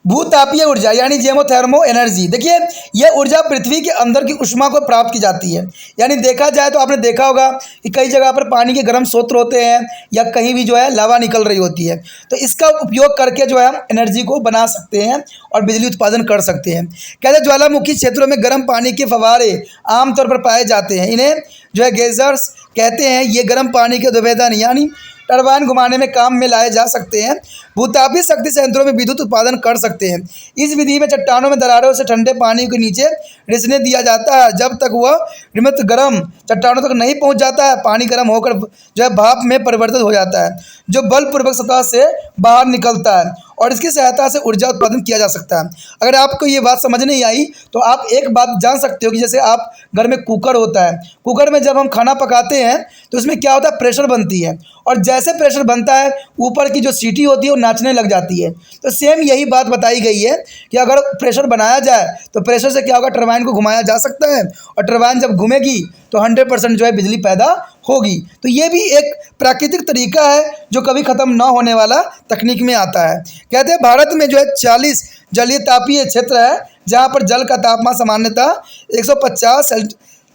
भूतापीय ऊर्जा यानी जेमोथर्मो एनर्जी। देखिए यह ऊर्जा पृथ्वी के अंदर की ऊष्मा को प्राप्त की जाती है। यानी देखा जाए तो आपने देखा होगा कि कई जगह पर पानी के गर्म स्रोत होते हैं या कहीं भी जो है लावा निकल रही होती है, तो इसका उपयोग करके जो है हम एनर्जी को बना सकते हैं और बिजली उत्पादन कर सकते हैं। कहते हैं ज्वालामुखी क्षेत्रों में गर्म पानी के फव्वारे आमतौर पर पाए जाते हैं। इन्हें जो है गेजर्स कहते हैं। ये गर्म पानी के द्रव्यदान यानी टरबाइन घुमाने में काम में लाए जा सकते हैं। भूतापी शक्ति संयंत्रों में विद्युत उत्पादन कर सकते हैं। इस विधि में चट्टानों में दरारों से ठंडे पानी के नीचे रिसने दिया जाता है। जब तक वह निमित्त गर्म चट्टानों तक नहीं पहुंच जाता है, पानी गर्म होकर जो है भाप में परिवर्तित हो जाता है, जो बलपूर्वक सतह से बाहर निकलता है और इसकी सहायता से ऊर्जा उत्पादन किया जा सकता है। अगर आपको ये बात समझ नहीं आई तो आप एक बात जान सकते हो कि जैसे आप घर में कुकर होता है, कुकर में जब हम खाना पकाते हैं तो उसमें क्या होता है, प्रेशर बनती है, और जैसे प्रेशर बनता है ऊपर की जो सीटी होती है वो नाचने लग जाती है। तो सेम यही बात बताई गई है कि अगर प्रेशर बनाया जाए तो प्रेशर से क्या होगा, टरबाइन को घुमाया जा सकता है, और टरबाइन जब घूमेगी तो 100% जो है बिजली पैदा होगी। तो ये भी एक प्राकृतिक तरीका है जो कभी ख़त्म ना होने वाला तकनीक में आता है। कहते हैं भारत में जो है 40 जलीय तापीय क्षेत्र है जहाँ पर जल का तापमान सामान्यतः 150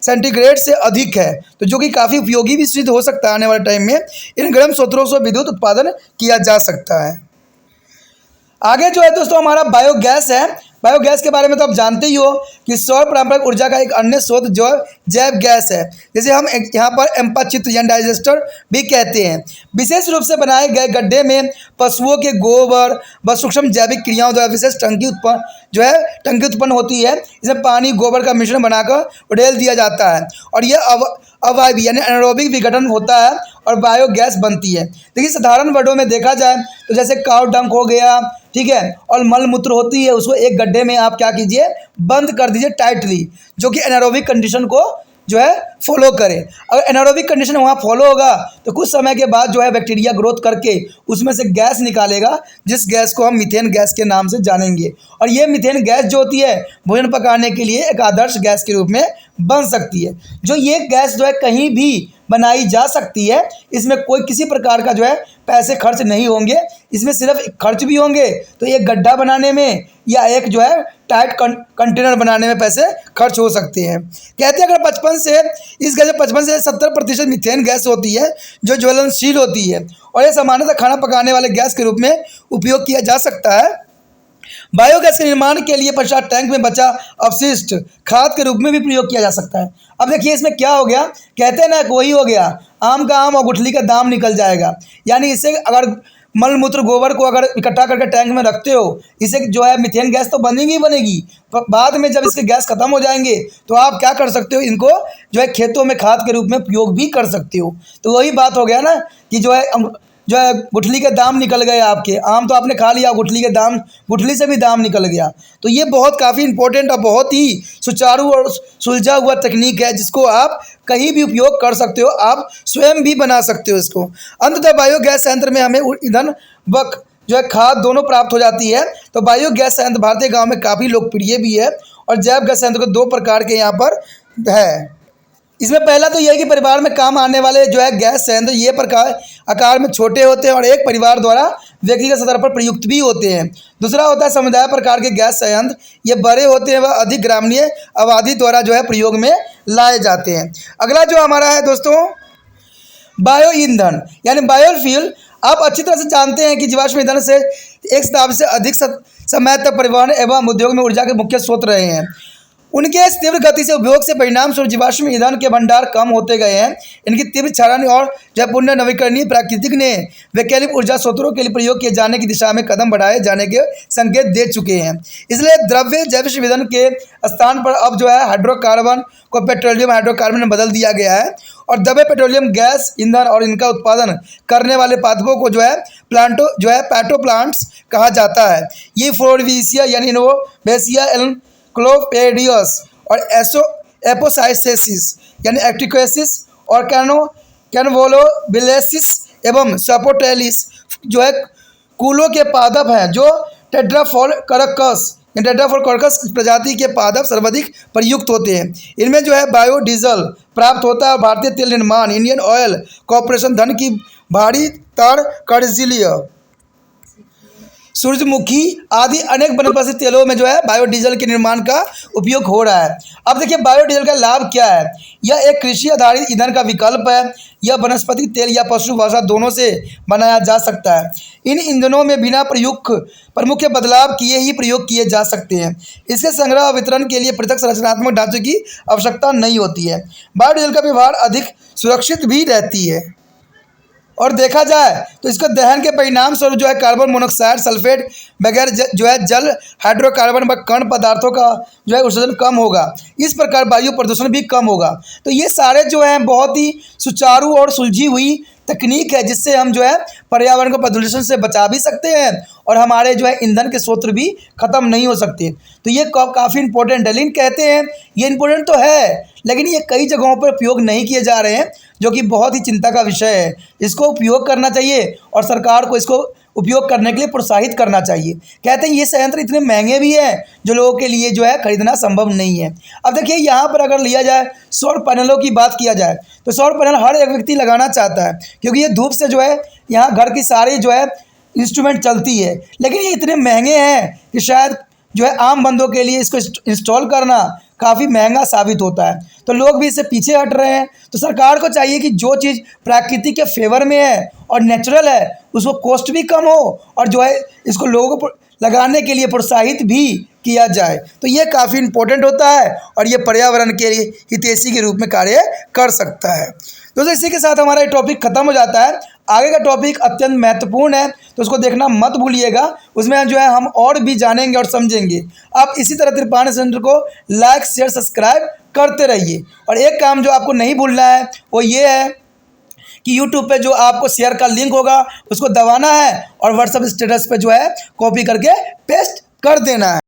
सेंटीग्रेड से अधिक है, तो जो कि काफ़ी उपयोगी भी सिद्ध हो सकता है। आने वाले टाइम में इन गर्म स्रोतों से विद्युत उत्पादन किया जा सकता है। आगे जो है दोस्तों हमारा बायोगैस है। बायोगैस के बारे में तो आप जानते ही हो कि सौर पारंपरिक ऊर्जा का एक अन्य स्रोत जो जैव गैस है, जिसे हम यहाँ पर एम्पाचित्र या डाइजेस्टर भी कहते हैं। विशेष रूप से बनाए गए गड्ढे में पशुओं के गोबर व सूक्ष्म जैविक क्रियाओं द्वारा विशेष टंकी उत्पन्न होती है। इसमें पानी गोबर का मिश्रण बनाकर उड़ेल दिया जाता है और यह अवायवीय यानी एनारोबिक विघटन होता है और बायोगैस बनती है। देखिए साधारण वर्डों में देखा जाए तो जैसे काउ डंक हो गया, ठीक है, और मल मूत्र होती है, उसको एक गड्ढे में आप क्या कीजिए, बंद कर दीजिए टाइटली, जो कि एनारोबिक कंडीशन को जो है फॉलो करे। अगर एनारोबिक कंडीशन वहाँ फॉलो होगा तो कुछ समय के बाद जो है बैक्टीरिया ग्रोथ करके उसमें से गैस निकालेगा, जिस गैस को हम मीथेन गैस के नाम से जानेंगे। और ये मीथेन गैस जो होती है भोजन पकाने के लिए एक आदर्श गैस के रूप में बन सकती है। जो ये गैस जो है कहीं भी बनाई जा सकती है, इसमें कोई किसी प्रकार का जो है पैसे खर्च नहीं होंगे। इसमें सिर्फ खर्च भी होंगे तो एक गड्ढा बनाने में या एक जो है टाइट कंटेनर बनाने में पैसे खर्च हो सकते हैं। कहते हैं अगर 55 से 70% मीथेन गैस होती है जो ज्वलनशील होती है, और यह सामान्यतः खाना पकाने वाले गैस के रूप में उपयोग किया जा सकता है। बायोगैस के निर्माण के लिए पश्चात टैंक में बचा अपशिष्ट खाद के रूप में भी प्रयोग किया जा सकता है। अब देखिए इसमें क्या हो गया, कहते हैं ना वही हो गया, आम का आम और गुठली का दाम निकल जाएगा। यानी इससे अगर मल मूत्र गोबर को अगर इकट्ठा करके टैंक में रखते हो, इससे जो है मीथेन गैस तो बनेगी ही बनेगी, पर बाद में जब इसके गैस खत्म हो जाएंगे तो आप क्या कर सकते हो, इनको जो है खेतों में खाद के रूप में उपयोग भी कर सकते हो। तो वही बात हो गया ना कि जो है गुठली के दाम निकल गए आपके, आम तो आपने खा लिया, गुठली से भी दाम निकल गया। तो ये बहुत काफ़ी इंपॉर्टेंट और बहुत ही सुचारू और सुलझा हुआ तकनीक है जिसको आप कहीं भी उपयोग कर सकते हो, आप स्वयं भी बना सकते हो इसको। अंततः बायोगैस संयंत्र में हमें ईंधन व जो है खाद दोनों प्राप्त हो जाती है। तो बायोगैस संयंत्र भारतीय गाँव में काफ़ी लोकप्रिय भी है, और जैव गैस संयंत्र को 2 प्रकार के यहाँ पर है। इसमें पहला तो यह है कि परिवार में काम आने वाले जो है गैस संयंत्र ये प्रकार आकार में छोटे होते हैं और एक परिवार द्वारा व्यक्तिगत स्तर पर प्रयुक्त भी होते हैं। दूसरा होता है समुदाय प्रकार के गैस संयंत्र, ये बड़े होते हैं व अधिक ग्रामीण आबादी द्वारा जो है प्रयोग में लाए जाते हैं। अगला जो हमारा है दोस्तों बायो ईंधन यानी बायोफ्यूल। आप अच्छी तरह से जानते हैं कि जीवाश्म ईंधन से एक शताब्दी से अधिक समय तक परिवहन एवं उद्योग में ऊर्जा के मुख्य स्रोत रहे हैं। उनके इस तीव्र गति से उपयोग से परिणाम स्वरूप जीवाश्म ईंधन के भंडार कम होते गए हैं। इनकी तीव्र क्षरण और जब पुनः नवीकरणीय प्राकृतिक ने वैकल्पिक ऊर्जा स्रोतों के लिए प्रयोग किए जाने की दिशा में कदम बढ़ाए जाने के संकेत दे चुके हैं। इसलिए द्रव्य जैव ईंधन के स्थान पर अब जो है हाइड्रोकार्बन को पेट्रोलियम हाइड्रोकार्बन में बदल दिया गया है, और दबे पेट्रोलियम गैस ईंधन और इनका उत्पादन करने वाले पादपों को जो है पैटो प्लांट्स कहा जाता है। ये फ्लोरिसिया यानी इनोवेसिया क्लोपेडियस और एपोसाइसेसिस यानी एक्टिकोसिस और कैनवोलोबिलेसिस एवं सपोटेलिस जो है कूलों के पादप हैं, जो टेट्राफोरकस प्रजाति के पादप सर्वाधिक प्रयुक्त होते हैं। इनमें जो है बायोडीजल प्राप्त होता है। भारतीय तेल निर्माण इंडियन ऑयल कॉरपोरेशन धन की भारी तार कर्जिलिया सूरजमुखी आदि अनेक वनस्पति तेलों में जो है बायोडीजल के निर्माण का उपयोग हो रहा है। अब देखिए बायोडीजल का लाभ क्या है। यह एक कृषि आधारित ईंधन का विकल्प है। यह वनस्पति तेल या पशु वसा दोनों से बनाया जा सकता है। इन ईंधनों में बिना प्रमुख बदलाव किए ही प्रयोग किए जा सकते हैं। इसके संग्रह और वितरण के लिए पृथक संरचनात्मक ढांचे की आवश्यकता नहीं होती है। बायोडीजल का व्यवहार अधिक सुरक्षित भी रहती है। और देखा जाए तो इसको दहन के परिणाम स्वरूप जो है कार्बन मोनोऑक्साइड, सल्फेट वगैरह जो है जल, हाइड्रोकार्बन व कण पदार्थों का जो है उत्सर्जन कम होगा। इस प्रकार वायु प्रदूषण भी कम होगा। तो ये सारे जो हैं बहुत ही सुचारू और सुलझी हुई तकनीक है जिससे हम जो है पर्यावरण को प्रदूषण से बचा भी सकते हैं और हमारे जो है ईंधन के स्रोत भी ख़त्म नहीं हो सकते। तो ये काफ़ी इंपॉर्टेंट है। लेकिन कहते हैं ये इंपॉर्टेंट तो है, लेकिन ये कई जगहों पर उपयोग नहीं किए जा रहे हैं, जो कि बहुत ही चिंता का विषय है। इसको उपयोग करना चाहिए और सरकार को इसको उपयोग करने के लिए प्रोत्साहित करना चाहिए। कहते हैं ये संयंत्र इतने महंगे भी हैं जो लोगों के लिए जो है खरीदना संभव नहीं है। अब देखिए यहाँ पर अगर लिया जाए सौर पैनलों की बात किया जाए तो सौर पैनल हर एक व्यक्ति लगाना चाहता है, क्योंकि ये धूप से जो है यहाँ घर की सारी जो है इंस्ट्रूमेंट चलती है। लेकिन ये इतने महंगे हैं कि शायद जो है आम बंदों के लिए इसको इंस्टॉल करना काफ़ी महंगा साबित होता है। तो लोग भी इससे पीछे हट रहे हैं। तो सरकार को चाहिए कि जो चीज़ प्रकृति के फेवर में है और नेचुरल है उसको कॉस्ट भी कम हो और जो है इसको लोगों को लगाने के लिए प्रोत्साहित भी किया जाए। तो ये काफ़ी इम्पोर्टेंट होता है और ये पर्यावरण के लिए हितैषी के रूप में कार्य कर सकता है। दोस्तों इसी के साथ हमारा ये टॉपिक ख़त्म हो जाता है। आगे का टॉपिक अत्यंत महत्वपूर्ण है तो उसको देखना मत भूलिएगा। उसमें जो है हम और भी जानेंगे और समझेंगे। आप इसी तरह त्रिपाठी सेंटर को लाइक, शेयर, सब्सक्राइब करते रहिए। और एक काम जो आपको नहीं भूलना है वो ये है कि यूट्यूब पे जो आपको शेयर का लिंक होगा उसको दबाना है और व्हाट्सएप स्टेटस पे जो है कॉपी करके पेस्ट कर देना है।